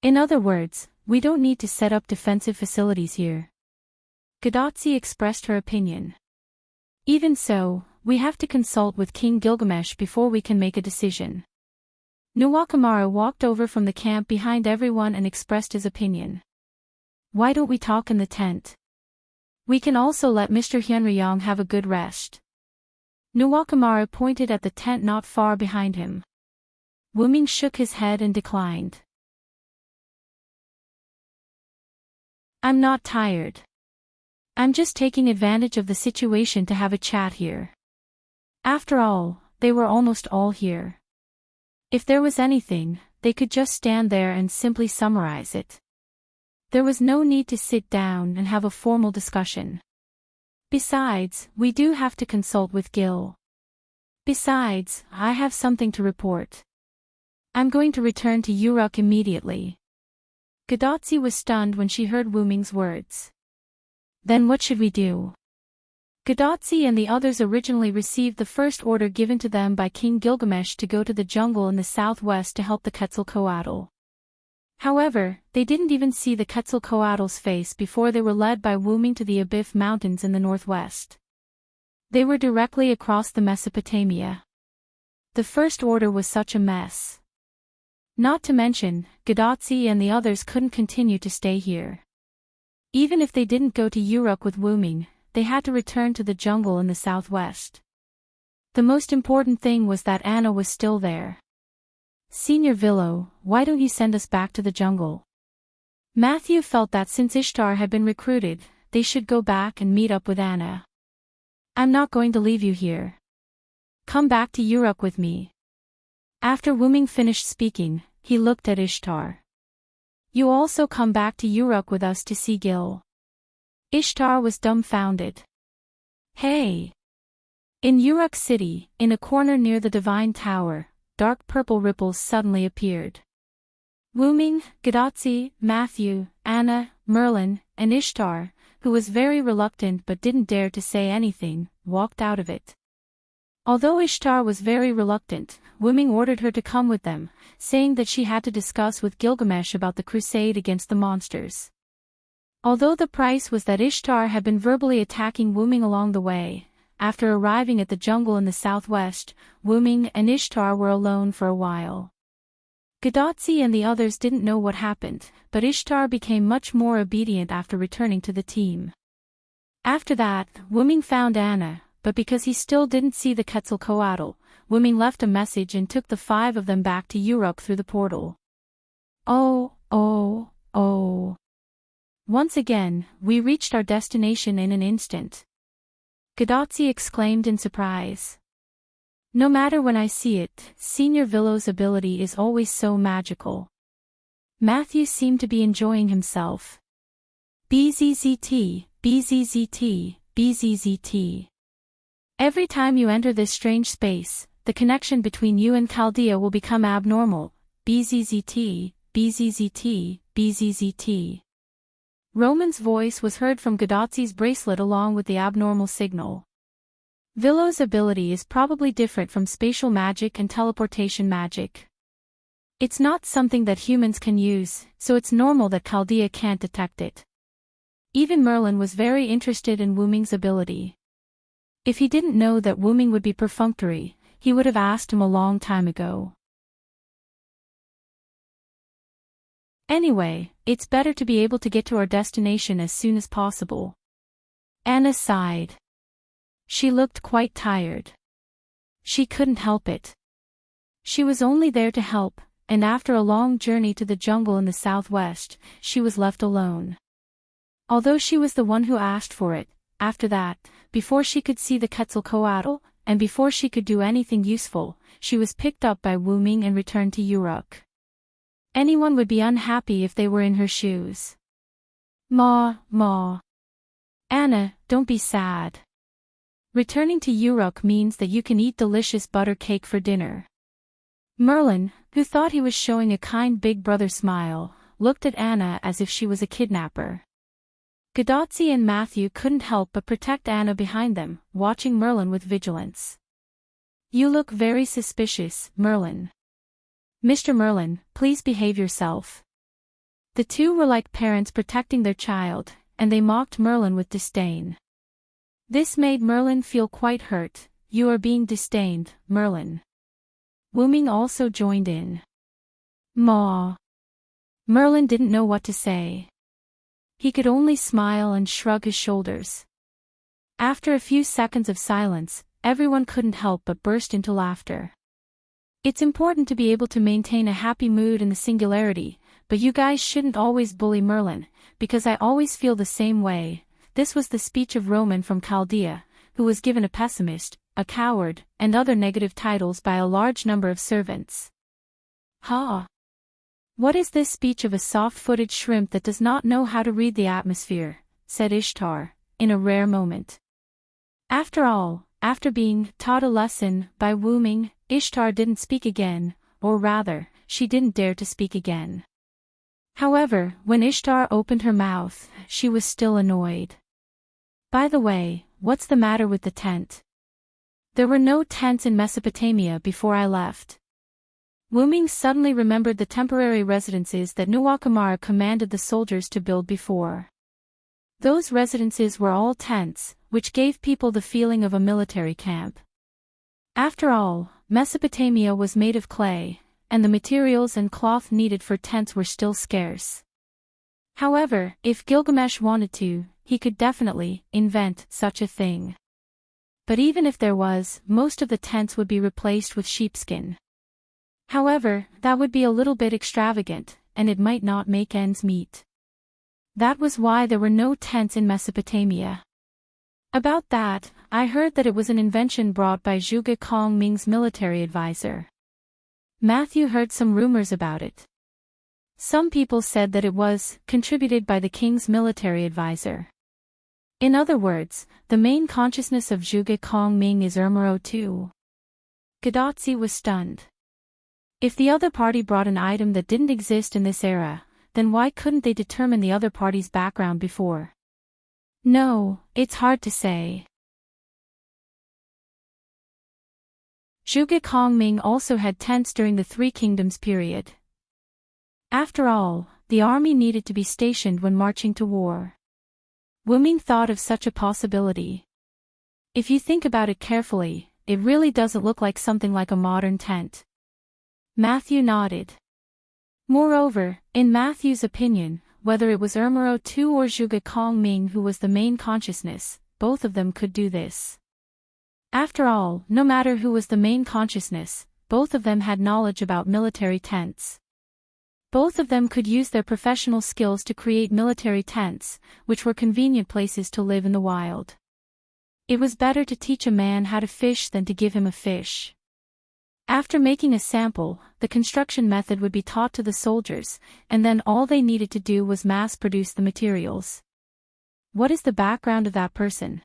In other words, we don't need to set up defensive facilities here. Gadotsi expressed her opinion. Even so, we have to consult with King Gilgamesh before we can make a decision. Nuwakamaru walked over from the camp behind everyone and expressed his opinion. Why don't we talk in the tent? We can also let Mr. Hyunryong have a good rest. Nuwakamaru pointed at the tent not far behind him. Wu Ming shook his head and declined. I'm not tired. I'm just taking advantage of the situation to have a chat here. After all, they were almost all here. If there was anything, they could just stand there and simply summarize it. There was no need to sit down and have a formal discussion. Besides, we do have to consult with Gil. Besides, I have something to report. I'm going to return to Uruk immediately. Gadotsi was stunned when she heard Wu Ming's words. Then what should we do? Gadotsi and the others originally received the first order given to them by King Gilgamesh to go to the jungle in the southwest to help the Quetzalcoatl. However, they didn't even see the Quetzalcoatl's face before they were led by Wu Ming to the Abif Mountains in the northwest. They were directly across the Mesopotamia. The first order was such a mess. Not to mention, Gadotsi and the others couldn't continue to stay here. Even if they didn't go to Uruk with Wu Ming, they had to return to the jungle in the southwest. The most important thing was that Anna was still there. Senior Villo, why don't you send us back to the jungle? Matthew felt that since Ishtar had been recruited, they should go back and meet up with Anna. I'm not going to leave you here. Come back to Uruk with me. After Wuming finished speaking, he looked at Ishtar. You also come back to Uruk with us to see Gil. Ishtar was dumbfounded. Hey! In Uruk City, in a corner near the Divine Tower, dark purple ripples suddenly appeared. Wuming, Gadotzi, Matthew, Anna, Merlin, and Ishtar, who was very reluctant but didn't dare to say anything, walked out of it. Although Ishtar was very reluctant, Wuming ordered her to come with them, saying that she had to discuss with Gilgamesh about the crusade against the monsters. Although the price was that Ishtar had been verbally attacking Wuming along the way, after arriving at the jungle in the southwest, Wuming and Ishtar were alone for a while. Gadotzi and the others didn't know what happened, but Ishtar became much more obedient after returning to the team. After that, Wuming found Anna, but because he still didn't see the Quetzalcoatl, Wuming left a message and took the 5 of them back to Uruk through the portal. Oh. Once again, we reached our destination in an instant. Gadotzi exclaimed in surprise. No matter when I see it, Senior Villo's ability is always so magical. Matthew seemed to be enjoying himself. BZZT, BZZT, BZZT. Every time you enter this strange space, the connection between you and Chaldea will become abnormal. BZZT, BZZT, BZZT. Roman's voice was heard from Gadotzi's bracelet along with the abnormal signal. Villo's ability is probably different from spatial magic and teleportation magic. It's not something that humans can use, so it's normal that Chaldea can't detect it. Even Merlin was very interested in Wuming's ability. If he didn't know that Wuming would be perfunctory, he would have asked him a long time ago. Anyway, it's better to be able to get to our destination as soon as possible. Anna sighed. She looked quite tired. She couldn't help it. She was only there to help, and after a long journey to the jungle in the southwest, she was left alone. Although she was the one who asked for it, after that, before she could see the Quetzalcoatl, and before she could do anything useful, she was picked up by Wuming and returned to Uruk. Anyone would be unhappy if they were in her shoes. Ma. Anna, don't be sad. Returning to Uruk means that you can eat delicious butter cake for dinner. Merlin, who thought he was showing a kind big brother smile, looked at Anna as if she was a kidnapper. Gadotzi and Matthew couldn't help but protect Anna behind them, watching Merlin with vigilance. You look very suspicious, Merlin. Mr. Merlin, please behave yourself. The two were like parents protecting their child, and they mocked Merlin with disdain. This made Merlin feel quite hurt. You are being disdained, Merlin. Wuming also joined in. Ma. Merlin didn't know what to say. He could only smile and shrug his shoulders. After a few seconds of silence, everyone couldn't help but burst into laughter. It's important to be able to maintain a happy mood in the singularity, but you guys shouldn't always bully Merlin, because I always feel the same way. This was the speech of Roman from Chaldea, who was given a pessimist, a coward, and other negative titles by a large number of servants. Ha! What is this speech of a soft-footed shrimp that does not know how to read the atmosphere, said Ishtar, in a rare moment. After all, after being taught a lesson by Wuming, Ishtar didn't speak again, or rather, she didn't dare to speak again. However, when Ishtar opened her mouth, she was still annoyed. By the way, what's the matter with the tent? There were no tents in Mesopotamia before I left. Wuming suddenly remembered the temporary residences that Nuwakamara commanded the soldiers to build before. Those residences were all tents, which gave people the feeling of a military camp. After all, Mesopotamia was made of clay, and the materials and cloth needed for tents were still scarce. However, if Gilgamesh wanted to, he could definitely invent such a thing. But even if there was, most of the tents would be replaced with sheepskin. However, that would be a little bit extravagant, and it might not make ends meet. That was why there were no tents in Mesopotamia. About that, I heard that it was an invention brought by Zhuge Kongming's military advisor. Matthew heard some rumors about it. Some people said that it was contributed by the king's military advisor. In other words, the main consciousness of Zhuge Kongming is Ermero too. Gadotsi was stunned. If the other party brought an item that didn't exist in this era, then why couldn't they determine the other party's background before? No, it's hard to say. Zhuge Kongming also had tents during the Three Kingdoms period. After all, the army needed to be stationed when marching to war. Wu Ming thought of such a possibility. If you think about it carefully, it really doesn't look like something like a modern tent. Matthew nodded. Moreover, in Matthew's opinion, whether it was Ermero II or Zhuge Kongming who was the main consciousness, both of them could do this. After all, no matter who was the main consciousness, both of them had knowledge about military tents. Both of them could use their professional skills to create military tents, which were convenient places to live in the wild. It was better to teach a man how to fish than to give him a fish. After making a sample, the construction method would be taught to the soldiers, and then all they needed to do was mass-produce the materials. What is the background of that person?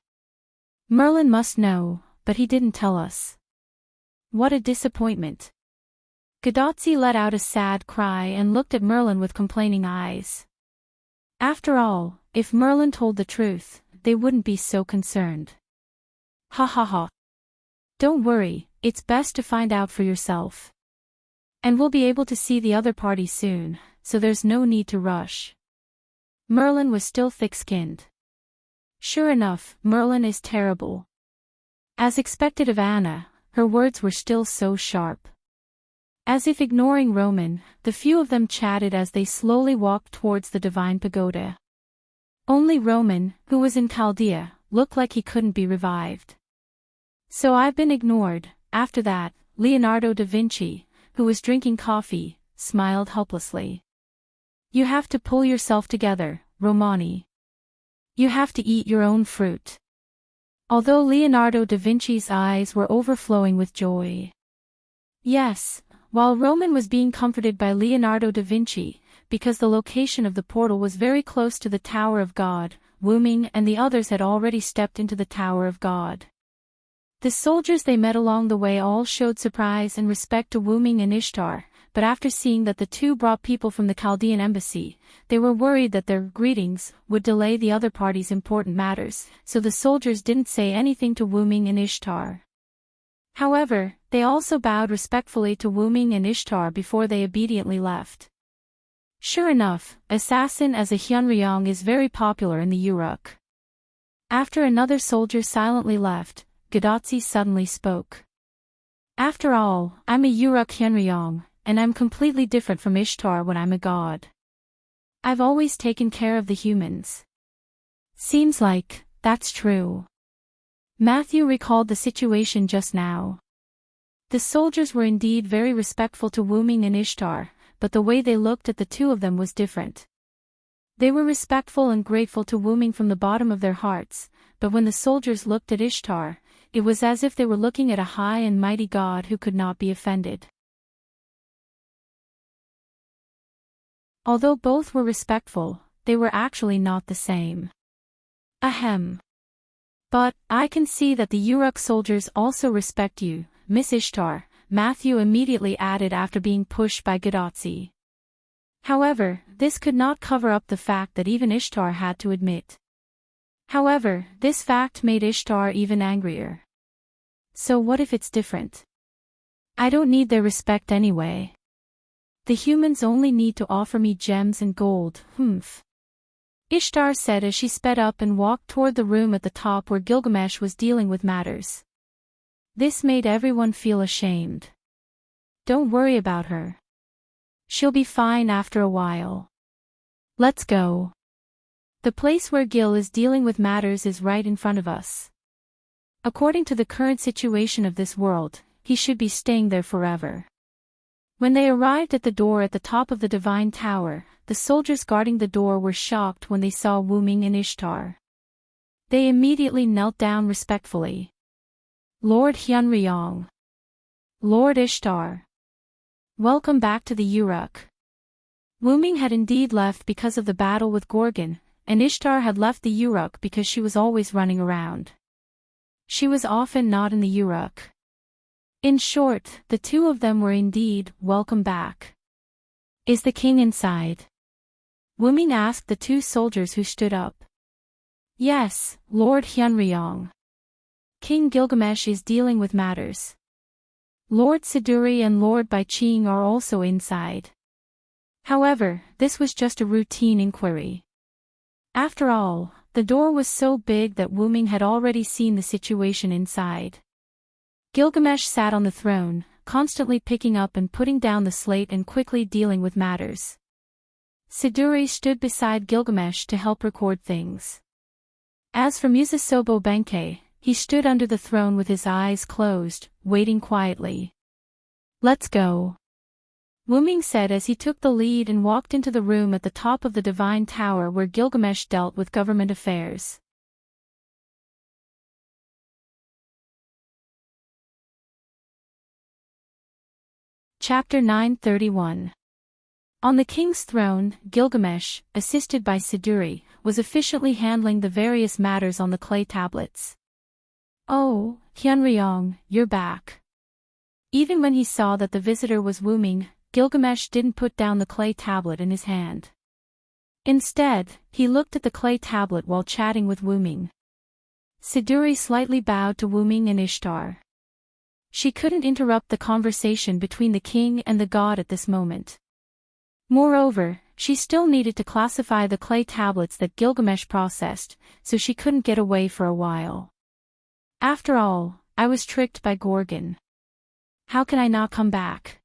Merlin must know, but he didn't tell us. What a disappointment. Gadotsi let out a sad cry and looked at Merlin with complaining eyes. After all, if Merlin told the truth, they wouldn't be so concerned. Ha ha ha. Don't worry, it's best to find out for yourself. And we'll be able to see the other party soon, so there's no need to rush. Merlin was still thick-skinned. Sure enough, Merlin is terrible. As expected of Anna, her words were still so sharp. As if ignoring Roman, the few of them chatted as they slowly walked towards the divine pagoda. Only Roman, who was in Chaldea, looked like he couldn't be revived. So I've been ignored. After that, Leonardo da Vinci, who was drinking coffee, smiled helplessly. You have to pull yourself together, Romani. You have to eat your own fruit. Although Leonardo da Vinci's eyes were overflowing with joy. Yes, while Roman was being comforted by Leonardo da Vinci, because the location of the portal was very close to the Tower of God, Wu Ming and the others had already stepped into the Tower of God. The soldiers they met along the way all showed surprise and respect to Wu Ming and Ishtar, but after seeing that the two brought people from the Chaldean embassy, they were worried that their greetings would delay the other party's important matters, so the soldiers didn't say anything to Wu Ming and Ishtar. However, they also bowed respectfully to Wu Ming and Ishtar before they obediently left. Sure enough, assassin as a Hyunryong is very popular in the Uruk. After another soldier silently left, Gadotsi suddenly spoke. After all, I'm a Uruk Hyunryong, and I'm completely different from Ishtar when I'm a god. I've always taken care of the humans. Seems like, that's true. Matthew recalled the situation just now. The soldiers were indeed very respectful to Wu Ming and Ishtar, but the way they looked at the two of them was different. They were respectful and grateful to Wu Ming from the bottom of their hearts, but when the soldiers looked at Ishtar, it was as if they were looking at a high and mighty god who could not be offended. Although both were respectful, they were actually not the same. Ahem. But, I can see that the Uruk soldiers also respect you, Miss Ishtar, Matthew immediately added after being pushed by Gadotsi. However, this could not cover up the fact that even Ishtar had to admit. However, this fact made Ishtar even angrier. So what if it's different? I don't need their respect anyway. The humans only need to offer me gems and gold, humph. Ishtar said as she sped up and walked toward the room at the top where Gilgamesh was dealing with matters. This made everyone feel ashamed. Don't worry about her. She'll be fine after a while. Let's go. The place where Gil is dealing with matters is right in front of us. According to the current situation of this world, he should be staying there forever. When they arrived at the door at the top of the divine tower, the soldiers guarding the door were shocked when they saw Wu Ming and Ishtar. They immediately knelt down respectfully. Lord Hyunryong. Lord Ishtar. Welcome back to the Uruk. Wu Ming had indeed left because of the battle with Gorgon, and Ishtar had left the Uruk because she was always running around. She was often not in the Uruk. In short, the two of them were indeed welcome back. Is the king inside? Wu Ming asked the two soldiers who stood up. Yes, Lord Hyunryong. King Gilgamesh is dealing with matters. Lord Siduri and Lord Baiching are also inside. However, this was just a routine inquiry. After all, the door was so big that Wu Ming had already seen the situation inside. Gilgamesh sat on the throne, constantly picking up and putting down the slate and quickly dealing with matters. Siduri stood beside Gilgamesh to help record things. As for Musasobo Benkei, he stood under the throne with his eyes closed, waiting quietly. Let's go. Wu Ming said as he took the lead and walked into the room at the top of the divine tower where Gilgamesh dealt with government affairs. Chapter 931. On the king's throne, Gilgamesh, assisted by Siduri, was efficiently handling the various matters on the clay tablets. Oh, Hyunryong, you're back. Even when he saw that the visitor was Wu Ming, Gilgamesh didn't put down the clay tablet in his hand. Instead, he looked at the clay tablet while chatting with Wu Ming. Siduri slightly bowed to Wu Ming and Ishtar. She couldn't interrupt the conversation between the king and the god at this moment. Moreover, she still needed to classify the clay tablets that Gilgamesh processed, so she couldn't get away for a while. After all, I was tricked by Gorgon. How can I not come back?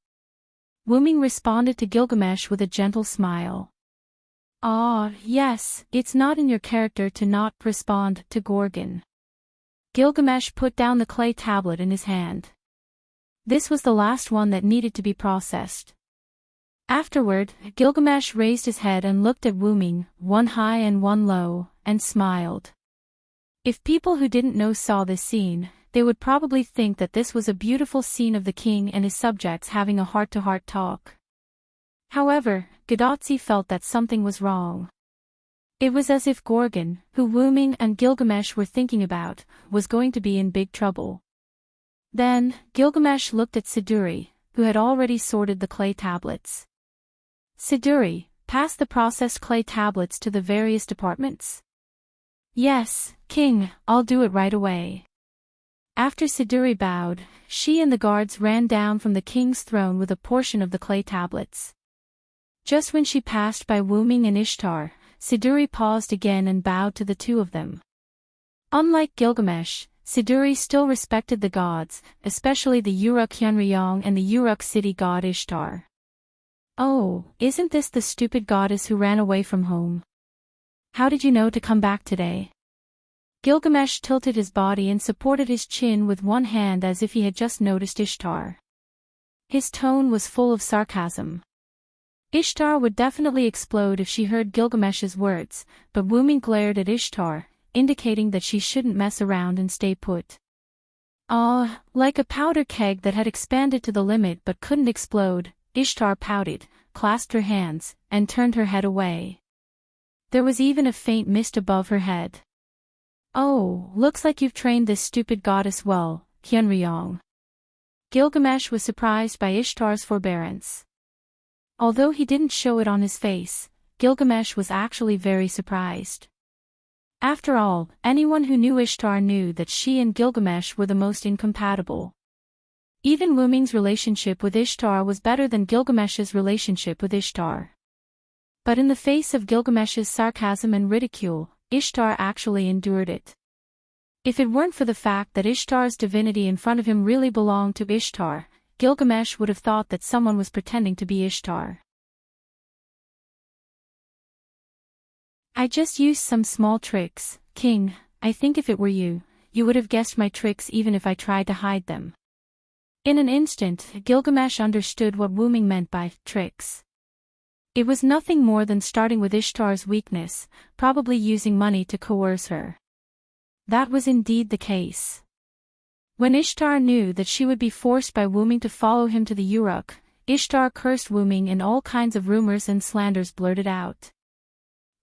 Wu Ming responded to Gilgamesh with a gentle smile. Ah, yes, it's not in your character to not respond to Gorgon. Gilgamesh put down the clay tablet in his hand. This was the last one that needed to be processed. Afterward, Gilgamesh raised his head and looked at Wu Ming, one high and one low, and smiled. If people who didn't know saw this scene, they would probably think that this was a beautiful scene of the king and his subjects having a heart-to-heart talk. However, Gadotsi felt that something was wrong. It was as if Gorgon, who Wu Ming and Gilgamesh were thinking about, was going to be in big trouble. Then, Gilgamesh looked at Siduri, who had already sorted the clay tablets. Siduri, pass the processed clay tablets to the various departments. Yes, King, I'll do it right away. After Siduri bowed, she and the guards ran down from the king's throne with a portion of the clay tablets. Just when she passed by Wu Ming and Ishtar, Siduri paused again and bowed to the two of them. Unlike Gilgamesh, Siduri still respected the gods, especially the Uruk Hyunryong and the Uruk city god Ishtar. Oh, isn't this the stupid goddess who ran away from home? How did you know to come back today? Gilgamesh tilted his body and supported his chin with one hand as if he had just noticed Ishtar. His tone was full of sarcasm. Ishtar would definitely explode if she heard Gilgamesh's words, but Wu Ming glared at Ishtar, indicating that she shouldn't mess around and stay put. Ah, like a powder keg that had expanded to the limit but couldn't explode, Ishtar pouted, clasped her hands, and turned her head away. There was even a faint mist above her head. Oh, looks like you've trained this stupid goddess well, Hyunryong. Gilgamesh was surprised by Ishtar's forbearance. Although he didn't show it on his face, Gilgamesh was actually very surprised. After all, anyone who knew Ishtar knew that she and Gilgamesh were the most incompatible. Even Wu Ming's relationship with Ishtar was better than Gilgamesh's relationship with Ishtar. But in the face of Gilgamesh's sarcasm and ridicule, Ishtar actually endured it. If it weren't for the fact that Ishtar's divinity in front of him really belonged to Ishtar, Gilgamesh would have thought that someone was pretending to be Ishtar. I just used some small tricks, King. I think if it were you, you would have guessed my tricks even if I tried to hide them. In an instant, Gilgamesh understood what wombing meant by tricks. It was nothing more than starting with Ishtar's weakness, probably using money to coerce her. That was indeed the case. When Ishtar knew that she would be forced by wombing to follow him to the Uruk, Ishtar cursed wombing and all kinds of rumors and slanders blurted out.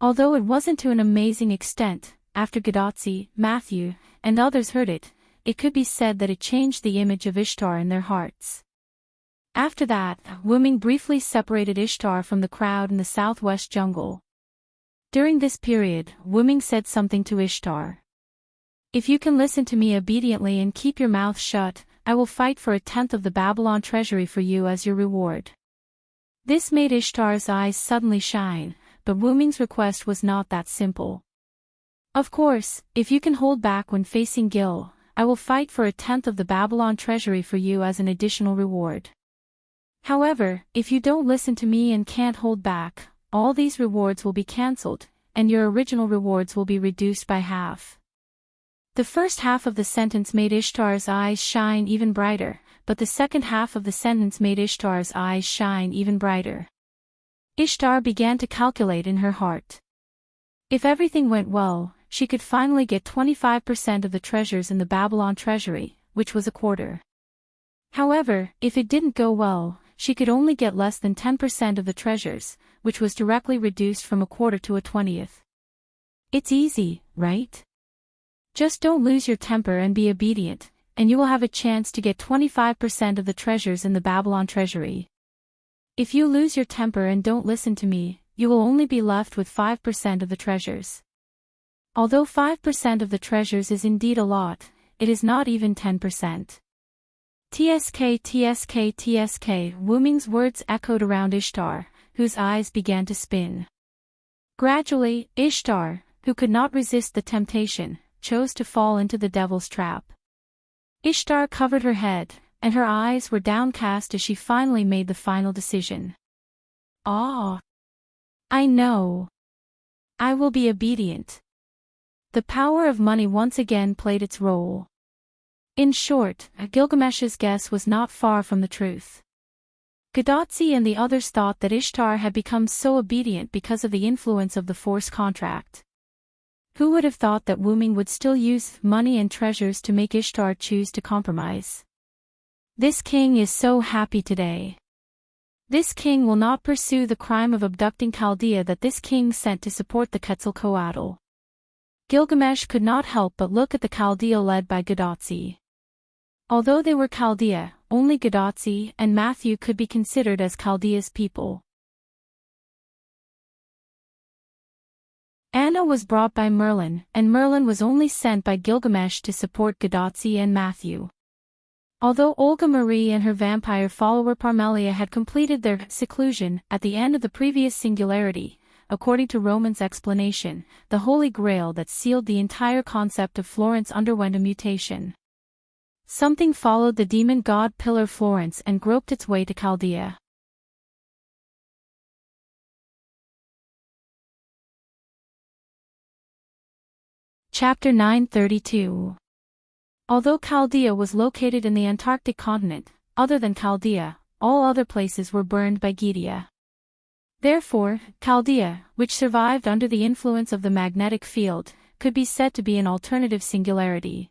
Although it wasn't to an amazing extent, after Gadotsi, Matthew, and others heard it, it could be said that it changed the image of Ishtar in their hearts. After that, wombing briefly separated Ishtar from the crowd in the southwest jungle. During this period, wombing said something to Ishtar. If you can listen to me obediently and keep your mouth shut, I will fight for 1/10 of the Babylon treasury for you as your reward. This made Ishtar's eyes suddenly shine, but wombing's request was not that simple. Of course, if you can hold back when facing Gil, I will fight for 1/10 of the Babylon treasury for you as an additional reward. However, if you don't listen to me and can't hold back, all these rewards will be cancelled, and your original rewards will be reduced by half. The first half of the sentence made Ishtar's eyes shine even brighter, but the second half of the sentence made Ishtar's eyes shine even brighter. Ishtar began to calculate in her heart. If everything went well, she could finally get 25% of the treasures in the Babylon treasury, which was 1/4. However, if it didn't go well, she could only get less than 10% of the treasures, which was directly reduced from 1/4 to 1/20. It's easy, right? Just don't lose your temper and be obedient, and you will have a chance to get 25% of the treasures in the Babylon treasury. If you lose your temper and don't listen to me, you will only be left with 5% of the treasures. Although 5% of the treasures is indeed a lot, it is not even 10%. Tsk, wombing's words echoed around Ishtar, whose eyes began to spin. Gradually, Ishtar, who could not resist the temptation, chose to fall into the devil's trap. Ishtar covered her head, and her eyes were downcast as she finally made the final decision. Ah! I know. I will be obedient. The power of money once again played its role. In short, Gilgamesh's guess was not far from the truth. Gadotsi and the others thought that Ishtar had become so obedient because of the influence of the forced contract. Who would have thought that wombing would still use money and treasures to make Ishtar choose to compromise? This king is so happy today. This king will not pursue the crime of abducting Chaldea that this king sent to support the Quetzalcoatl. Gilgamesh could not help but look at the Chaldea led by Gadotsi. Although they were Chaldea, only Gadotsi and Matthew could be considered as Chaldea's people. Anna was brought by Merlin, and Merlin was only sent by Gilgamesh to support Gadotsi and Matthew. Although Olga Marie and her vampire follower Parmelia had completed their seclusion at the end of the previous singularity, according to Roman's explanation, the Holy Grail that sealed the entire concept of Florence underwent a mutation. Something followed the demon god pillar Florence and groped its way to Chaldea. Chapter 932. Although Chaldea was located in the Antarctic continent, other than Chaldea, all other places were burned by Gidea. Therefore, Chaldea, which survived under the influence of the magnetic field, could be said to be an alternative singularity.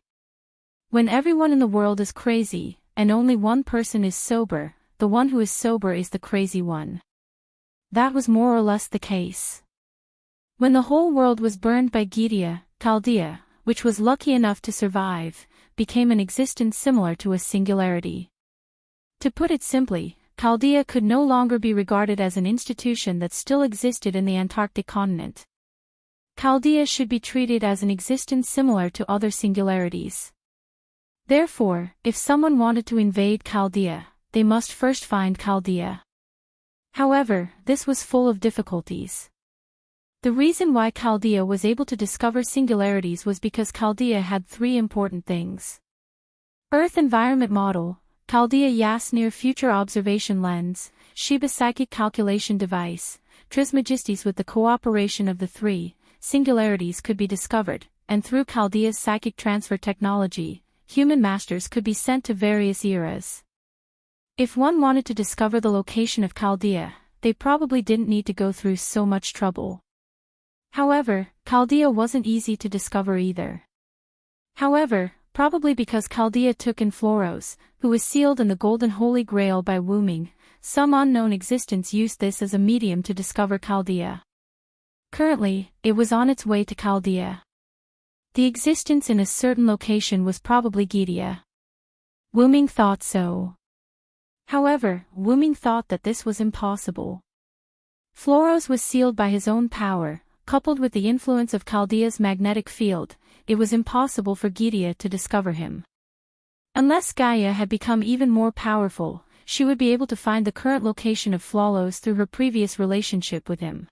When everyone in the world is crazy, and only one person is sober, the one who is sober is the crazy one. That was more or less the case. When the whole world was burned by Gidea, Chaldea, which was lucky enough to survive, became an existence similar to a singularity. To put it simply, Chaldea could no longer be regarded as an institution that still existed in the Antarctic continent. Chaldea should be treated as an existence similar to other singularities. Therefore, if someone wanted to invade Chaldea, they must first find Chaldea. However, this was full of difficulties. The reason why Chaldea was able to discover singularities was because Chaldea had 3 important things. Earth Environment Model, Chaldea Yasnir Future Observation Lens, Sheba Psychic Calculation Device, Trismegistes. With the cooperation of the 3, singularities could be discovered, and through Chaldea's psychic transfer technology, human masters could be sent to various eras. If one wanted to discover the location of Chaldea, they probably didn't need to go through so much trouble. However, Chaldea wasn't easy to discover either. However, probably because Chaldea took in Floros, who was sealed in the Golden Holy Grail by Wooming, some unknown existence used this as a medium to discover Chaldea. Currently, it was on its way to Chaldea. The existence in a certain location was probably Gydia. Wooming thought so. However, Wooming thought that this was impossible. Floros was sealed by his own power, coupled with the influence of Chaldea's magnetic field. It was impossible for Gydia to discover him. Unless Gaia had become even more powerful, she would be able to find the current location of Floros through her previous relationship with him.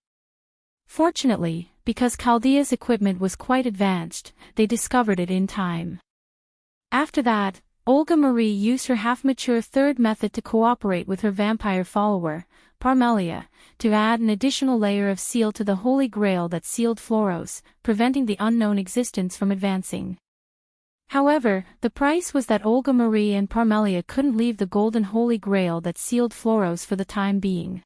Fortunately, because Chaldea's equipment was quite advanced, they discovered it in time. After that, Olga Marie used her half-mature third method to cooperate with her vampire follower, Parmelia, to add an additional layer of seal to the Holy Grail that sealed Floros, preventing the unknown existence from advancing. However, the price was that Olga Marie and Parmelia couldn't leave the Golden Holy Grail that sealed Floros for the time being.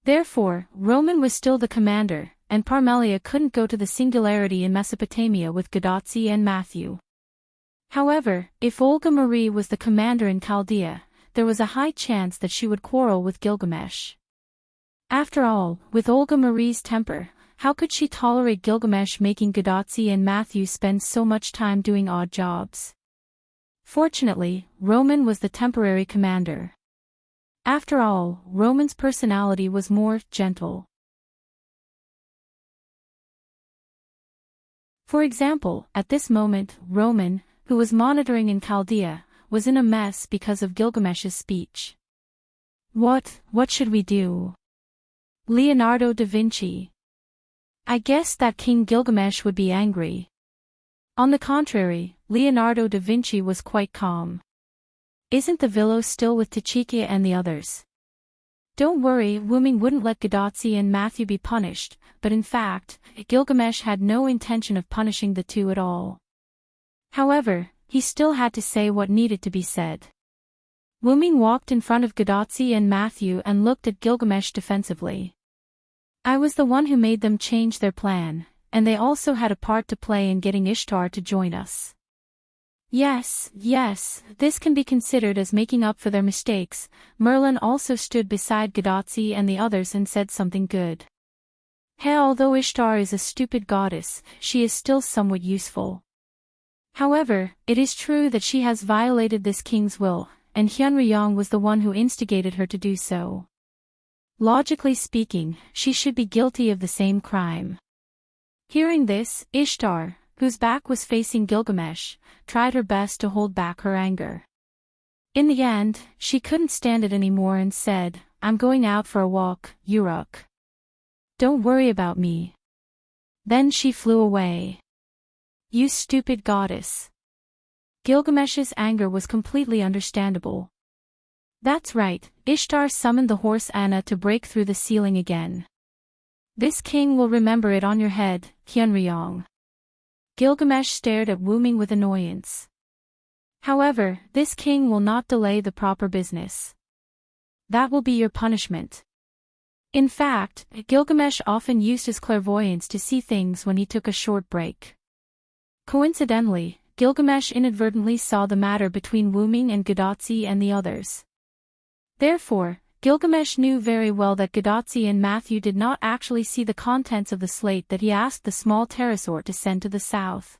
Therefore, Roman was still the commander, and Parmelia couldn't go to the Singularity in Mesopotamia with Gadotsi and Matthew. However, if Olga Marie was the commander in Chaldea, there was a high chance that she would quarrel with Gilgamesh. After all, with Olga Marie's temper, how could she tolerate Gilgamesh making Gadotsi and Matthew spend so much time doing odd jobs? Fortunately, Roman was the temporary commander. After all, Roman's personality was more gentle. For example, at this moment, Roman, who was monitoring in Chaldea, was in a mess because of Gilgamesh's speech. What should we do? Leonardo da Vinci. I guess that King Gilgamesh would be angry. On the contrary, Leonardo da Vinci was quite calm. Isn't the Villo still with Tchikia and the others? Don't worry, Wooming wouldn't let Gadotsi and Matthew be punished, but in fact, Gilgamesh had no intention of punishing the two at all. However, he still had to say what needed to be said. Wooming walked in front of Gadotsi and Matthew and looked at Gilgamesh defensively. I was the one who made them change their plan, and they also had a part to play in getting Ishtar to join us. Yes, this can be considered as making up for their mistakes. Merlin also stood beside Gadotsi and the others and said something good. Hey, although Ishtar is a stupid goddess, she is still somewhat useful. However, it is true that she has violated this king's will, and Hyunryong was the one who instigated her to do so. Logically speaking, she should be guilty of the same crime. Hearing this, Ishtar, whose back was facing Gilgamesh, tried her best to hold back her anger. In the end, she couldn't stand it anymore and said, I'm going out for a walk, Uruk. Don't worry about me. Then she flew away. You stupid goddess. Gilgamesh's anger was completely understandable. That's right, Ishtar summoned the horse Anna to break through the ceiling again. This king will remember it on your head, Hyunryong. Gilgamesh stared at Wooming with annoyance. However, this king will not delay the proper business. That will be your punishment. In fact, Gilgamesh often used his clairvoyance to see things when he took a short break. Coincidentally, Gilgamesh inadvertently saw the matter between Wooming and Gadotsi and the others. Therefore, Gilgamesh knew very well that Gadotsi and Matthew did not actually see the contents of the slate that he asked the small pterosaur to send to the south.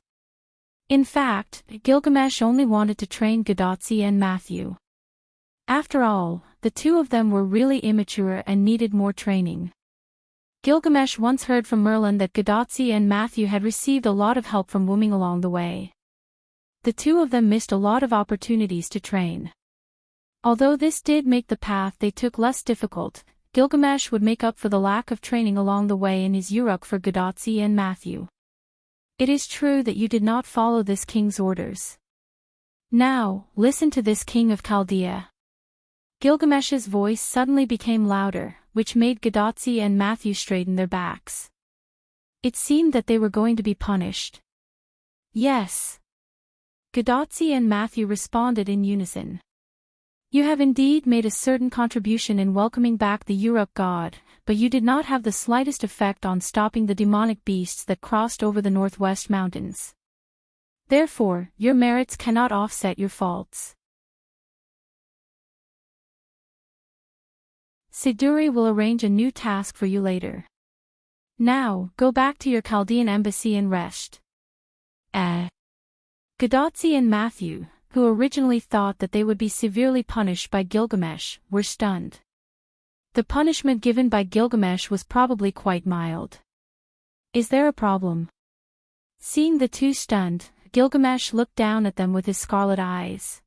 In fact, Gilgamesh only wanted to train Gadotsi and Matthew. After all, the two of them were really immature and needed more training. Gilgamesh once heard from Merlin that Gadotsi and Matthew had received a lot of help from Wooming along the way. The two of them missed a lot of opportunities to train. Although this did make the path they took less difficult, Gilgamesh would make up for the lack of training along the way in his Uruk for Gadotsi and Matthew. It is true that you did not follow this king's orders. Now, listen to this king of Chaldea. Gilgamesh's voice suddenly became louder, which made Gadotsi and Matthew straighten their backs. It seemed that they were going to be punished. Yes. Gadotsi and Matthew responded in unison. You have indeed made a certain contribution in welcoming back the Uruk god, but you did not have the slightest effect on stopping the demonic beasts that crossed over the northwest mountains. Therefore, your merits cannot offset your faults. Siduri will arrange a new task for you later. Now, go back to your Chaldean embassy and rest. Gadotzi and Matthew, who originally thought that they would be severely punished by Gilgamesh, were stunned. The punishment given by Gilgamesh was probably quite mild. Is there a problem? Seeing the two stunned, Gilgamesh looked down at them with his scarlet eyes.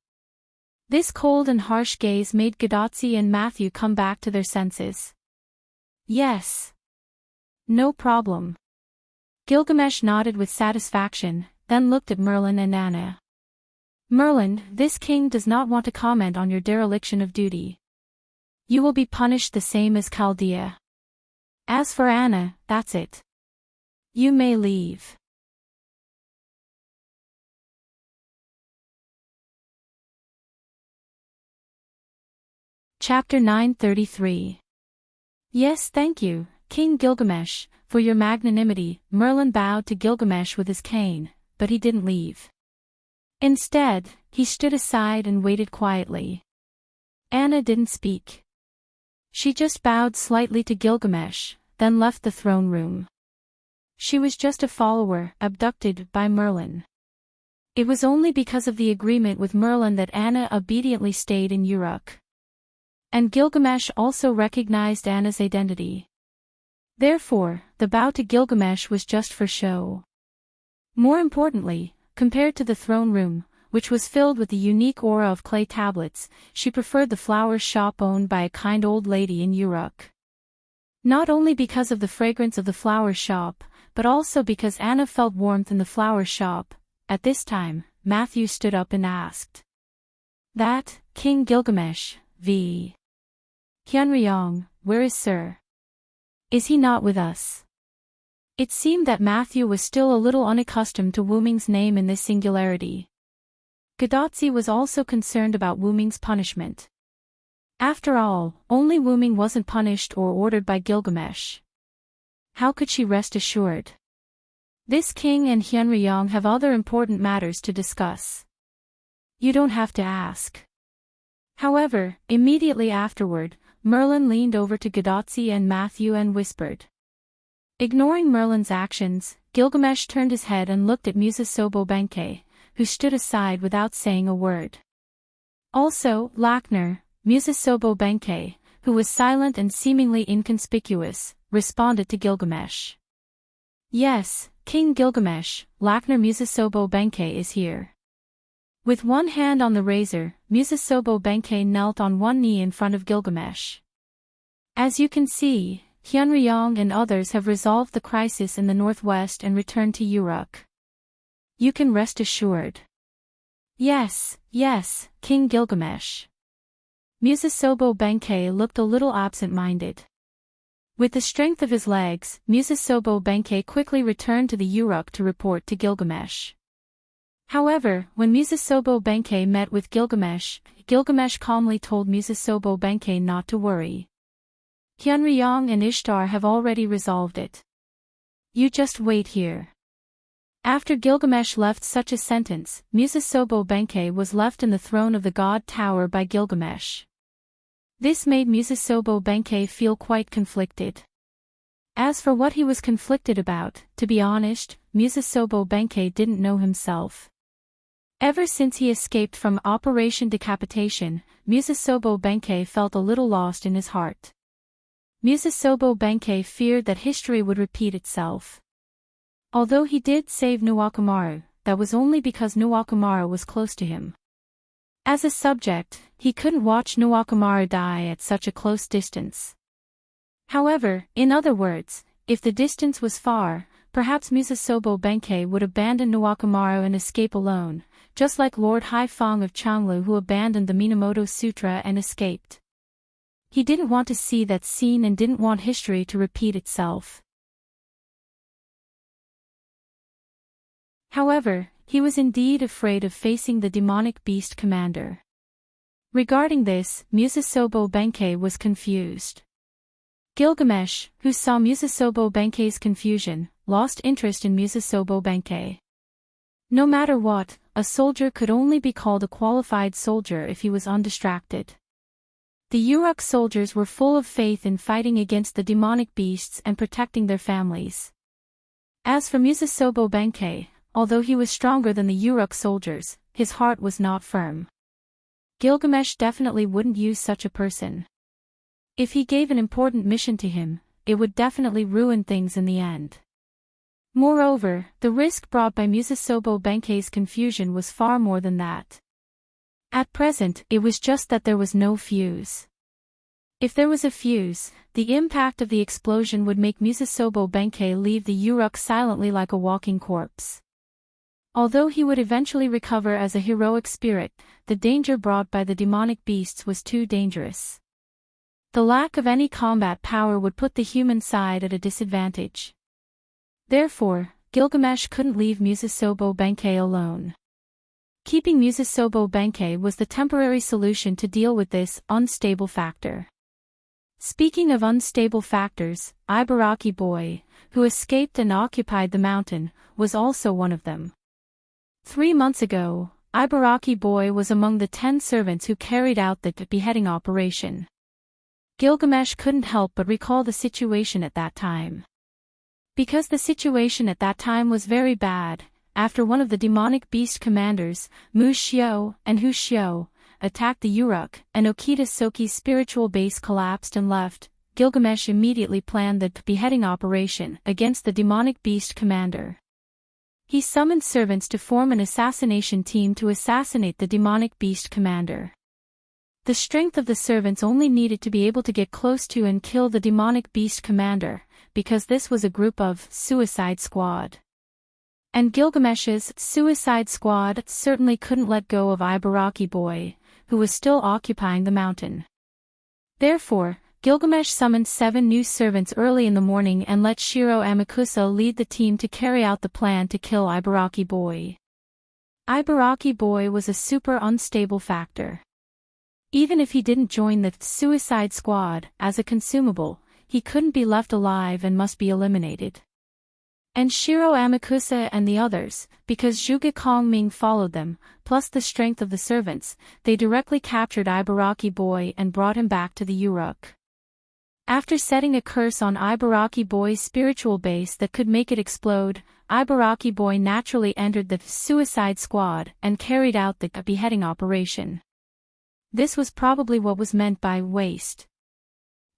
This cold and harsh gaze made Gadotzi and Matthew come back to their senses. Yes. No problem. Gilgamesh nodded with satisfaction, then looked at Merlin and Anna. Merlin, this king does not want to comment on your dereliction of duty. You will be punished the same as Chaldea. As for Anna, that's it. You may leave. Chapter 933. Yes, thank you, King Gilgamesh, for your magnanimity. Merlin bowed to Gilgamesh with his cane, but he didn't leave. Instead, he stood aside and waited quietly. Anna didn't speak. She just bowed slightly to Gilgamesh, then left the throne room. She was just a follower, abducted by Merlin. It was only because of the agreement with Merlin that Anna obediently stayed in Uruk. And Gilgamesh also recognized Anna's identity. Therefore, the bow to Gilgamesh was just for show. More importantly, compared to the throne room, which was filled with the unique aura of clay tablets, she preferred the flower shop owned by a kind old lady in Uruk. Not only because of the fragrance of the flower shop, but also because Anna felt warmth in the flower shop. At this time, Matthew stood up and asked. That, King Gilgamesh, v. Hyunryong, where is Sir? Is he not with us? It seemed that Matthew was still a little unaccustomed to Wu Ming's name in this singularity. Gadotzi was also concerned about Wu Ming's punishment. After all, only Wu Ming wasn't punished or ordered by Gilgamesh. How could she rest assured? This king and Hyunryong have other important matters to discuss. You don't have to ask. However, immediately afterward, Merlin leaned over to Gadotzi and Matthew and whispered. Ignoring Merlin's actions, Gilgamesh turned his head and looked at Musasobo Benkei, who stood aside without saying a word. Also, Lackner, Musasobo Benkei, who was silent and seemingly inconspicuous, responded to Gilgamesh. Yes, King Gilgamesh, Lackner Musasobo Benkei is here. With one hand on the razor, Musasobo Benkei knelt on one knee in front of Gilgamesh. As you can see, Hyunryong and others have resolved the crisis in the northwest and returned to Uruk. You can rest assured. Yes, King Gilgamesh. Musasobo Benkei looked a little absent-minded. With the strength of his legs, Musasobo Benkei quickly returned to the Uruk to report to Gilgamesh. However, when Musasobo Benkei met with Gilgamesh, Gilgamesh calmly told Musasobo Benkei not to worry. Hyunryong and Ishtar have already resolved it. You just wait here. After Gilgamesh left such a sentence, Musasobo Benkei was left in the throne of the God Tower by Gilgamesh. This made Musasobo Benkei feel quite conflicted. As for what he was conflicted about, to be honest, Musasobo Benkei didn't know himself. Ever since he escaped from Operation Decapitation, Musasobo Benkei felt a little lost in his heart. Musasobo Benkei feared that history would repeat itself. Although he did save Nuwakamaru, that was only because Nuwakamaru was close to him. As a subject, he couldn't watch Nuwakamaru die at such a close distance. However, in other words, if the distance was far, perhaps Musasobo Benkei would abandon Nuwakamaru and escape alone, just like Lord Haifeng of Changlu who abandoned the Minamoto Sutra and escaped. He didn't want to see that scene and didn't want history to repeat itself. However, he was indeed afraid of facing the demonic beast commander. Regarding this, Musasobo Benkei was confused. Gilgamesh, who saw Musasobo Benkei's confusion, lost interest in Musasobo Benkei. No matter what, a soldier could only be called a qualified soldier if he was undistracted. The Uruk soldiers were full of faith in fighting against the demonic beasts and protecting their families. As for Musasobo Benkei, although he was stronger than the Uruk soldiers, his heart was not firm. Gilgamesh definitely wouldn't use such a person. If he gave an important mission to him, it would definitely ruin things in the end. Moreover, the risk brought by Musasobo Benkei's confusion was far more than that. At present, it was just that there was no fuse. If there was a fuse, the impact of the explosion would make Musasobo Benkei leave the Uruk silently like a walking corpse. Although he would eventually recover as a heroic spirit, the danger brought by the demonic beasts was too dangerous. The lack of any combat power would put the human side at a disadvantage. Therefore, Gilgamesh couldn't leave Musasobo Benkei alone. Keeping Musasobo Benkei was the temporary solution to deal with this unstable factor. Speaking of unstable factors, Ibaraki Boy, who escaped and occupied the mountain, was also one of them. 3 months ago, Ibaraki Boy was among the 10 servants who carried out the beheading operation. Gilgamesh couldn't help but recall the situation at that time. Because the situation at that time was very bad, after one of the demonic beast commanders, Mu Xiao and Hu Xiao, attacked the Uruk, and Okita Soki's spiritual base collapsed and left, Gilgamesh immediately planned the beheading operation against the demonic beast commander. He summoned servants to form an assassination team to assassinate the demonic beast commander. The strength of the servants only needed to be able to get close to and kill the demonic beast commander, because this was a group of Suicide Squad. And Gilgamesh's Suicide Squad certainly couldn't let go of Ibaraki Boy, who was still occupying the mountain. Therefore, Gilgamesh summoned 7 new servants early in the morning and let Shiro Amakusa lead the team to carry out the plan to kill Ibaraki Boy. Ibaraki Boy was a super unstable factor. Even if he didn't join the Suicide Squad as a consumable, he couldn't be left alive and must be eliminated. And Shiro Amakusa and the others, because Zhuge Kongming followed them, plus the strength of the servants, they directly captured Ibaraki Boy and brought him back to the Uruk. After setting a curse on Ibaraki Boy's spiritual base that could make it explode, Ibaraki Boy naturally entered the Suicide Squad and carried out the beheading operation. This was probably what was meant by waste.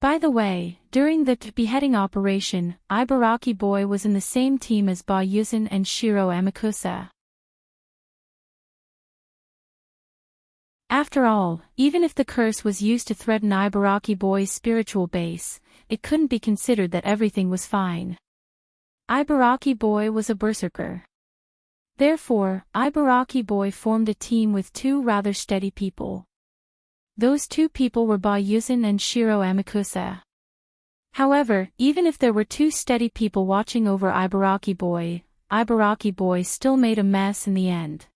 By the way, during the beheading operation, Ibaraki Boy was in the same team as Ba Yuzin and Shiro Amakusa. After all, even if the curse was used to threaten Ibaraki Boy's spiritual base, it couldn't be considered that everything was fine. Ibaraki Boy was a berserker. Therefore, Ibaraki Boy formed a team with 2 rather steady people. Those 2 people were Ba Yuzin and Shiro Amakusa. However, even if there were 2 steady people watching over Ibaraki Boy still made a mess in the end.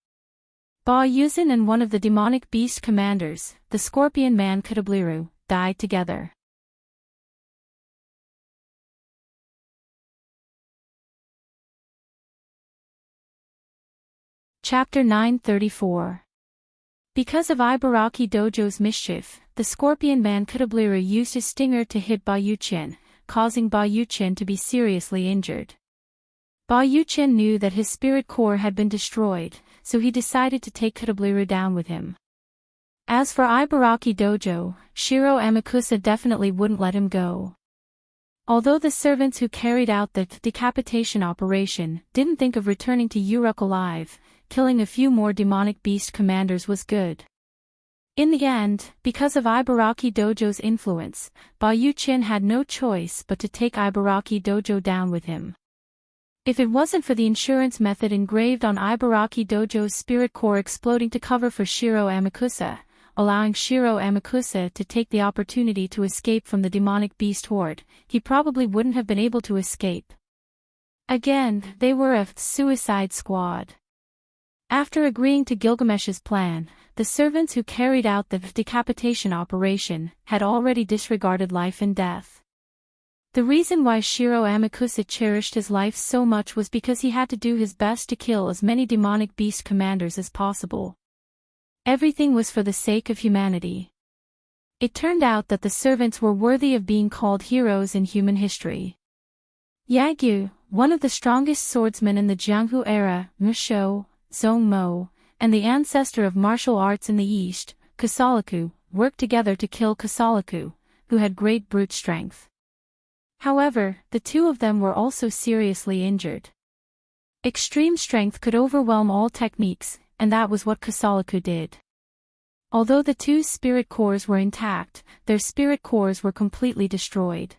Ba Yuzin and one of the demonic beast commanders, the Scorpion Man Katabliru, died together. Chapter 934. Because of Ibaraki Dojo's mischief, the Scorpion Man Katabliru used his stinger to hit Ba Yuchen, causing Ba Yuchen to be seriously injured. Ba Yuchen knew that his spirit core had been destroyed, so he decided to take Katabliru down with him. As for Ibaraki Dojo, Shiro Amakusa definitely wouldn't let him go. Although the servants who carried out the decapitation operation didn't think of returning to Uruk alive, killing a few more demonic beast commanders was good. In the end, because of Ibaraki Dojo's influence, Ba Yuchen had no choice but to take Ibaraki Dojo down with him. If it wasn't for the insurance method engraved on Ibaraki Dojo's spirit core exploding to cover for Shiro Amakusa, allowing Shiro Amakusa to take the opportunity to escape from the demonic beast horde, he probably wouldn't have been able to escape. Again, they were a Suicide Squad. After agreeing to Gilgamesh's plan, the servants who carried out the decapitation operation had already disregarded life and death. The reason why Shiro Amakusa cherished his life so much was because he had to do his best to kill as many demonic beast commanders as possible. Everything was for the sake of humanity. It turned out that the servants were worthy of being called heroes in human history. Yagyu, one of the strongest swordsmen in the Jianghu era, Musho, Zongmo, and the ancestor of martial arts in the East, Kusalaku, worked together to kill Kusalaku, who had great brute strength. However, the two of them were also seriously injured. Extreme strength could overwhelm all techniques, and that was what Kusalaku did. Although the two spirit cores were intact, their spirit cores were completely destroyed.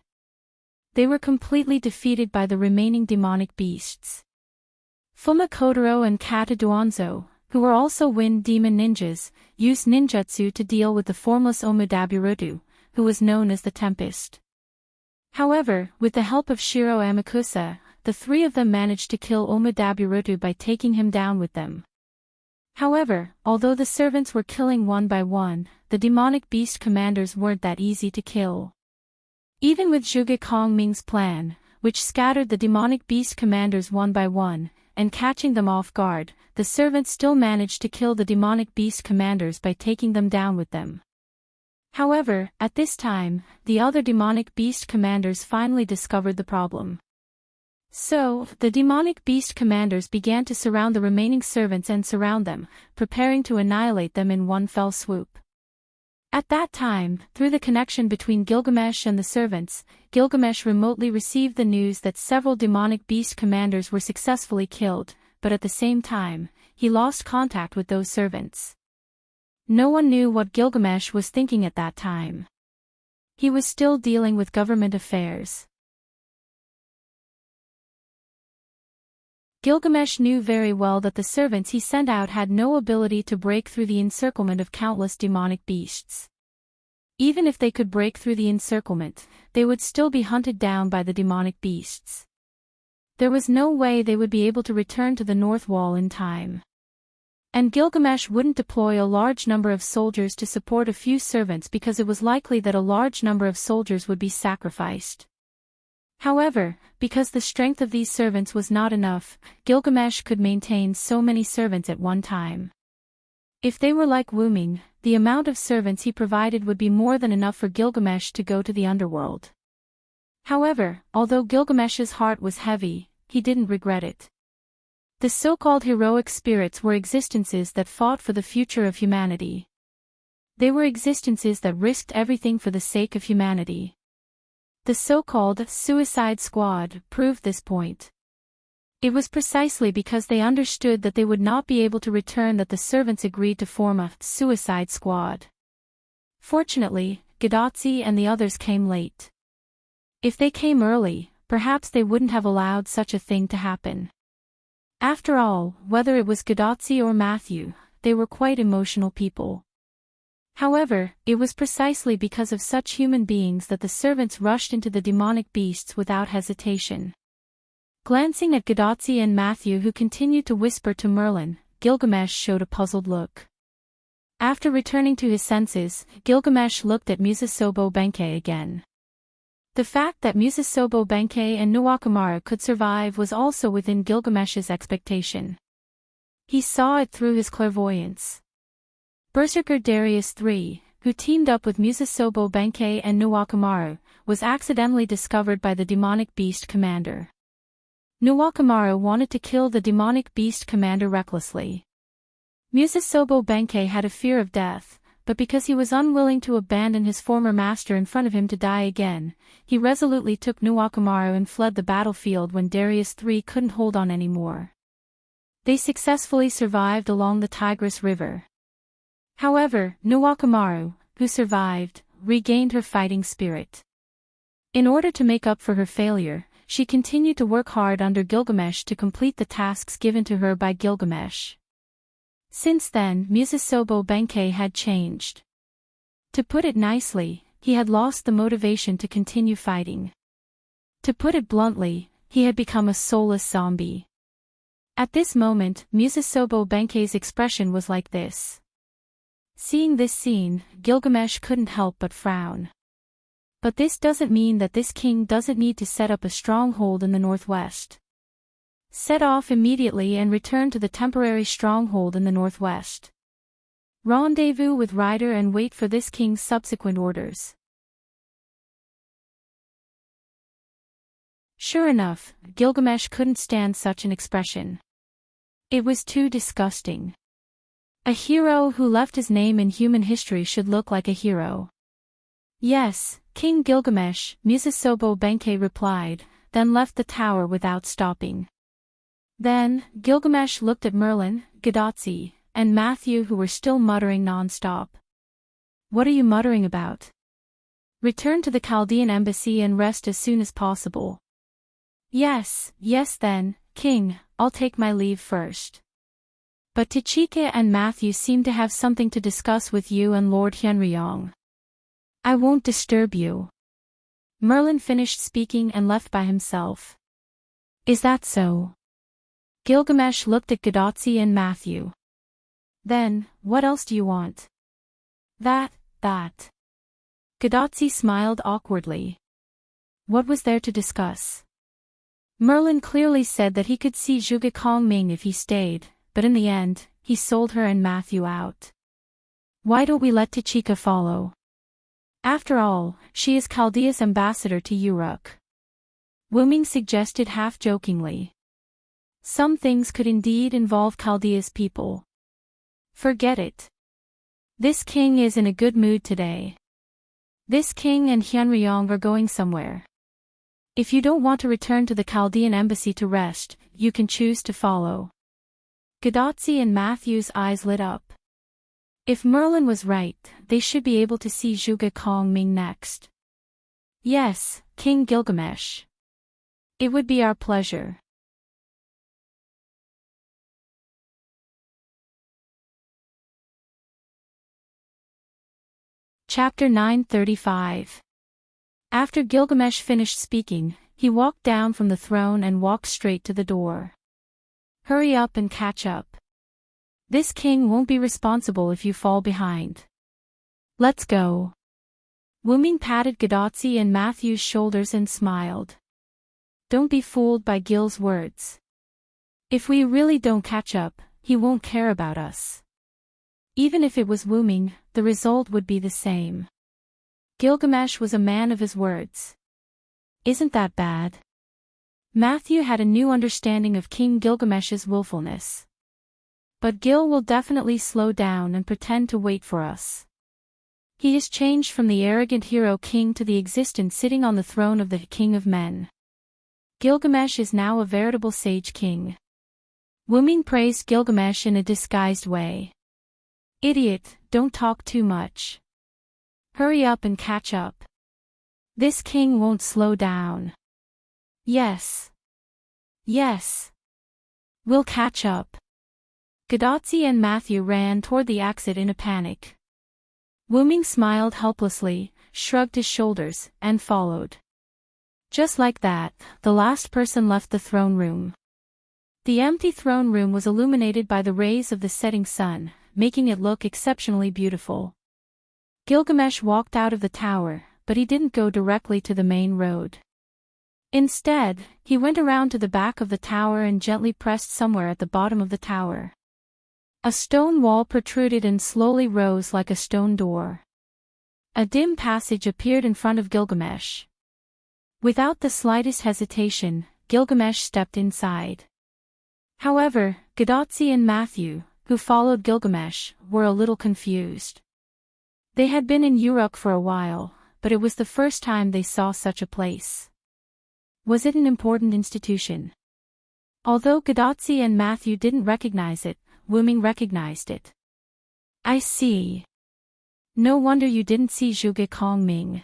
They were completely defeated by the remaining demonic beasts. Fuma Kotaro and Kata Duanzo, who were also wind demon ninjas, used ninjutsu to deal with the formless Omudaburutu, who was known as the Tempest. However, with the help of Shiro Amakusa, the three of them managed to kill Omudaburutu by taking him down with them. However, although the servants were killing one by one, the demonic beast commanders weren't that easy to kill. Even with Zhuge Kongming's plan, which scattered the demonic beast commanders one by one, and catching them off guard, the servants still managed to kill the demonic beast commanders by taking them down with them. However, at this time, the other demonic beast commanders finally discovered the problem. So, the demonic beast commanders began to surround the remaining servants and surround them, preparing to annihilate them in one fell swoop. At that time, through the connection between Gilgamesh and the servants, Gilgamesh remotely received the news that several demonic beast commanders were successfully killed, but at the same time, he lost contact with those servants. No one knew what Gilgamesh was thinking at that time. He was still dealing with government affairs. Gilgamesh knew very well that the servants he sent out had no ability to break through the encirclement of countless demonic beasts. Even if they could break through the encirclement, they would still be hunted down by the demonic beasts. There was no way they would be able to return to the North Wall in time. And Gilgamesh wouldn't deploy a large number of soldiers to support a few servants because it was likely that a large number of soldiers would be sacrificed. However, because the strength of these servants was not enough, Gilgamesh could maintain so many servants at one time. If they were like Wu Ming, the amount of servants he provided would be more than enough for Gilgamesh to go to the underworld. However, although Gilgamesh's heart was heavy, he didn't regret it. The so-called heroic spirits were existences that fought for the future of humanity. They were existences that risked everything for the sake of humanity. The so-called Suicide Squad proved this point. It was precisely because they understood that they would not be able to return that the servants agreed to form a Suicide Squad. Fortunately, Gadotsi and the others came late. If they came early, perhaps they wouldn't have allowed such a thing to happen. After all, whether it was Gadotsi or Matthew, they were quite emotional people. However, it was precisely because of such human beings that the servants rushed into the demonic beasts without hesitation. Glancing at Gadotsi and Matthew who continued to whisper to Merlin, Gilgamesh showed a puzzled look. After returning to his senses, Gilgamesh looked at Musasobo Benkei again. The fact that Musasobo Benkei and Nuwakamara could survive was also within Gilgamesh's expectation. He saw it through his clairvoyance. Berserker Darius III, who teamed up with Musasobo Benkei and Nuwakamara, was accidentally discovered by the demonic beast commander. Nuwakamara wanted to kill the demonic beast commander recklessly. Musasobo Benkei had a fear of death, but because he was unwilling to abandon his former master in front of him to die again, he resolutely took Nuwakamara and fled the battlefield when Darius III couldn't hold on anymore. They successfully survived along the Tigris River. However, Nuwakamara, who survived, regained her fighting spirit. In order to make up for her failure, she continued to work hard under Gilgamesh to complete the tasks given to her by Gilgamesh. Since then, Musasobo Benkei had changed. To put it nicely, he had lost the motivation to continue fighting. To put it bluntly, he had become a soulless zombie. At this moment, Musasobo Benkei's expression was like this. Seeing this scene, Gilgamesh couldn't help but frown. But this doesn't mean that this king doesn't need to set up a stronghold in the northwest. Set off immediately and return to the temporary stronghold in the northwest. Rendezvous with Ryder and wait for this king's subsequent orders. Sure enough, Gilgamesh couldn't stand such an expression. It was too disgusting. A hero who left his name in human history should look like a hero. Yes, King Gilgamesh, Musasobo Benkei replied, then left the tower without stopping. Then, Gilgamesh looked at Merlin, Gadotzi, and Matthew, who were still muttering non-stop. What are you muttering about? Return to the Chaldean embassy and rest as soon as possible. Yes then, King, I'll take my leave first. But Tachika and Matthew seem to have something to discuss with you and Lord Hyenryong. I won't disturb you. Merlin finished speaking and left by himself. Is that so? Gilgamesh looked at Gadotzi and Matthew. Then, what else do you want? That. Gadotzi smiled awkwardly. What was there to discuss? Merlin clearly said that he could see Zhuge Kongming if he stayed, but in the end, he sold her and Matthew out. Why don't we let Tachika follow? After all, she is Chaldea's ambassador to Uruk. Wuming suggested half-jokingly. Some things could indeed involve Chaldea's people. Forget it. This king is in a good mood today. This king and Hyenryong are going somewhere. If you don't want to return to the Chaldean embassy to rest, you can choose to follow. Gadotzi and Matthew's eyes lit up. If Merlin was right, they should be able to see Zhuge Kongming next. Yes, King Gilgamesh. It would be our pleasure. Chapter 935. After Gilgamesh finished speaking, he walked down from the throne and walked straight to the door. Hurry up and catch up. This king won't be responsible if you fall behind. Let's go. Wuming patted Gadotzi and Matthew's shoulders and smiled. Don't be fooled by Gil's words. If we really don't catch up, he won't care about us. Even if it was Wuming, the result would be the same. Gilgamesh was a man of his words. Isn't that bad? Matthew had a new understanding of King Gilgamesh's willfulness. But Gil will definitely slow down and pretend to wait for us. He has changed from the arrogant hero king to the existent sitting on the throne of the king of men. Gilgamesh is now a veritable sage king. Wuming praised Gilgamesh in a disguised way. Idiot, don't talk too much. Hurry up and catch up. This king won't slow down. Yes. We'll catch up. Gadotzi and Matthew ran toward the exit in a panic. Wuming smiled helplessly, shrugged his shoulders, and followed. Just like that, the last person left the throne room. The empty throne room was illuminated by the rays of the setting sun, making it look exceptionally beautiful. Gilgamesh walked out of the tower, but he didn't go directly to the main road. Instead, he went around to the back of the tower and gently pressed somewhere at the bottom of the tower. A stone wall protruded and slowly rose like a stone door. A dim passage appeared in front of Gilgamesh. Without the slightest hesitation, Gilgamesh stepped inside. However, Gadotzi and Matthew, who followed Gilgamesh, were a little confused. They had been in Uruk for a while, but it was the first time they saw such a place. Was it an important institution? Although Gadotzi and Matthew didn't recognize it, Wuming recognized it. I see. No wonder you didn't see Zhuge Kongming.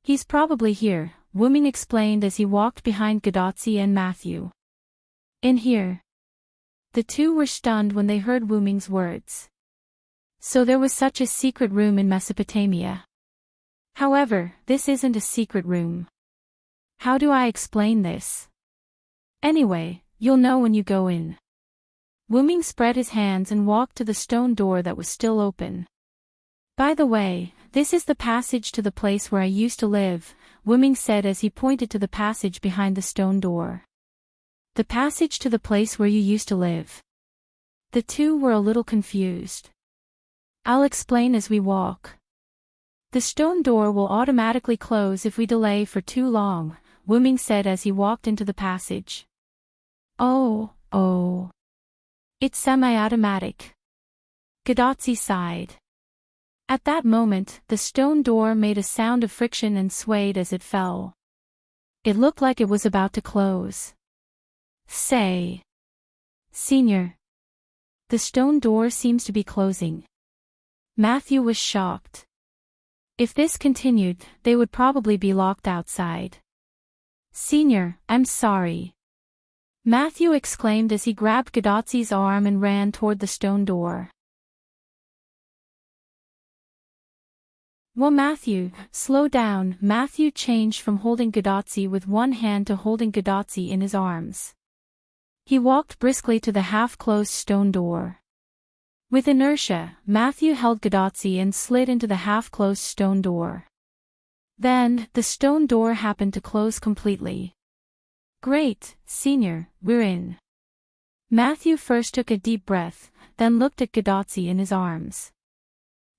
He's probably here, Wuming explained as he walked behind Gadotzi and Matthew. In here. The two were stunned when they heard Wuming's words. So there was such a secret room in Mesopotamia. However, this isn't a secret room. How do I explain this? Anyway, you'll know when you go in. Wuming spread his hands and walked to the stone door that was still open. By the way, this is the passage to the place where I used to live, Wuming said as he pointed to the passage behind the stone door. The passage to the place where you used to live. The two were a little confused. I'll explain as we walk. The stone door will automatically close if we delay for too long, Wuming said as he walked into the passage. Oh. It's semi-automatic. Gadotsi sighed. At that moment, the stone door made a sound of friction and swayed as it fell. It looked like it was about to close. Say. Senior. The stone door seems to be closing. Matthew was shocked. If this continued, they would probably be locked outside. Senior, I'm sorry. Matthew exclaimed as he grabbed Gadotsi's arm and ran toward the stone door. Well, Matthew, slow down. Matthew changed from holding Gadotsi with one hand to holding Gadotsi in his arms. He walked briskly to the half-closed stone door. With inertia, Matthew held Gadotsi and slid into the half-closed stone door. Then, the stone door happened to close completely. Great, Senior, we're in. Matthew first took a deep breath, then looked at Gadotsi in his arms.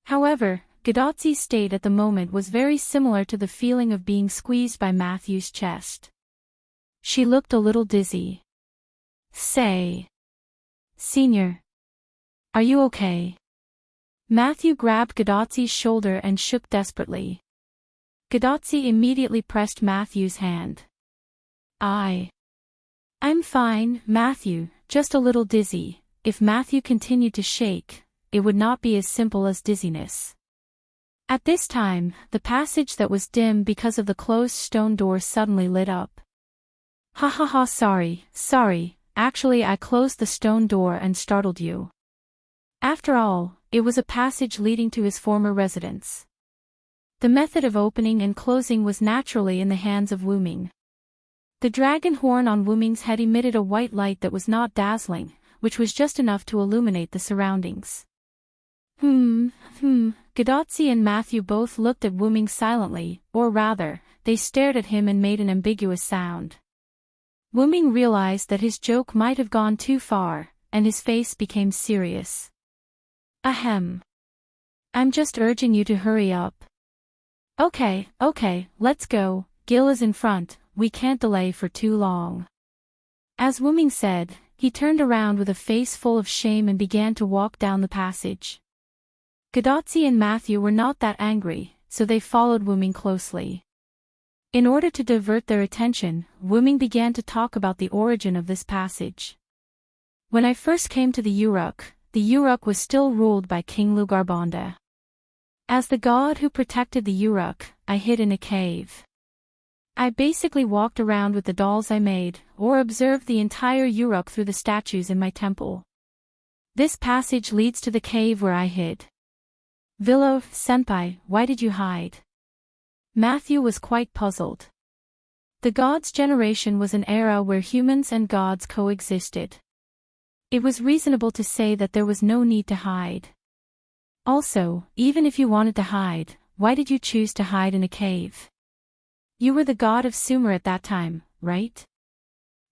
However, Gadotsi's state at the moment was very similar to the feeling of being squeezed by Matthew's chest. She looked a little dizzy. Say. Senior. Are you okay? Matthew grabbed Gadotsi's shoulder and shook desperately. Gadotsi immediately pressed Matthew's hand. I'm fine, Matthew, just a little dizzy. If Matthew continued to shake, it would not be as simple as dizziness. At this time, the passage that was dim because of the closed stone door suddenly lit up. Sorry, actually I closed the stone door and startled you. After all, it was a passage leading to his former residence. The method of opening and closing was naturally in the hands of Wuming. The dragon horn on Wuming's head emitted a white light that was not dazzling, which was just enough to illuminate the surroundings. Gadotsi and Matthew both looked at Wuming silently, or rather, they stared at him and made an ambiguous sound. Wuming realized that his joke might have gone too far, and his face became serious. Ahem. I'm just urging you to hurry up. Okay, let's go, Gil is in front, we can't delay for too long. As Wuming said, he turned around with a face full of shame and began to walk down the passage. Gadotsi and Matthew were not that angry, so they followed Wuming closely. In order to divert their attention, Wuming began to talk about the origin of this passage. When I first came to the Uruk was still ruled by King Lugarbanda. As the god who protected the Uruk, I hid in a cave. I basically walked around with the dolls I made, or observed the entire Uruk through the statues in my temple. This passage leads to the cave where I hid. Villo, senpai, why did you hide? Matthew was quite puzzled. The gods' generation was an era where humans and gods coexisted. It was reasonable to say that there was no need to hide. Also, even if you wanted to hide, why did you choose to hide in a cave? You were the god of Sumer at that time, right?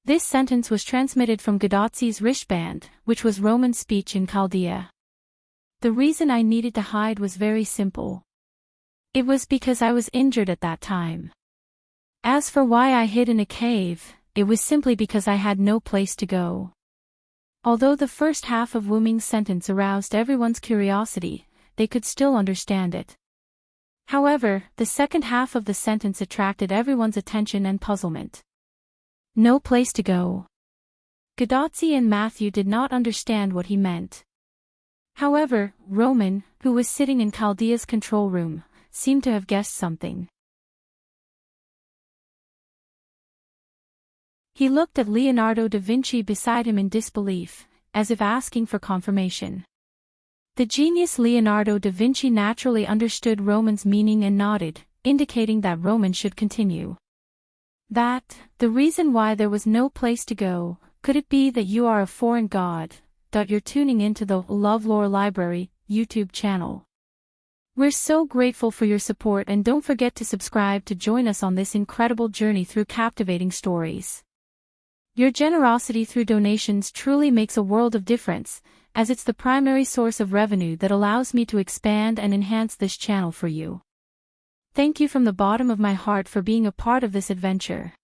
This sentence was transmitted from Gadotsi's wristband, which was Roman speech in Chaldea. The reason I needed to hide was very simple. It was because I was injured at that time. As for why I hid in a cave, it was simply because I had no place to go. Although the first half of Wuming's sentence aroused everyone's curiosity, they could still understand it. However, the second half of the sentence attracted everyone's attention and puzzlement. No place to go. Gadotsi and Matthew did not understand what he meant. However, Roman, who was sitting in Chaldea's control room, seemed to have guessed something. He looked at Leonardo da Vinci beside him in disbelief, as if asking for confirmation. The genius Leonardo da Vinci naturally understood Roman's meaning and nodded, indicating that Roman should continue. The reason why there was no place to go, could it be that you are a foreign god? You're tuning into the LoveLore Library YouTube channel. We're so grateful for your support, and don't forget to subscribe to join us on this incredible journey through captivating stories. Your generosity through donations truly makes a world of difference, as it's the primary source of revenue that allows me to expand and enhance this channel for you. Thank you from the bottom of my heart for being a part of this adventure.